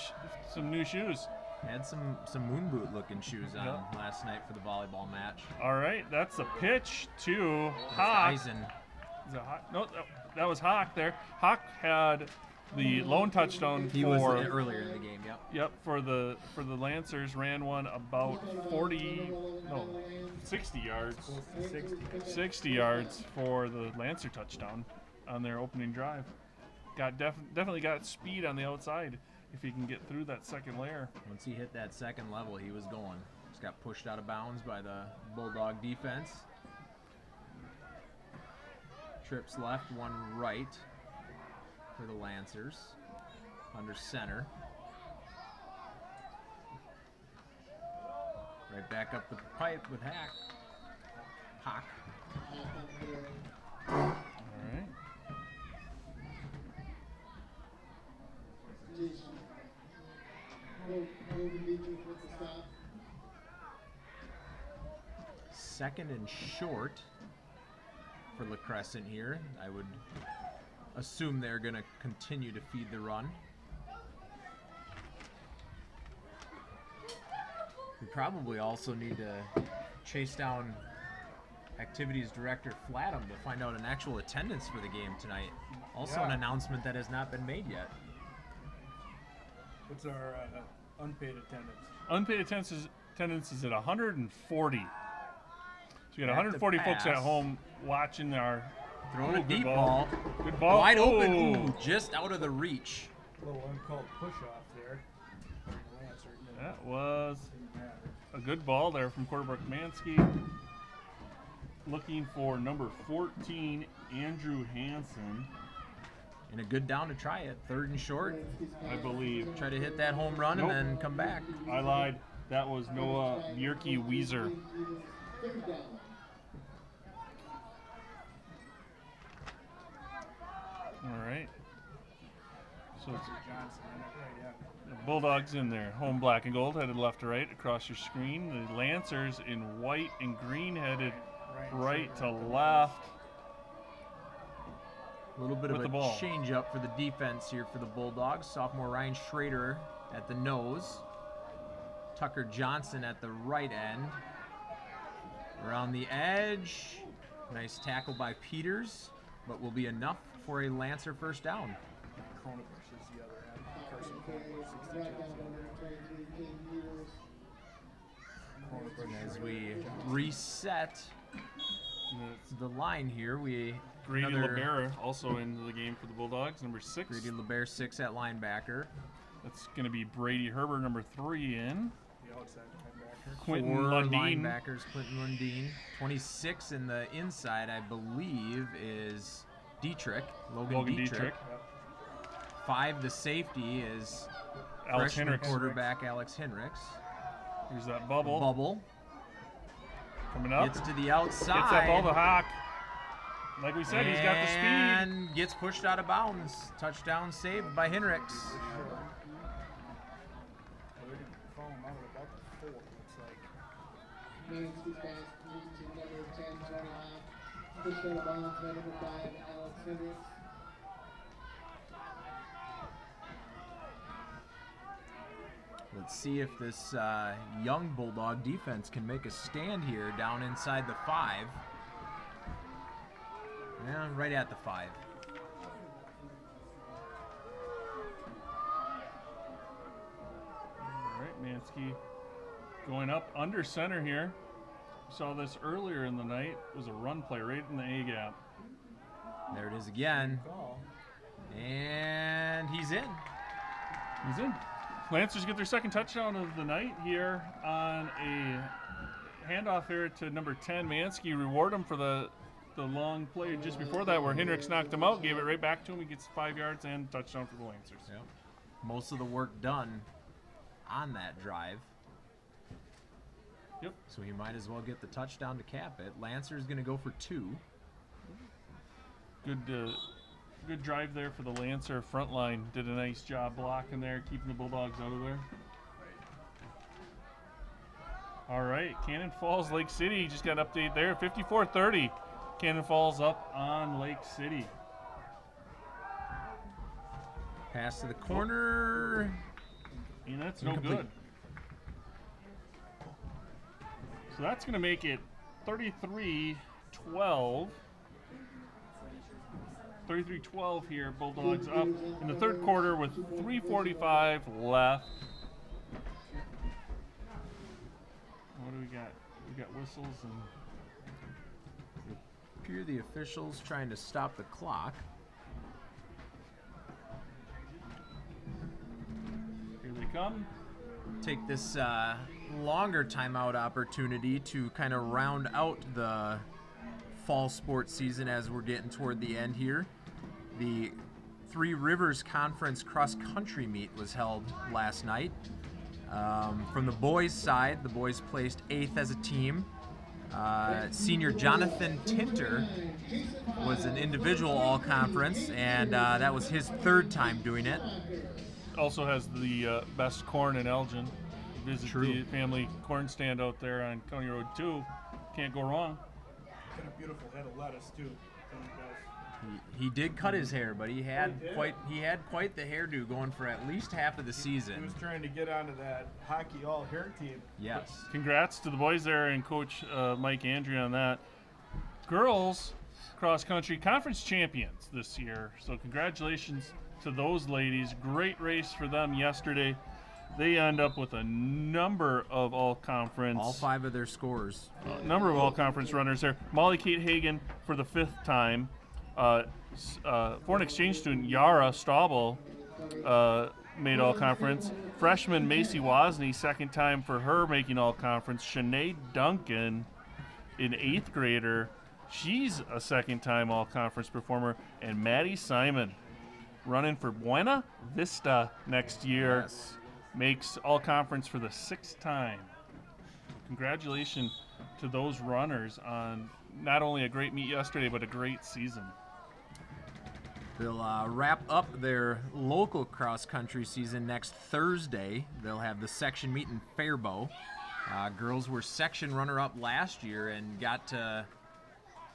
shoes. Had some moon boot looking shoes on last night for the volleyball match. All right, that's the pitch to Hawk. Eisen. Is it Hawk? No, that was Hawk there. Hawk had the lone touchdown He for was earlier in the game, yep. Yep, for the Lancers, ran one about 60 yards. 60 yards for the Lancer touchdown on their opening drive. Definitely got speed on the outside if he can get through that second layer. Once he hit that second level, he was going. Just got pushed out of bounds by the Bulldog defense. Trips left, one right for the Lancers. Under center. Right back up the pipe with Hawk. All right. Second and short for LaCrescent here. I would assume they're going to continue to feed the run. We probably also need to chase down Activities Director Flatham to find out an actual attendance for the game tonight. Also an announcement that has not been made yet. What's our unpaid attendance? Unpaid attendance is at 140. So you got Back to 140 folks at pass. home watching our Throwing a good deep ball. ball. Good ball. Wide open. Oh. Ooh, just out of the reach. A little uncalled push-off there. Lancer didn't That was matter. a good ball there from quarterback Mansky. Looking for number 14, Andrew Hansen, And a good down to try it. Third and short. I believe. Try to hit that home run Nope. and then come back. I lied. That was Noah Yerke Weezer. All right. So it's Johnson in it, right, yeah. the Bulldogs in there. Home black and gold, headed left to right across your screen. The Lancers in white and green, headed right to left. A little bit With of the a ball. change up for the defense here for the Bulldogs. Sophomore Ryan Schrader at the nose. Tucker Johnson at the right end. Around the edge. Nice tackle by Peters, but will be enough for a Lancer first down. Cronenbush is the other end. Carson Cronenbush, 62. And as we reset the line here, we Grady another LeBera also into the game for the Bulldogs, number 6. Grady LeBert 6 at linebacker. That's going to be Brady Herbert, number 3 in. The outside linebacker. Quentin 4 Lundeen. linebackers, Quentin Lundeen. 26 in the inside, I believe, is Dietrich, Logan Dietrich. 5, the safety, is Alex freshman Hendricks. quarterback Alex Hendricks. Here's that bubble. Coming up. Gets to the outside. Gets that ball to Hawk. Like we said, he's got the speed. And gets pushed out of bounds. Touchdown saved by Hendricks. Fall him out at about the 4, looks like. Mansky's pass complete to number 10, Tony Hawk. Pushed out of bounds by number 5, Alex Hendricks. Let's see if this young Bulldog defense can make a stand here down inside the 5. Yeah, right at the 5. All right, Mansky going up under center here. We saw this earlier in the night. It was a run play right in the A gap. There it is again. Call. And he's in. He's in. Lancers get their second touchdown of the night here on a handoff here to number 10, Mansky. Reward him for the long play just before that where Hendricks knocked him out, gave it right back to him. He gets 5 yards and touchdown for the Lancers. Yep. Most of the work done on that drive. Yep. So he might as well get the touchdown to cap it. Lancer's going to go for 2. Good drive there for the Lancer front line. Did a nice job blocking there, keeping the Bulldogs out of there. All right, Cannon Falls, Lake City just got an update there. 54-30. Cannon Falls up on Lake City. Pass to the corner. And that's no Incomplete. good. So that's going to make it 33-12. 33-12 here. Bulldogs up in the third quarter with 3:45 left. What do we got? We got whistles and Appear the officials trying to stop the clock. here they come. Take this longer timeout opportunity to kind of round out the fall sports season as we're getting toward the end here. The Three Rivers Conference cross-country meet was held last night. From the boys' side, the boys placed 8th as a team. Senior Jonathan Tinter was an individual all-conference, and that was his 3rd time doing it. Also has the best corn in Elgin. visit True. the family corn stand out there on County Road 2. Can't go wrong. Got a beautiful head of lettuce too. Tony does. He did cut his hair, but he had quite the hairdo going for at least half of the He season. was trying to get onto that hockey all hair team. Yes. Congrats to the boys there and Coach Mike Andrea on that. Girls cross country conference champions this year, so congratulations to those ladies. Great race for them yesterday. They end up with a number of all-conference. All 5 of their scores. Number of all-conference runners there. Molly Kate Hagan for the 5th time. Foreign exchange student Yara Staubel made all-conference. Freshman Macy Wozni, 2nd time for her making all-conference. Sinead Duncan, an 8th grader. She's a 2nd time all-conference performer. And Maddie Simon, running for Buena Vista next year. Yes. Makes all-conference for the 6th time. Congratulations to those runners on not only a great meet yesterday, but a great season. They'll wrap up their local cross-country season next Thursday. They'll have the section meet in Faribault. Girls were section runner-up last year and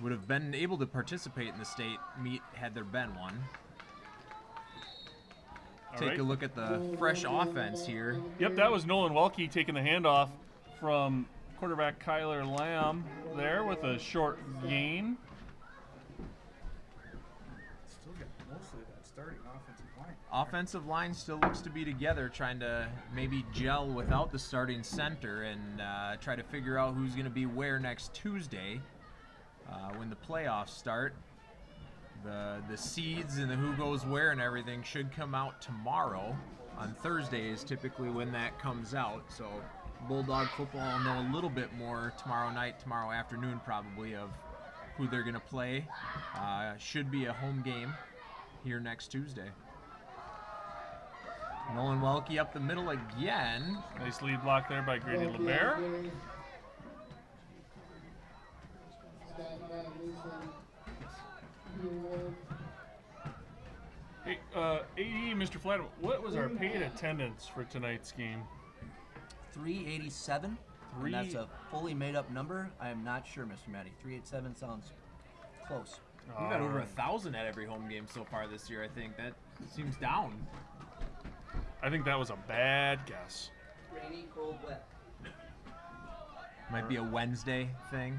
would have been able to participate in the state meet had there been one. Take a look at the fresh offense here. Yep, that was Nolan Welke taking the handoff from quarterback Kyler Lamb there with a short gain. Still got mostly that starting offensive line. Offensive line still looks to be together, trying to maybe gel without the starting center and try to figure out who's going to be where next Tuesday when the playoffs start. The seeds and the who goes where and everything should come out tomorrow. On Thursday is typically when that comes out. So Bulldog football will know a little bit more tomorrow night, tomorrow afternoon probably, of who they're going to play. Should be a home game here next Tuesday. Nolan Welke up the middle again. Nice lead block there by Grady LeBaire. Hey, AD, Mr. Flatt, what was our paid attendance for tonight's game? 387. And that's a fully made up number. I am not sure, Mr. Matty. 387 sounds close. We've got over 1,000 at every home game so far this year, I think. That seems down. I think that was a bad guess. Rainy, cold, wet. Might be a Wednesday thing.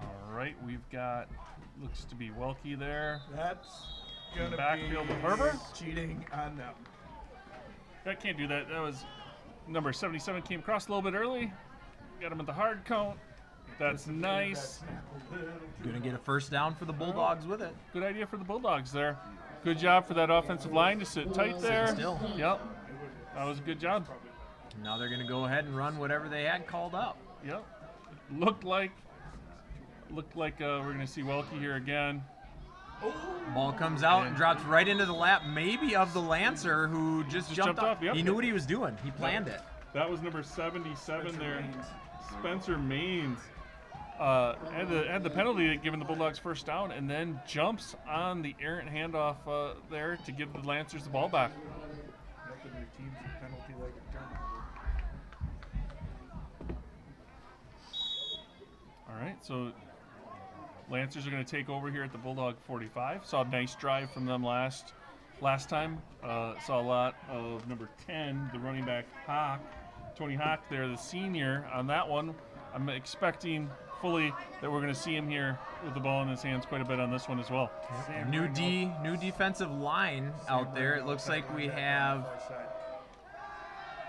All right, we've got, looks to be Welke there. That's gonna Backfield be to Herbert. cheating on them. That can't do that. That was number 77 came across a little bit early. Got him at the hard count. That's nice. Gonna get a first down for the Bulldogs with it. Good idea for the Bulldogs there. Good job for that offensive line to sit tight there. still. Yep. That was a good job. Now they're gonna go ahead and run whatever they had called up. Yep. Looked like we're gonna see Welke here again. Ball comes out and drops right into the lap, maybe of the Lancer, who just jumped up. Yep. He knew what he was doing. He planned it. That was number 77 there. Spencer Maines had the penalty given the Bulldogs first down, and then jumps on the errant handoff there to give the Lancers the ball back. Nothing their team's a penalty like a turnover. All right, so Lancers are going to take over here at the Bulldog 45. Saw a nice drive from them last time. Saw a lot of number 10, the running back Hawk, Tony Hawk there, the senior on that one. I'm expecting fully that we're going to see him here with the ball in his hands quite a bit on this one as well. New defensive line out there. It looks like we have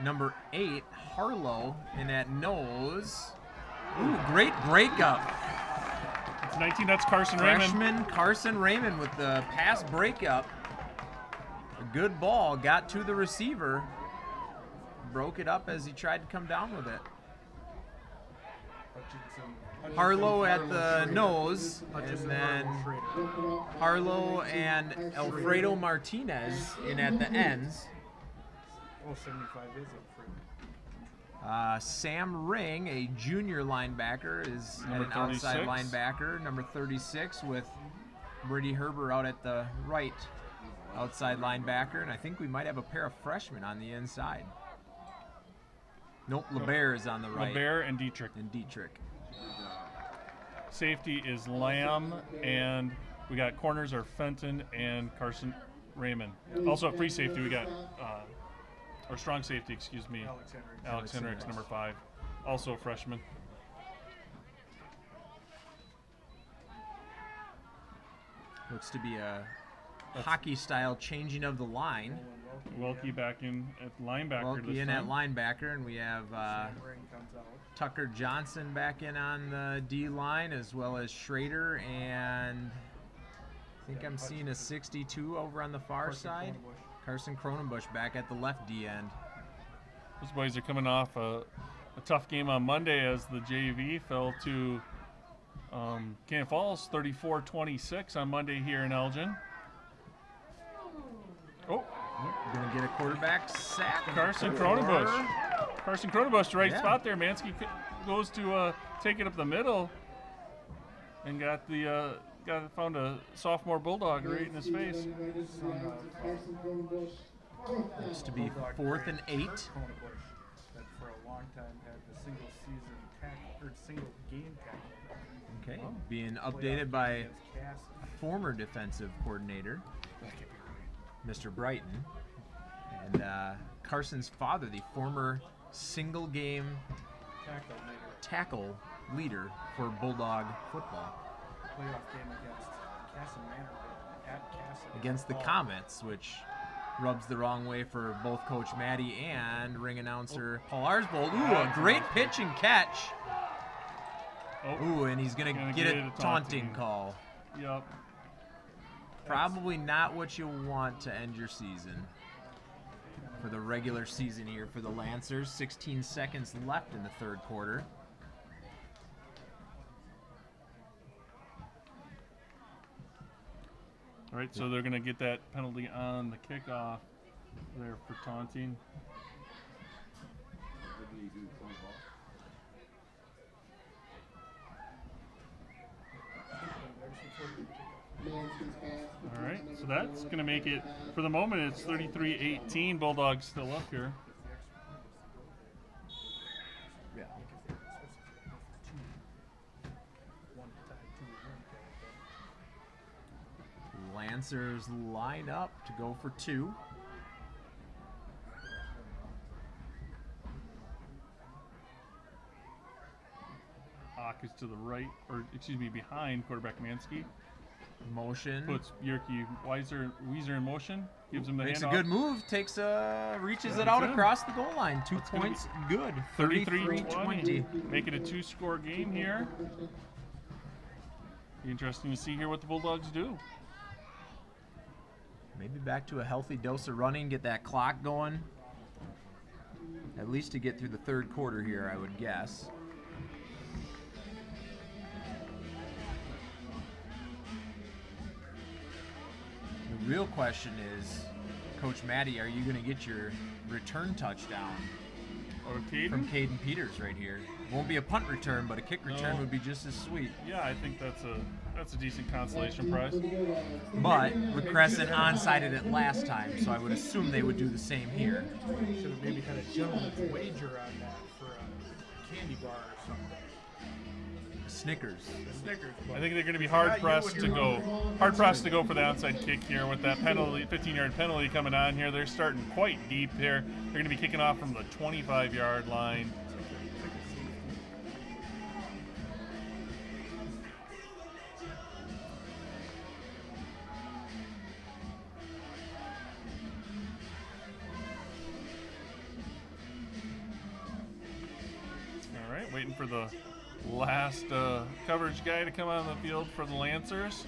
number 8, Harlow, in at nose. Ooh, great breakup. It's 19, that's Carson Raymond. Freshman Carson Raymond with the pass breakup. A good ball, got to the receiver. Broke it up as he tried to come down with it. Harlow at the nose, and then Harlow and Alfredo Martinez in at the ends. Oh, 75 is Alfredo. Sam Ring, a junior linebacker, is Number at an outside 36. linebacker, number 36, with Brady Herber out at the right outside linebacker, and I think we might have a pair of freshmen on the inside. Nope, LeBear is on the right. LeBear and Dietrich. Safety is Lamb, and we got corners are Fenton and Carson Raymond. Also at free safety we got, or strong safety, excuse me, Alex Hendricks, number 5, also a freshman. Looks to be a hockey-style changing of the line. Wilkie back in at linebacker Wilkie this in time. at linebacker, and we have Tucker Johnson back in on the D line, as well as Schrader, and I think I'm seeing a 62 over on the far side. Carson Cronenbusch back at the left D end. Those boys are coming off a tough game on Monday as the JV fell to Cannon Falls 34-26 on Monday here in Elgin. Oh, Gonna get a quarterback sack. Carson Cronenbusch. Carson Cronenbusch, the right Yeah. spot there. Mansky goes to take it up the middle and found a sophomore Bulldog right in his face. Looks to be 4th and 8. That for a long time had the single season tackle or single game tackle. Okay, being updated by Against Cass. former defensive coordinator, Mr. Brighton, and Carson's father, the former single game tackle leader for Bulldog football Playoff game against Casson Manor at Casson. against the Comets, which rubs the wrong way for both Coach Maddie and ring announcer Paul Arsbold. Ooh, a great pitch and catch. Oh, Ooh, and he's gonna get a taunting call. Yep. Probably not what you want to end your season. For the regular season here for the Lancers, 16 seconds left in the third quarter. All right, so they're going to get that penalty on the kickoff there for taunting. All right, so that's going to make it, for the moment, it's 33-18. Bulldogs still up here. Lancers line up to go for 2. Hawk is to the right, or excuse me, behind quarterback Mansky. Motion. Puts Yerke Weiser in motion. Gives him the Makes a handoff. good move. Reaches it out in. across the goal line. 2 That's gonna points. Good. 33-20. Make it a 2-score game here. Be interesting to see here what the Bulldogs do. Maybe back to a healthy dose of running. Get that clock going. At least to get through the third quarter here, I would guess. The real question is, Coach Maddie, are you going to get your return touchdown Or Caden? from Caden Peters right here? Won't be a punt return, but a kick return No. would be just as sweet. Yeah, I think that's a decent consolation prize. But LaCrescent onside-ed it last time, so I would assume they would do the same here. Should have maybe had a gentleman's wager on that for a candy bar or something. Snickers. Snickers. I think they're going to be hard pressed to go for the onside kick here with that penalty, 15-yard penalty coming on here. They're starting quite deep here. They're going to be kicking off from the 25-yard line. All right, waiting for the last coverage guy to come on the field for the Lancers.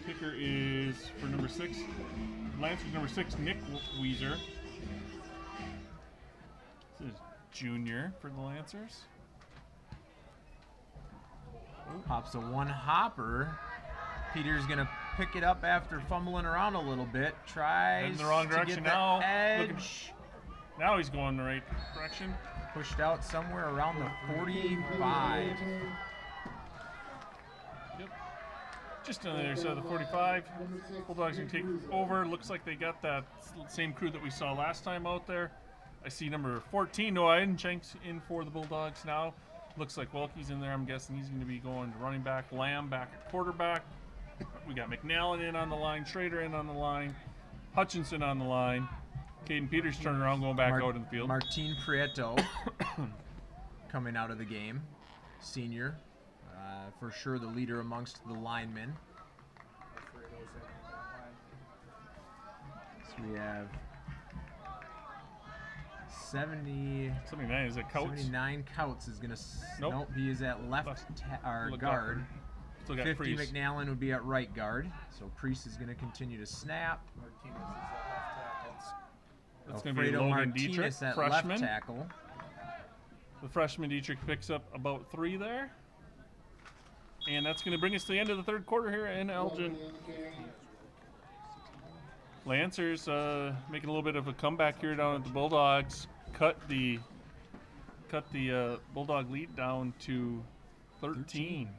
Kicker is for number 6. Lancers number 6, Nick Weiser. This is junior for the Lancers. Pops a one hopper. Peter's gonna pick it up after fumbling around a little bit. Tries Heading the wrong to direction get the now. edge. Now he's going the right direction. Pushed out somewhere around the 45. Yep. just on the other side of the 45. Bulldogs going to take over. Looks like they got that same crew that we saw last time out there. I see number 14, Noah Eidenschenk's in for the Bulldogs now. Looks like Welke's in there. I'm guessing he's going to be going to running back. Lamb back at quarterback. We got McNallen in on the line. Schrader in on the line. Hutchinson on the line. Caden Peters turning around, going back out in the field. Martin Prieto coming out of the game. Senior. For sure the leader amongst the linemen. So we have 79. Is it Coates? 79 Coates is going to... Nope. He is at left guard. Still got 50 Priest. McNallen would be at right guard. So Priest is going to continue to snap. Martinez is at left tackle. That's going to be Alfredo Logan Martinez Dietrich, at freshman. left tackle. The freshman Dietrich picks up about 3 there. And that's going to bring us to the end of the third quarter here in Elgin. Lancers making a little bit of a comeback here down at the Bulldogs. Cut the Bulldog lead down to 13.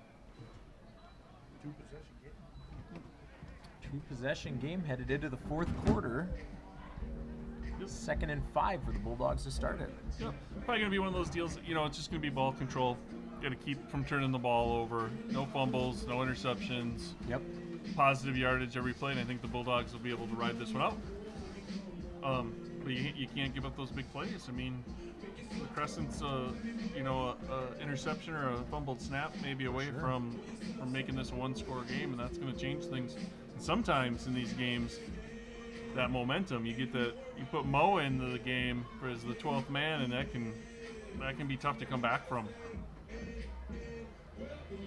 Two possession game headed into the fourth quarter. 2nd and 5 for the Bulldogs to start it. Yep. Probably going to be one of those deals that, it's just going to be ball control. Got to keep from turning the ball over. No fumbles, no interceptions. Yep. Positive yardage every play, and I think the Bulldogs will be able to ride this one out. But you can't give up those big plays. I mean, LaCrescent's interception or a fumbled snap may be away from making this a one-score game, and that's going to change things. And sometimes in these games, that momentum, you put Mo into the game as the 12th man, and that can be tough to come back from.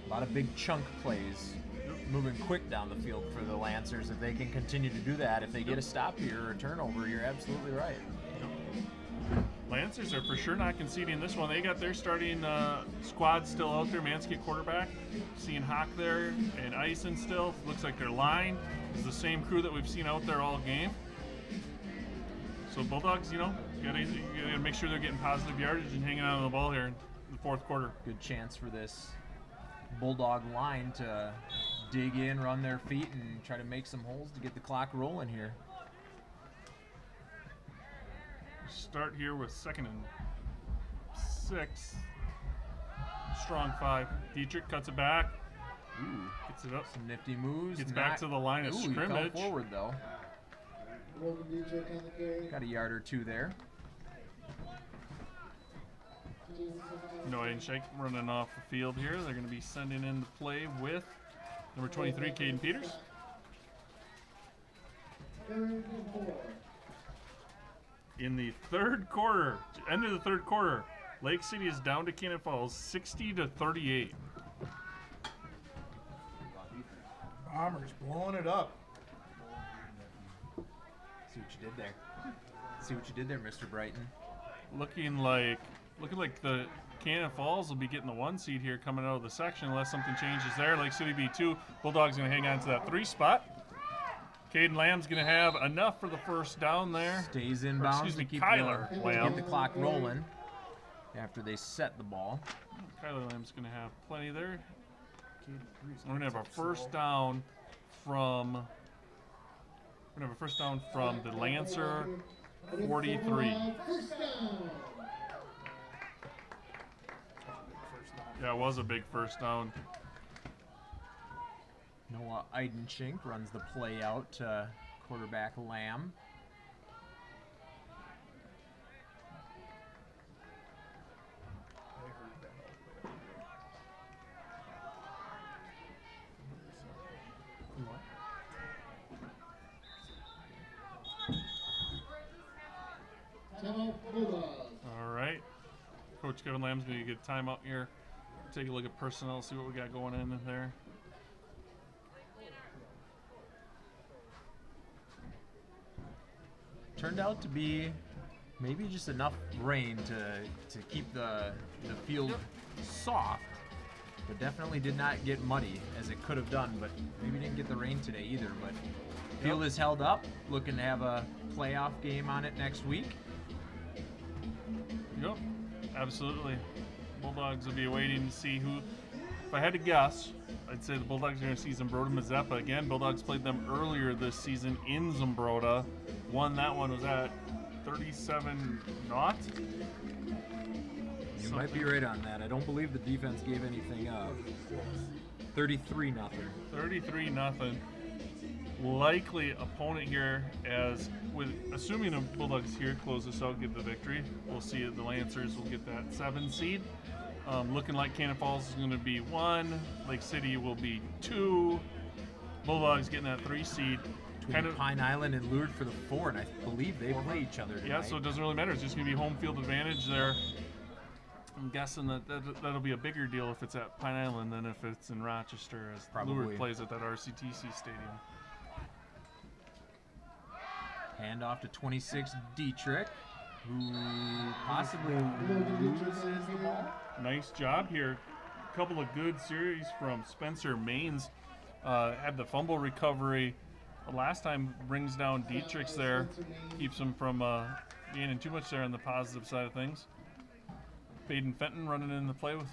A lot of big chunk plays, moving quick down the field for the Lancers. If they can continue to do that, if they get a stop here or a turnover, you're absolutely right. Lancers are for sure not conceding this one. They got their starting squad still out there. Mansky at quarterback, seeing Hawk there, and Eisen still. Looks like their line is the same crew that we've seen out there all game. So Bulldogs, gotta make sure they're getting positive yardage and hanging on to the ball here in the fourth quarter. Good chance for this Bulldog line to dig in, run their feet, and try to make some holes to get the clock rolling here. Start here with 2nd and 6. Strong 5. Dietrich cuts it back. Ooh, gets it up. Some nifty moves. Gets back to the line of scrimmage. He fell forward though. Got a yard or 2 there. Eidenscheink running off the field here. They're going to be sending in the play with number 23, Caden Peters. In the third quarter, end of the third quarter, Lake City is down to Cannon Falls, 60-38. Bombers blowing it up. See what you did there. See what you did there, Mr. Brighton. Looking like the Cannon Falls will be getting the 1 seed here coming out of the section unless something changes there. Lake City B2. Bulldogs going to hang on to that 3 spot. Caden Lamb's going to have enough for the first down there. Stays in bounds to keep the clock rolling after they set the ball. Kyler Lamb's going to have plenty there. We're going to have a first down from the Lancer 43. Yeah, it was a big first down. Noah Eidenscheink runs the play out to quarterback Lamb. All right. Coach Kevin Lamb's going to get a timeout here. Take a look at personnel, see what we got going in there. Turned out to be maybe just enough rain to keep the field soft, but definitely did not get muddy as it could have done, but maybe didn't get the rain today either. But field is held up, looking to have a playoff game on it next week. Yep, absolutely. Bulldogs will be waiting to see if I had to guess, I'd say the Bulldogs are going to see Zumbrota Mazeppa again. Bulldogs played them earlier this season in Zumbrota. Won that one, was at 37-0. You might be right on that. I don't believe the defense gave anything up. 33-0. 33-0. Likely opponent here, as with assuming the Bulldogs here close this out, get the victory. We'll see it. The Lancers will get that 7 seed. Looking like Cannon Falls is going to be 1. Lake City will be 2. Bulldogs getting that 3 seed. Kind of Pine Island and lured for the 4, and I believe they play each other tonight. Yeah, so it doesn't really matter. It's just going to be home field advantage there. I'm guessing that'll be a bigger deal if it's at Pine Island than if it's in Rochester, as Lure plays at that RCTC stadium. Hand off to 26 Dietrich, who possibly loses the ball. Nice job here. A couple of good series from Spencer Maines. Had the fumble recovery. Last time brings down Dietrich's there. Keeps him from gaining too much there on the positive side of things. Baden Fenton running in the play with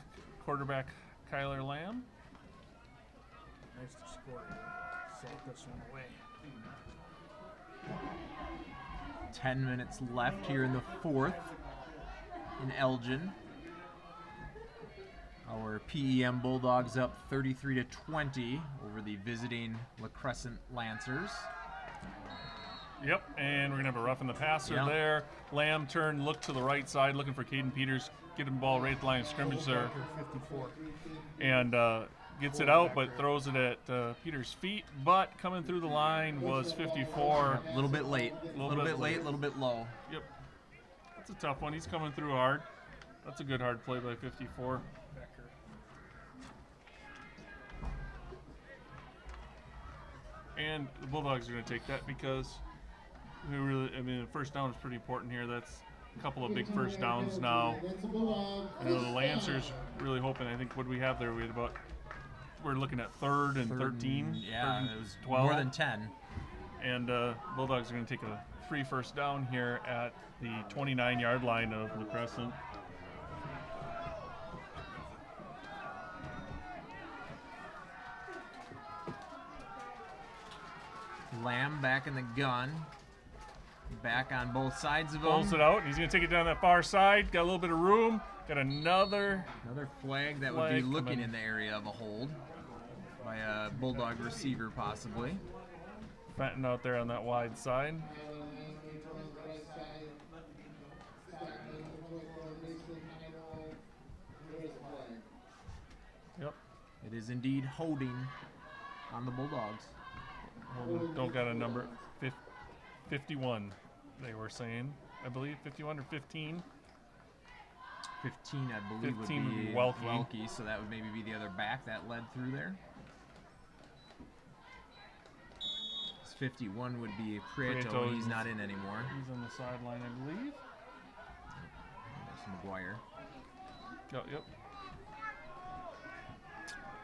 quarterback Kyler Lamb. Nice to score. Salt this one away. 10 minutes left here in the 4th in Elgin. Our PEM Bulldogs up 33-20 over the visiting LaCrescent Lancers. Yep, and we're going to have a rough in the passer there. Lamb turn, look to the right side, looking for Caden Peters. Get him the ball right at the line of scrimmage there. 54. And gets it out, but throws it at Peters' feet. But coming through the line was 54. A little bit late. A little bit late, a little bit low. Yep. That's a tough one. He's coming through hard. That's a good hard play by 54. And the Bulldogs are going to take that because the first down is pretty important here. That's a couple of big first downs now. I know the Lancers really hoping. I think what do we have there? We're looking at 3rd and 13. Yeah, and it was 12. more than 10. And Bulldogs are going to take a free first down here at the 29-yard line of LaCrescent. Lamb back in the gun. Back on both sides of him. Pulls it out. He's going to take it down that far side. Got a little bit of room. Got another flag that would be looking in the area of a hold by a Bulldog receiver possibly. Fenton out there on that wide side. Yep. It is indeed holding on the Bulldogs. Don't got a number. 51, they were saying. I believe 51 or 15. 15, I believe, 15 would be Welke. So that would maybe be the other back that led through there. 51 would be Prieto. He's not in anymore. He's on the sideline, I believe. There's McGuire. Yep.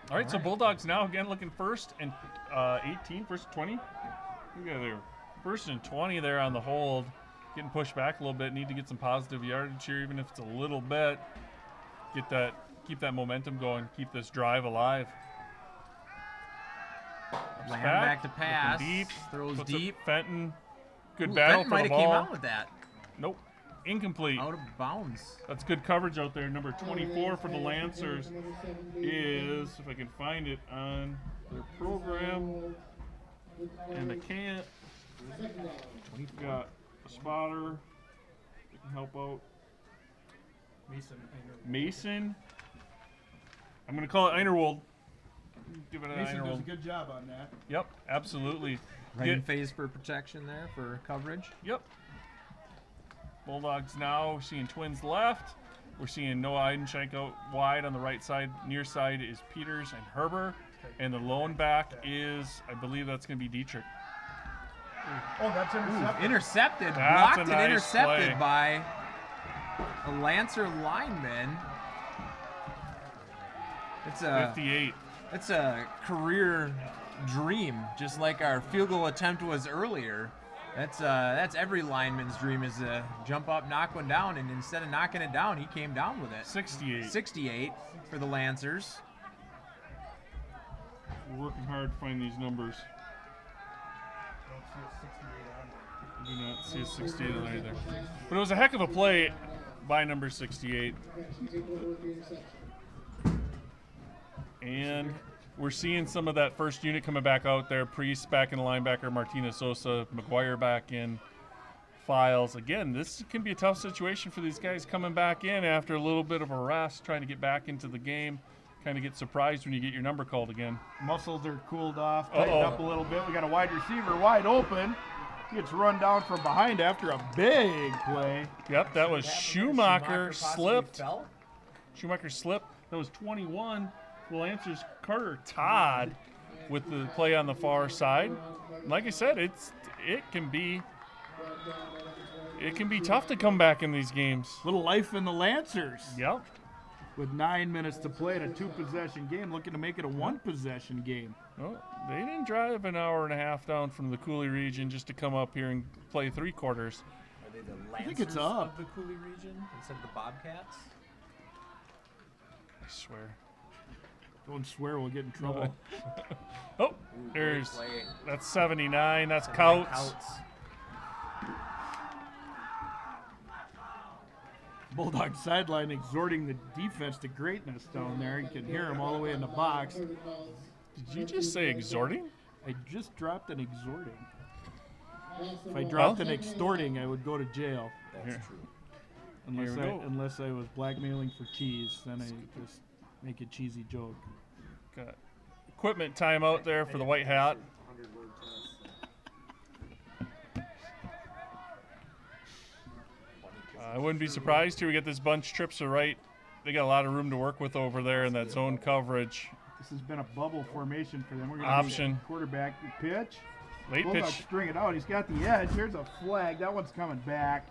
All right, so Bulldogs now again looking first and 18, first and 20. We got there. First and 20 there on the hold. Getting pushed back a little bit. Need to get some positive yardage here, even if it's a little bit. Keep that momentum going. Keep this drive alive. Lamb back to pass. Deep. Throws deep. Fenton. Good battle for the ball. Might have came out with that. Nope. Incomplete. Out of bounds. That's good coverage out there. Number 24 for the Lancers is, if I can find it on their program, and I can't. We've got a spotter that can help out. Mason. I'm going to call it Einerwold. Give it an Mason Einerwold. does a good job on that. Yep, absolutely. Right in phase for protection there for coverage. Yep. Bulldogs now seeing twins left. We're seeing Noah Eidenschenk out wide on the right side. Near side is Peters and Herber. And the lone back is, I believe that's going to be Dietrich. Oh, that's intercepted. Intercepted. That's Blocked a and nice intercepted play. by a Lancer lineman. It's a 58. It's a career dream, just like our field goal attempt was earlier. That's every lineman's dream, is to jump up, knock one down, and instead of knocking it down, he came down with it. 68. 68 for the Lancers. We're working hard to find these numbers. I do not see a 68 on either. But it was a heck of a play by number 68. And we're seeing some of that first unit coming back out there. Priest back in the linebacker, Martinez Sosa, McGuire back in. Files. Again, this can be a tough situation for these guys coming back in after a little bit of a rest, trying to get back into the game. Kind of get surprised when you get your number called again. Muscles are cooled off, tightened up a little bit. We got a wide receiver wide open. He gets run down from behind after a big play. Yep, that was Schumacher slipped. Schumacher slipped. That was 21. The Lancers Carter Todd with the play on the far side. Like I said, it can be tough to come back in these games. Little life in the Lancers. Yep. With 9 minutes to play in a 2-possession game, looking to make it a 1-possession game. Well, they didn't drive an hour and a half down from the Cooley region just to come up here and play 3 quarters. Are they the I think it's Lancers up. of the Cooley region instead of the Bobcats? I swear. Don't swear, we'll get in trouble. Oh, that's 79. That's Couts. Bulldog sideline exhorting the defense to greatness down there. You can hear him all the way in the box. Did you just say exhorting? I just dropped an exhorting. If I dropped an extorting, I would go to jail. That's true. Unless I was blackmailing for cheese, then I just make a cheesy joke. Got equipment timeout there for the white hat. I wouldn't be surprised here. We get this bunch trips to right. They got a lot of room to work with over there in that zone coverage. This has been a bubble formation for them. We're going to Option. Quarterback pitch. Late Bulldog pitch. string it out. He's got the edge. Here's a flag. That one's coming back.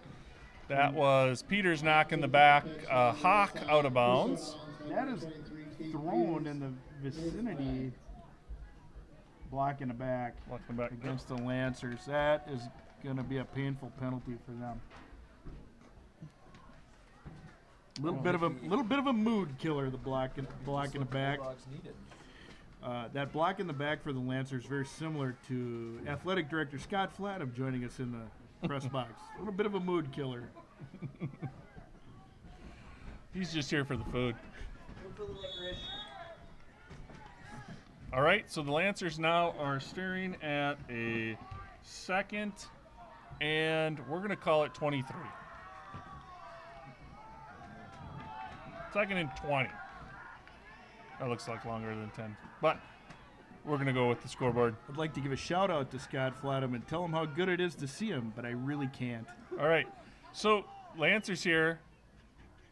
That was Peters knocking the back. Hawk out of bounds. That is thrown in the vicinity. Blocking the back against the Lancers. That is going to be a painful penalty for them. Little bit of a mood killer. The block in the back. That block in the back for the Lancers very similar to Athletic Director Scott Flatham joining us in the press box. A little bit of a mood killer. He's just here for the food. All right, so the Lancers now are staring at a second, and we're going to call it 23. Second and 20. That looks like longer than 10. But we're going to go with the scoreboard. I'd like to give a shout out to Scott Flatham and tell him how good it is to see him, but I really can't. All right. So Lancers here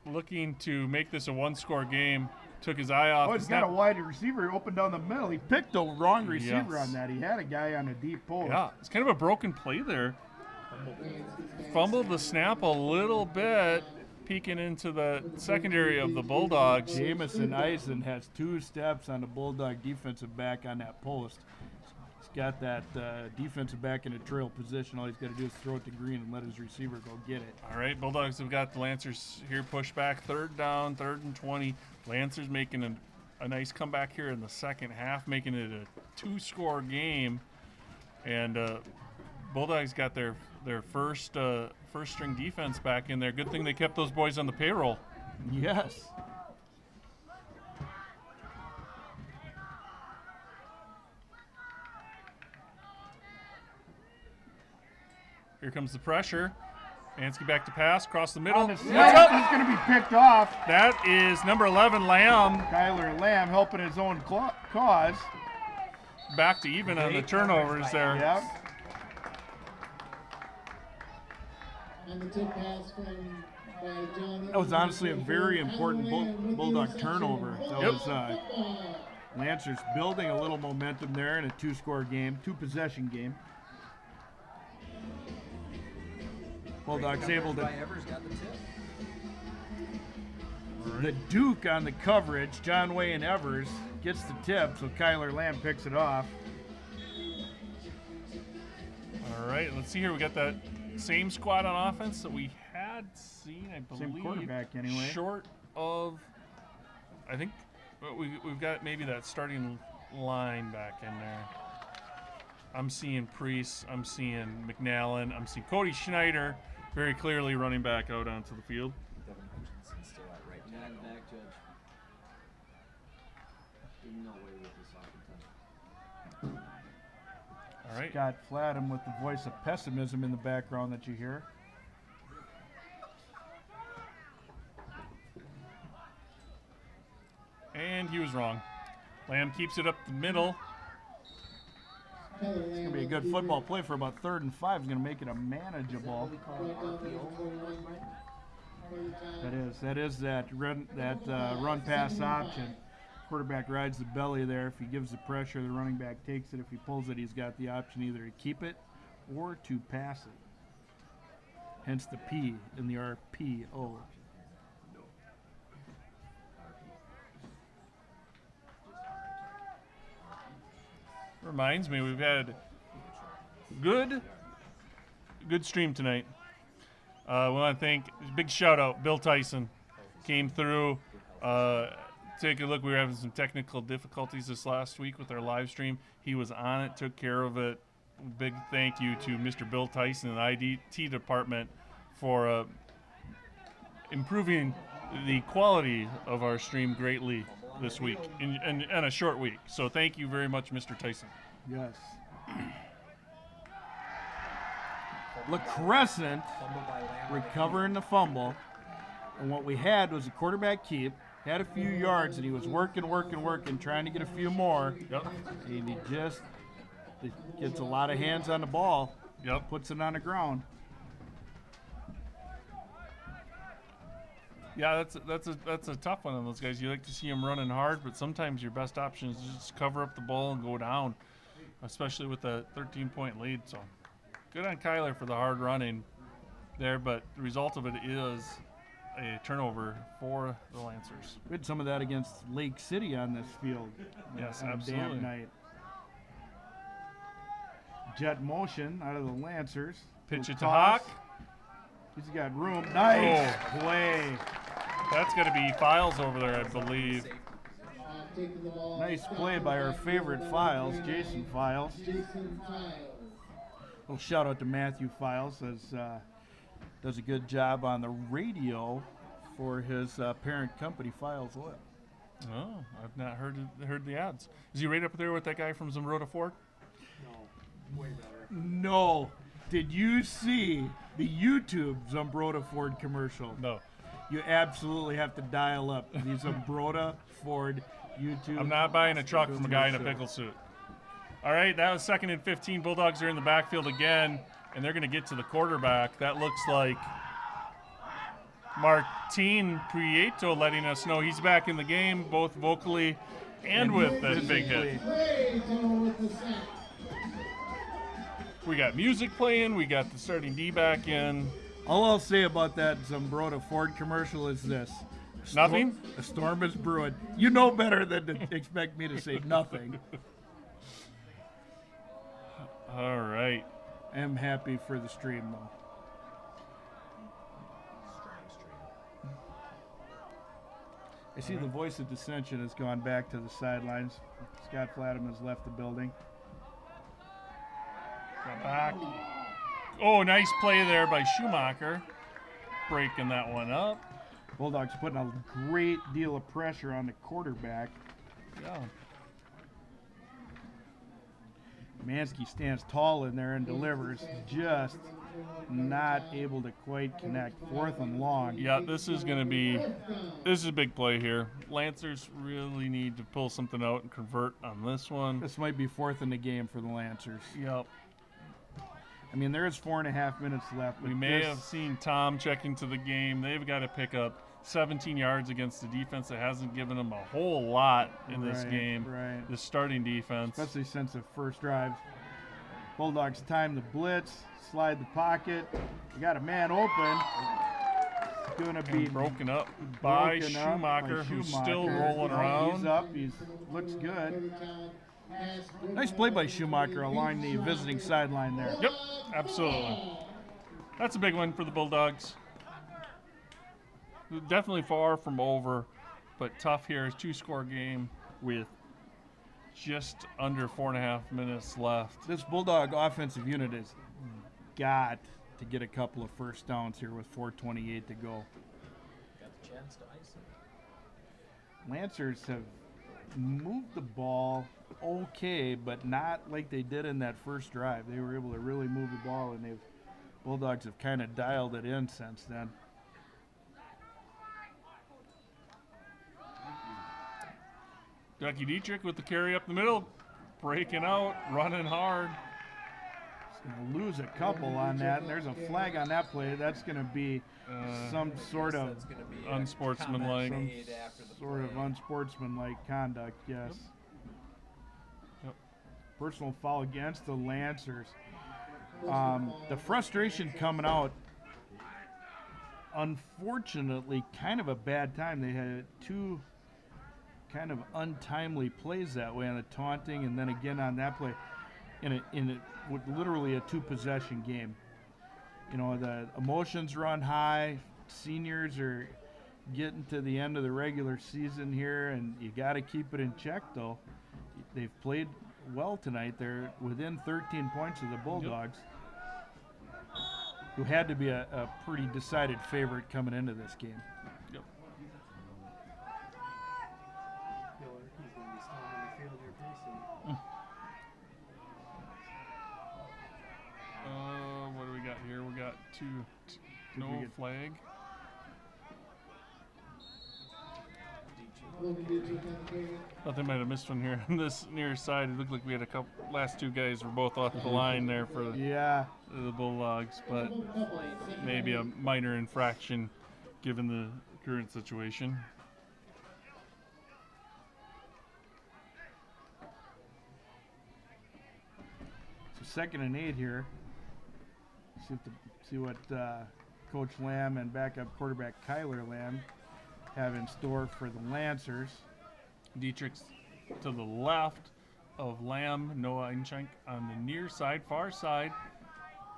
looking to make this a one-score game. Took his eye off. Oh, he's got a wide receiver open down the middle. He picked the wrong receiver on that. He had a guy on a deep post. Yeah, it's kind of a broken play there. Fumbled the snap a little bit, peeking into the secondary of the Bulldogs. Jamison Eisen has 2 steps on the Bulldog defensive back on that post. He's got that defensive back in a trail position. All he's got to do is throw it to Green and let his receiver go get it. All right, Bulldogs have got the Lancers here pushed back. 3rd down, 3rd and 20. Lancers making a nice comeback here in the second half, making it a 2-score game. And Bulldogs got their first string defense back in there. Good thing they kept those boys on the payroll. Yes. Here comes the pressure. Ansky back to pass, across the middle. He's going to be picked off. That is number 11, Lamb. Kyler Lamb helping his own cause. Back to even on the turnovers there. Yep. That was honestly a very important Bulldog turnover. That was Lancers building a little momentum there in a 2-score game, 2-possession game. Bulldogs able to. The Duke on the coverage, John Way and Evers gets the tip, so Kyler Lamb picks it off. All right, let's see here. We got that same squad on offense that we had seen, I believe. Same quarterback anyway. Short of, I think we've got maybe that starting line back in there. I'm seeing Priest. I'm seeing McNallen. I'm seeing Cody Schneider very clearly running back out onto the field. Devin Hutchinson's still at right tackle. Back, Judge. No way with this offense. All right. Scott Flatham with the voice of pessimism in the background that you hear. And he was wrong. Lamb keeps it up the middle. It's Going to be a good football play for about 3rd and 5. It's going to make it a manageable. That is that run pass option. Quarterback rides the belly there. If he gives the pressure, the running back takes it. If he pulls it, he's got the option either to keep it or to pass it. Hence the P in the RPO. Reminds me, we've had good stream tonight. We want to thank, big shout out, Bill Tyson came through. Take a look. We were having some technical difficulties this last week with our live stream. He was on it, took care of it. Big thank you to Mr. Bill Tyson and the IDT department for improving the quality of our stream greatly this week in a short week. So thank you very much, Mr. Tyson. Yes. LaCrescent recovering the fumble. And what we had was a quarterback keep. Had a few yards, and he was working, trying to get a few more. Yep. And he just gets a lot of hands on the ball. Yep. Puts it on the ground. Yeah, that's a tough one on those guys. You like to see them running hard, but sometimes your best option is just cover up the ball and go down, especially with a 13-point lead. So good on Kyler for the hard running there, but the result of it is a turnover for the Lancers. We had some of that against Lake City on this field. Yes, on a absolutely. damp night. Jet motion out of the Lancers. Pitch it to Toss. Hawk. He's got room. Nice Oh. play. That's going to be Files over there, I believe. Nice play by our favorite Files, Jason Files. Jason Files. Little shout out to Matthew Files, as does a good job on the radio for his parent company, Files Oil. Oh, I've not heard the ads. Is he right up there with that guy from Zumbrota Ford? No. Did you see the YouTube Zumbrota Ford commercial? No. You absolutely have to dial up the Zumbrota Ford YouTube. I'm not buying a truck from a guy in a pickle suit. All right, that was 2nd and 15. Bulldogs are in the backfield again, and they're going to get to the quarterback. That looks like Martin Prieto letting us know he's back in the game, both vocally and with that big hit. We got music playing. We got the starting D back in. All I'll say about that Zumbrota Ford commercial is this. Nothing? A storm is brewing. You know better than to expect me to say nothing. All right. I am happy for the stream, though. I see the voice of dissension has gone back to the sidelines. Scott Flatham has left the building. Got back. Oh, nice play there by Schumacher. Breaking that one up. Bulldogs putting a great deal of pressure on the quarterback. Yeah. Mansky stands tall in there and delivers, just not able to quite connect. 4th and long. Yeah, this is a big play here. Lancers really need to pull something out and convert on this one. This might be 4th in the game for the Lancers. Yep. I mean, there is 4.5 minutes left. We may have seen Tom checking to the game. They've got to pick up 17 yards against the defense that hasn't given them a whole lot in this game. Right. The starting defense. Especially since the first drive. Bulldogs time the blitz, slide the pocket. You got a man open. It's going to be broken up by Schumacher, who's still rolling around. He's up. He looks good. Nice play by Schumacher along the visiting sideline there. Yep, absolutely. That's a big one for the Bulldogs. Definitely far from over, but tough here. It's a 2-score game with just under 4.5 minutes left. This Bulldog offensive unit has got to get a couple of first downs here with 4:28 to go. Got the chance to ice it. Lancers have moved the ball okay, but not like they did in that first drive. They were able to really move the ball, and Bulldogs have kind of dialed it in since then. Ducky Dietrich with the carry up the middle, breaking out, running hard. He's going to lose a couple on that, and there's a flag on that play. That's going to be some sort of That's gonna be unsportsmanlike. comment made after the sort of play. unsportsmanlike conduct, yes. Yep. Personal foul against the Lancers. The frustration coming out, unfortunately, kind of a bad time. They had two kind of untimely plays that way on the taunting, and then again on that play with literally a two-possession game. You know, the emotions run high. Seniors are getting to the end of the regular season here, and you got to keep it in check, though. They've played well tonight. They're within 13 points of the Bulldogs, who had to be a pretty decided favorite coming into this game. Yep. He's going to be standing on the field here pretty soon. What do we got here? We got no we get- flag. Logan Dietrich on the field. Thought they might have missed one here on this near side. It looked like we had a couple. Last two guys were both off the line there for Yeah, the Bulldogs, but maybe a minor infraction given the current situation. so 2nd and 8 here. See what Coach Lamb and backup quarterback Kyler Lamb have in store for the Lancers. Dietrich's to the left of Lamb. Noah Einschenk on the near side, far side,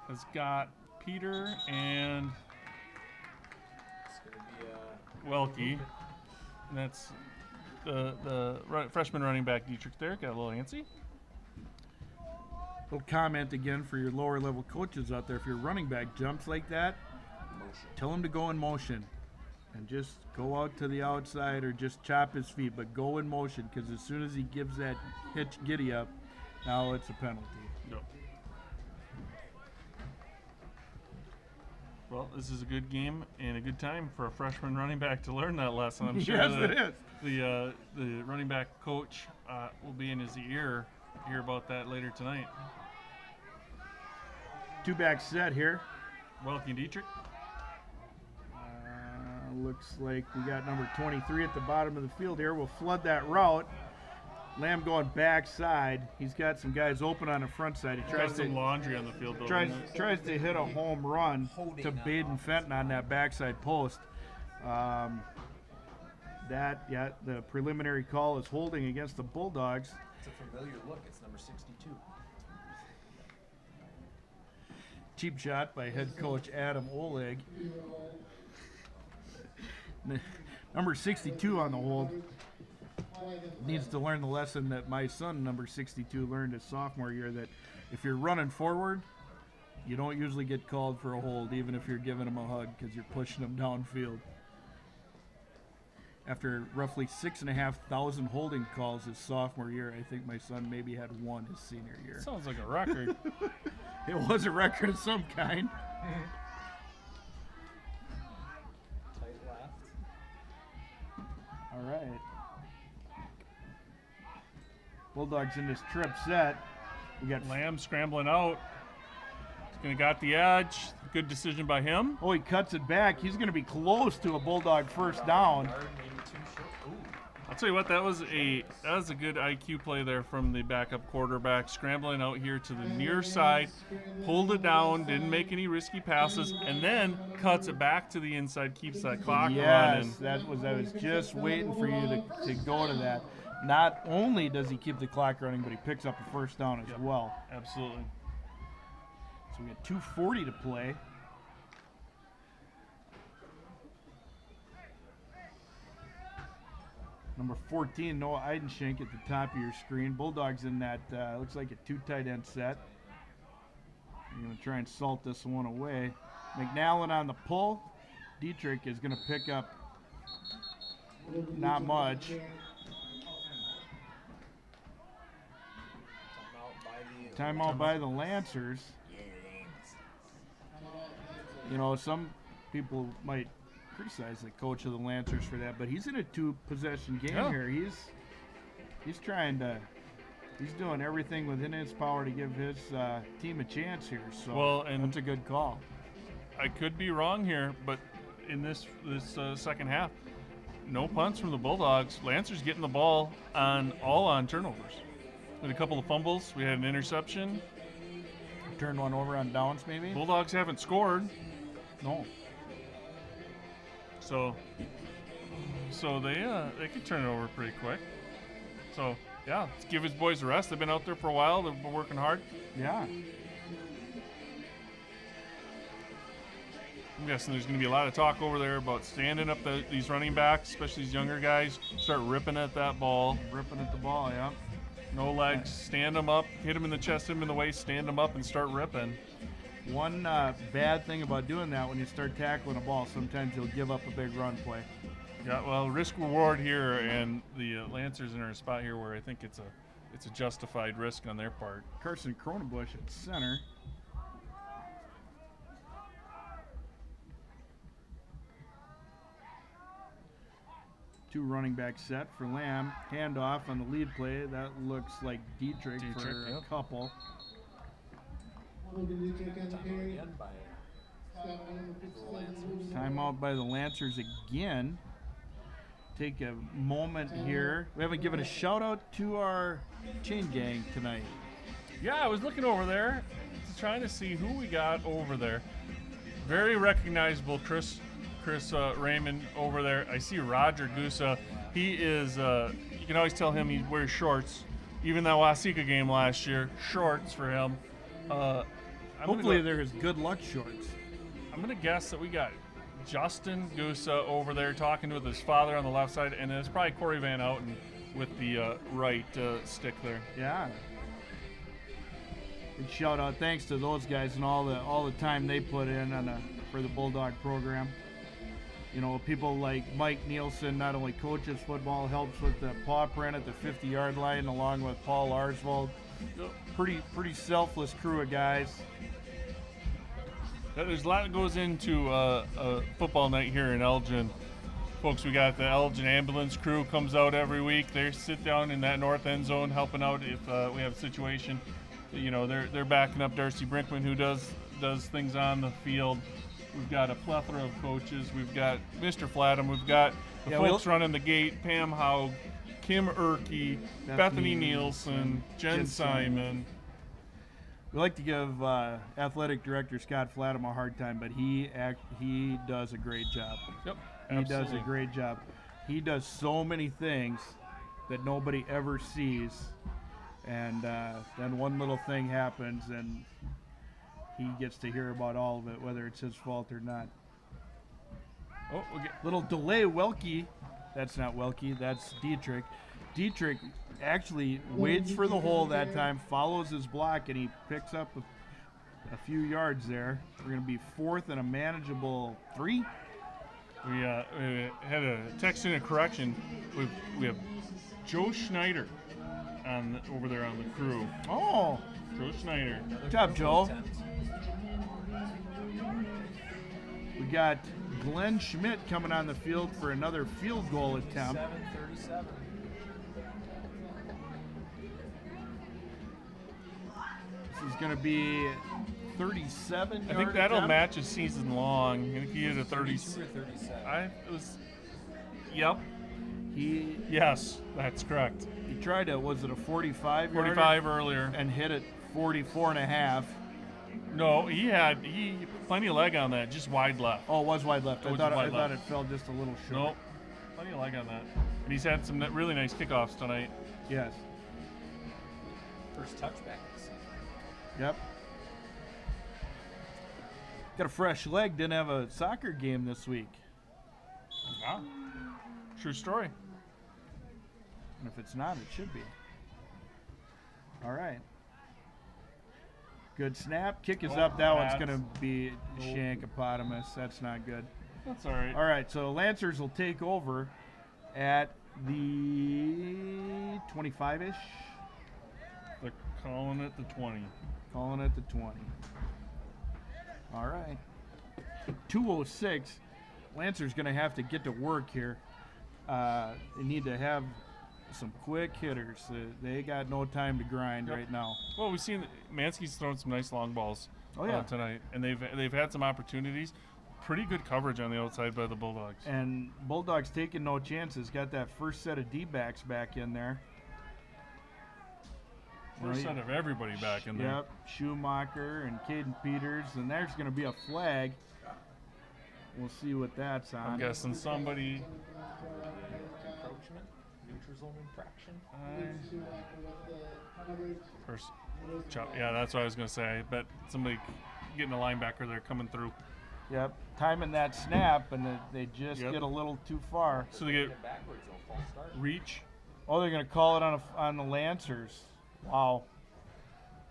has got Peter and It's gonna be Welke. And that's the freshman running back Dietrich there. Got a little antsy. Little comment again for your lower level coaches out there. If your running back jumps like that, tell him to go in motion and just go out to the outside or just chop his feet, but go in motion, because as soon as he gives that hitch giddy up, now it's a penalty. Yep. Well, this is a good game and a good time for a freshman running back to learn that lesson. I'm sure Yes, that it is. the running back coach will be in his ear to hear about that later tonight. Two-back set here. Welke Dietrich. Looks like we got number 23 at the bottom of the field here. We'll flood that route. Lamb going backside. He's got some guys open on the front side. He Tries some laundry on the field, though. tries doesn't he? tries to hit a home run Holding to on Baden Fenton on that backside post. The preliminary call is holding against the Bulldogs. It's a familiar look. It's number 62. Cheap shot by head coach Adam Oleg. Number 62 on the hold needs to learn the lesson that my son, number 62, learned his sophomore year, that if you're running forward, you don't usually get called for a hold, even if you're giving him a hug, because you're pushing him downfield. After roughly 6,500 holding calls his sophomore year, I think my son maybe had one his senior year. Sounds like a record. It was a record of some kind. tight left. All right. Bulldogs in this trip set. We got Lamb scrambling out. He's gonna got the edge. Good decision by him. Oh, he cuts it back. He's going to be close to a Bulldog first down. Yard, maybe too short. Ooh. I'll tell you what, that was a good IQ play there from the backup quarterback, scrambling out here to the near side, pulled it down, didn't make any risky passes, and then cuts it back to the inside, keeps that clock running. Yes, I was just waiting for you to go to that. Not only does he keep the clock running, but he picks up a first down as Yep. well. Absolutely. So we got 2:40 to play. Number 14, Noah Eidenschink at the top of your screen. Bulldogs in that, looks like a 2 tight end set. I'm going to try and salt this one away. McNallen on the pull. Dietrich is going to pick up not much. Timeout by the Lancers. You know, some people might criticize the coach of the Lancers for that, but he's in a 2-possession game here. He's trying to, he's doing everything within his power to give his team a chance here. So that's a good call. I could be wrong here, but in this second half, no punts from the Bulldogs. Lancers getting the ball all on turnovers. We had a couple of fumbles. We had an interception. Turned one over on downs, maybe. Bulldogs haven't scored. No. So they could turn it over pretty quick. So yeah, let's give his boys a rest. They've been out there for a while. They've been working hard. Yeah. I'm guessing there's going to be a lot of talk over there about standing up these running backs, especially these younger guys. Start ripping at that ball. Ripping at the ball, yeah. No legs. Stand them up. Hit them in the chest, hit them in the waist. Stand them up and start ripping. One bad thing about doing that, when you start tackling a ball, sometimes you'll give up a big run play. Yeah, well, risk reward here, and the Lancers in a spot here where I think it's a justified risk on their part. Carson Cronenbush at center. Two running back set for Lamb. Handoff on the lead play. That looks like Dietrich for a couple. Timeout by the Lancers again. Take a moment here. We haven't given a shout out to our chain gang tonight. Yeah, I was looking over there, trying to see who we got over there. Very recognizable Chris Raymond over there. I see Roger Gusa. He is, you can always tell him he wears shorts. Even that Wasika game last year, shorts for him. Hopefully they're his good luck shorts. I'm going to guess that we got Justin Gusa over there talking with his father on the left side, and it's probably Corey Van Outen with the right stick there. Yeah. Big shout out, thanks to those guys and all the time they put in for the Bulldog program. You know, people like Mike Nielsen not only coaches football, helps with the paw print at the 50-yard line, along with Paul Arsvold. Pretty selfless crew of guys. There's a lot that goes into a football night here in Elgin. Folks, we got the Elgin ambulance crew comes out every week. They sit down in that north end zone helping out if we have a situation. You know, they're backing up Darcy Brinkman, who does things on the field. We've got a plethora of coaches. We've got Mr. Flatham. We've got the folks running the gate, Pam Haug, Kim Erke, Bethany Nielsen, Jen Simon. We like to give athletic director Scott Flatham a hard time, but he does a great job. Yep, he does a great job. He does so many things that nobody ever sees, and then one little thing happens, and he gets to hear about all of it, whether it's his fault or not. Oh, we get little delay, Welke. That's not Welke. That's Dietrich. Dietrich actually waits for the hole that time, follows his block, and he picks up a few yards there. We're going to be fourth and a manageable 3. We had a text in a correction. We have Joe Schneider over there on the crew. Oh, Joe Schneider. Good job, Joe. We got Glenn Schmidt coming on the field for another field goal attempt. 7:37. This is going to be 37. I think that'll match his season long. I think he had a 30. 32 or 37. Yep. Yes, that's correct. He tried was it a 45? 45 earlier. And hit it 44 and a half. No, he had plenty of leg on that, just wide left. Oh, it was wide left. I thought left. it fell just a little short. Nope, plenty of leg on that. And he's had some really nice kickoffs tonight. Yes. First touchback this season. Yep. Got a fresh leg. Didn't have a soccer game this week. Wow. True story. And if it's not, it should be. All right. Good snap. Kick is up. That one's going to be Shankopotamus. That's not good. That's all right. All right, so Lancers will take over at the 25-ish. They're calling it the 20. Calling it the 20. All right. 2:06. Lancers going to have to get to work here. They need to have some quick hitters. They got no time to grind right now. Well, we've seen Mansky's thrown some nice long balls tonight, and they've had some opportunities. Pretty good coverage on the outside by the Bulldogs. And Bulldogs taking no chances. Got that first set of D-backs back in there. First set of everybody back in there. Yep, Schumacher and Caden Peters, and there's going to be a flag. We'll see what that's on. I'm guessing somebody. Encroachment, neutral zone infraction. Yeah, that's what I was going to say. I bet somebody getting a linebacker there coming through. Yep, timing that snap, and they just get a little too far. So they get reach. Oh, they're going to call it on the Lancers. Wow.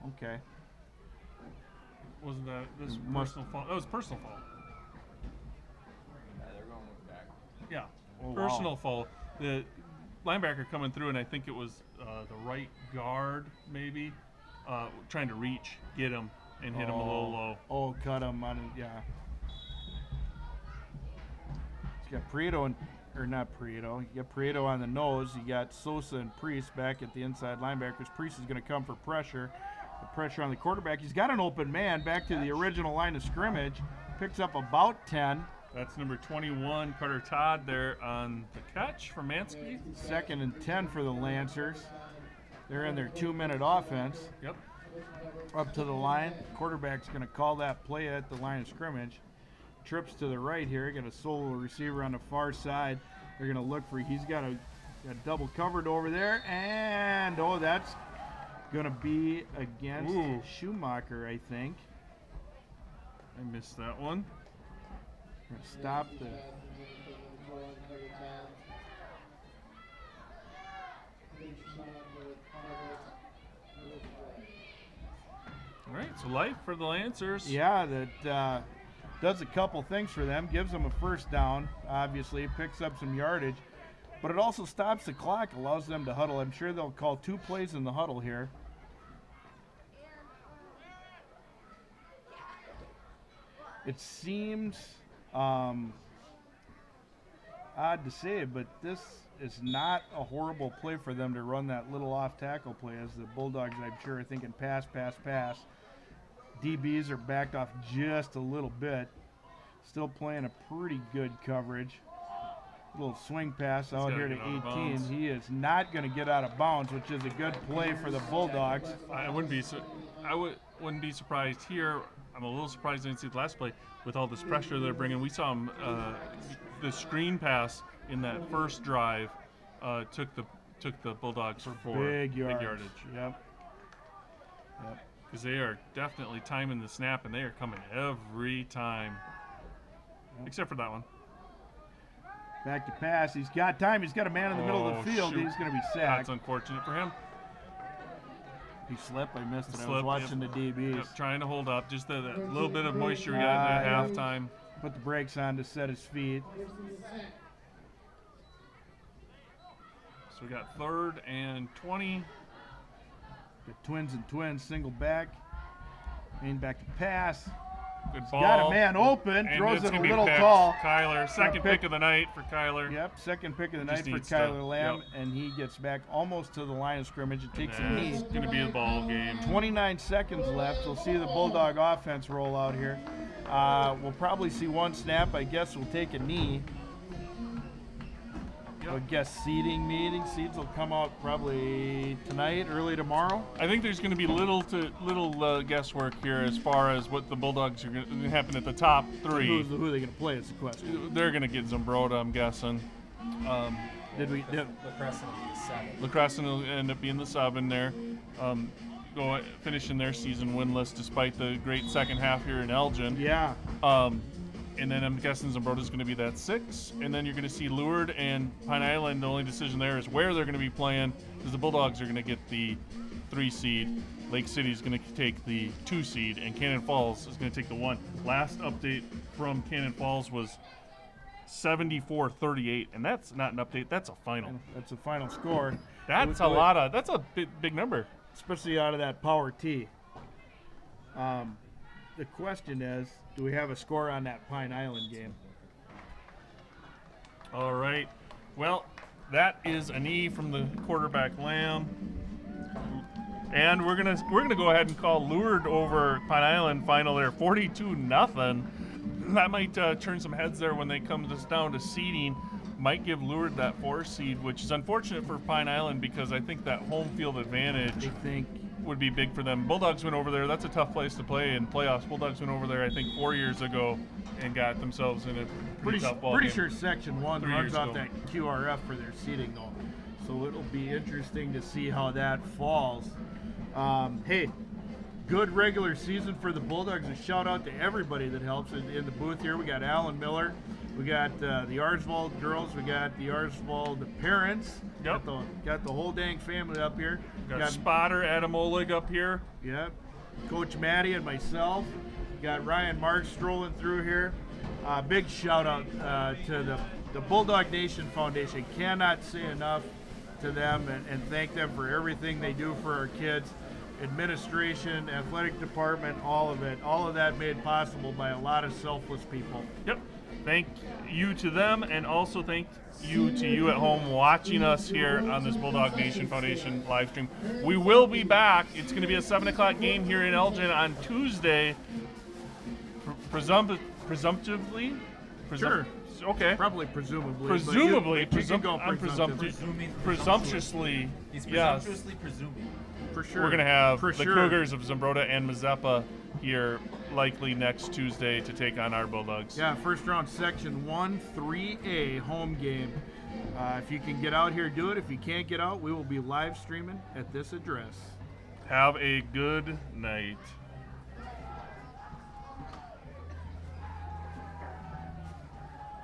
Okay. Wasn't that this personal fault? That was personal fault. Yeah, they're going with the back. Yeah, Oh, personal wow. fault. The linebacker coming through, and I think it was the right guard maybe trying to reach, get him, and hit him a little low. Oh, cut him on it, yeah. You got Prieto or not Prieto. You got Prieto on the nose. You got Sosa and Priest back at the inside linebackers. Priest is going to come for pressure. The pressure on the quarterback. He's got an open man back to the original line of scrimmage. Picks up about 10. That's number 21, Carter Todd, there on the catch for Mansky. 2nd and 10 for the Lancers. They're in their 2-minute offense. Yep. Up to the line. Quarterback's going to call that play at the line of scrimmage. Trips to the right here. Got a solo receiver on the far side. They're going to look for. He's got double covered over there, and that's going to be against Schumacher, I think. I missed that one. Gonna stop the. All right, so life for the Lancers. Yeah, that does a couple things for them. Gives them a first down, obviously. Picks up some yardage. But it also stops the clock, allows them to huddle. I'm sure they'll call 2 plays in the huddle here. It seems odd to say, but this is not a horrible play for them to run that little off-tackle play, as the Bulldogs, I'm sure, are thinking pass, pass, pass. DBs are backed off just a little bit. Still playing a pretty good coverage. Little swing pass out here to 18. He is not going to get out of bounds, which is a good play for the Bulldogs. I wouldn't be surprised here. I'm a little surprised I didn't see the last play with all this pressure they're bringing. We saw him the screen pass in that first drive took the Bulldogs for big yardage. Yep. Because they are definitely timing the snap, and they are coming every time, except for that one. Back to pass. He's got time. He's got a man in the middle of the field. Shoot. He's going to be sacked. That's unfortunate for him. He slipped. I missed it. I was watching the DBs. Yep, trying to hold up. Just that little bit of moisture we got at halftime. Put the brakes on to set his feet. So we got 3rd and 20. The twins and twins, single back. Main back to pass. Good He's ball. got a man open. And Throws it's it a gonna be little picked. tall. Kyler, second pick of the night for Kyler. Yep, second pick of the Just night for needs to- Kyler Lamb, yep. and he gets back almost to the line of scrimmage. It takes a knee. It's going to be a ball game. 29 seconds left. We'll see the Bulldog offense roll out here. We'll probably see one snap. I guess we'll take a knee. Yep. I guess seeds will come out probably tonight, early tomorrow. I think there's going to be little guesswork here as far as what the Bulldogs are going to happen at the top 3. Who are they going to play is the question. They're going to get Zambroda, I'm guessing. LaCrescent will be the 7. LaCrescent will end up being the sub in there. Finishing their season winless despite the great second half here in Elgin. Yeah. and then I'm guessing Zambrota's going to be that 6, and then you're going to see Lured and Pine Island. The only decision there is where they're going to be playing, because the Bulldogs are going to get the 3 seed. Lake City is going to take the 2 seed, and Cannon Falls is going to take the 1. Last update from Cannon Falls was 74-38, and that's not an update. That's a final. That's a final score. That's a lot of. That's a big number, especially out of that power T. The question is, do we have a score on that Pine Island game? All right. Well, that is a knee from the quarterback Lamb, and we're gonna go ahead and call Lured over Pine Island final there, 42-0. That might turn some heads there when they come down to seeding. Might give Lured that 4 seed, which is unfortunate for Pine Island because I think that home field advantage would be big for them. Bulldogs went over there. That's a tough place to play in playoffs. Bulldogs went over there, I think, 4 years ago and got themselves in a pretty tough ball Pretty game. sure Section 1 3 runs years off ago. that QRF for their seeding, though. So it'll be interesting to see how that falls. Hey, good regular season for the Bulldogs. A shout out to everybody that helps in the booth here. We got Alan Miller. We got the Arsvold girls. We got the Arsvold parents. Yep. Got the whole dang family up here. Got Spotter, Adam Oleg up here. Yep. Coach Maddie and myself. Got Ryan Marks strolling through here. Big shout out to the Bulldog Nation Foundation. Cannot say enough to them and thank them for everything they do for our kids. Administration, athletic department, all of it. All of that made possible by a lot of selfless people. Yep. Thank you to them, and also thank you to you at home watching us here on this Bulldog Nation Foundation live stream. We will be back. It's going to be a 7 o'clock game here in Elgin on Tuesday. Presumptively? Sure. Okay. Probably presumably. Presumably. but you can go I'm presumptuously. He's Yes. presumptuously presuming. For sure. We're going to have For the sure. Cougars of Zambroda and Mazeppa here likely next Tuesday to take on our Bulldogs. Yeah, first round Section 1, 3A home game. If you can get out here, do it. If you can't get out, we will be live streaming at this address. Have a good night.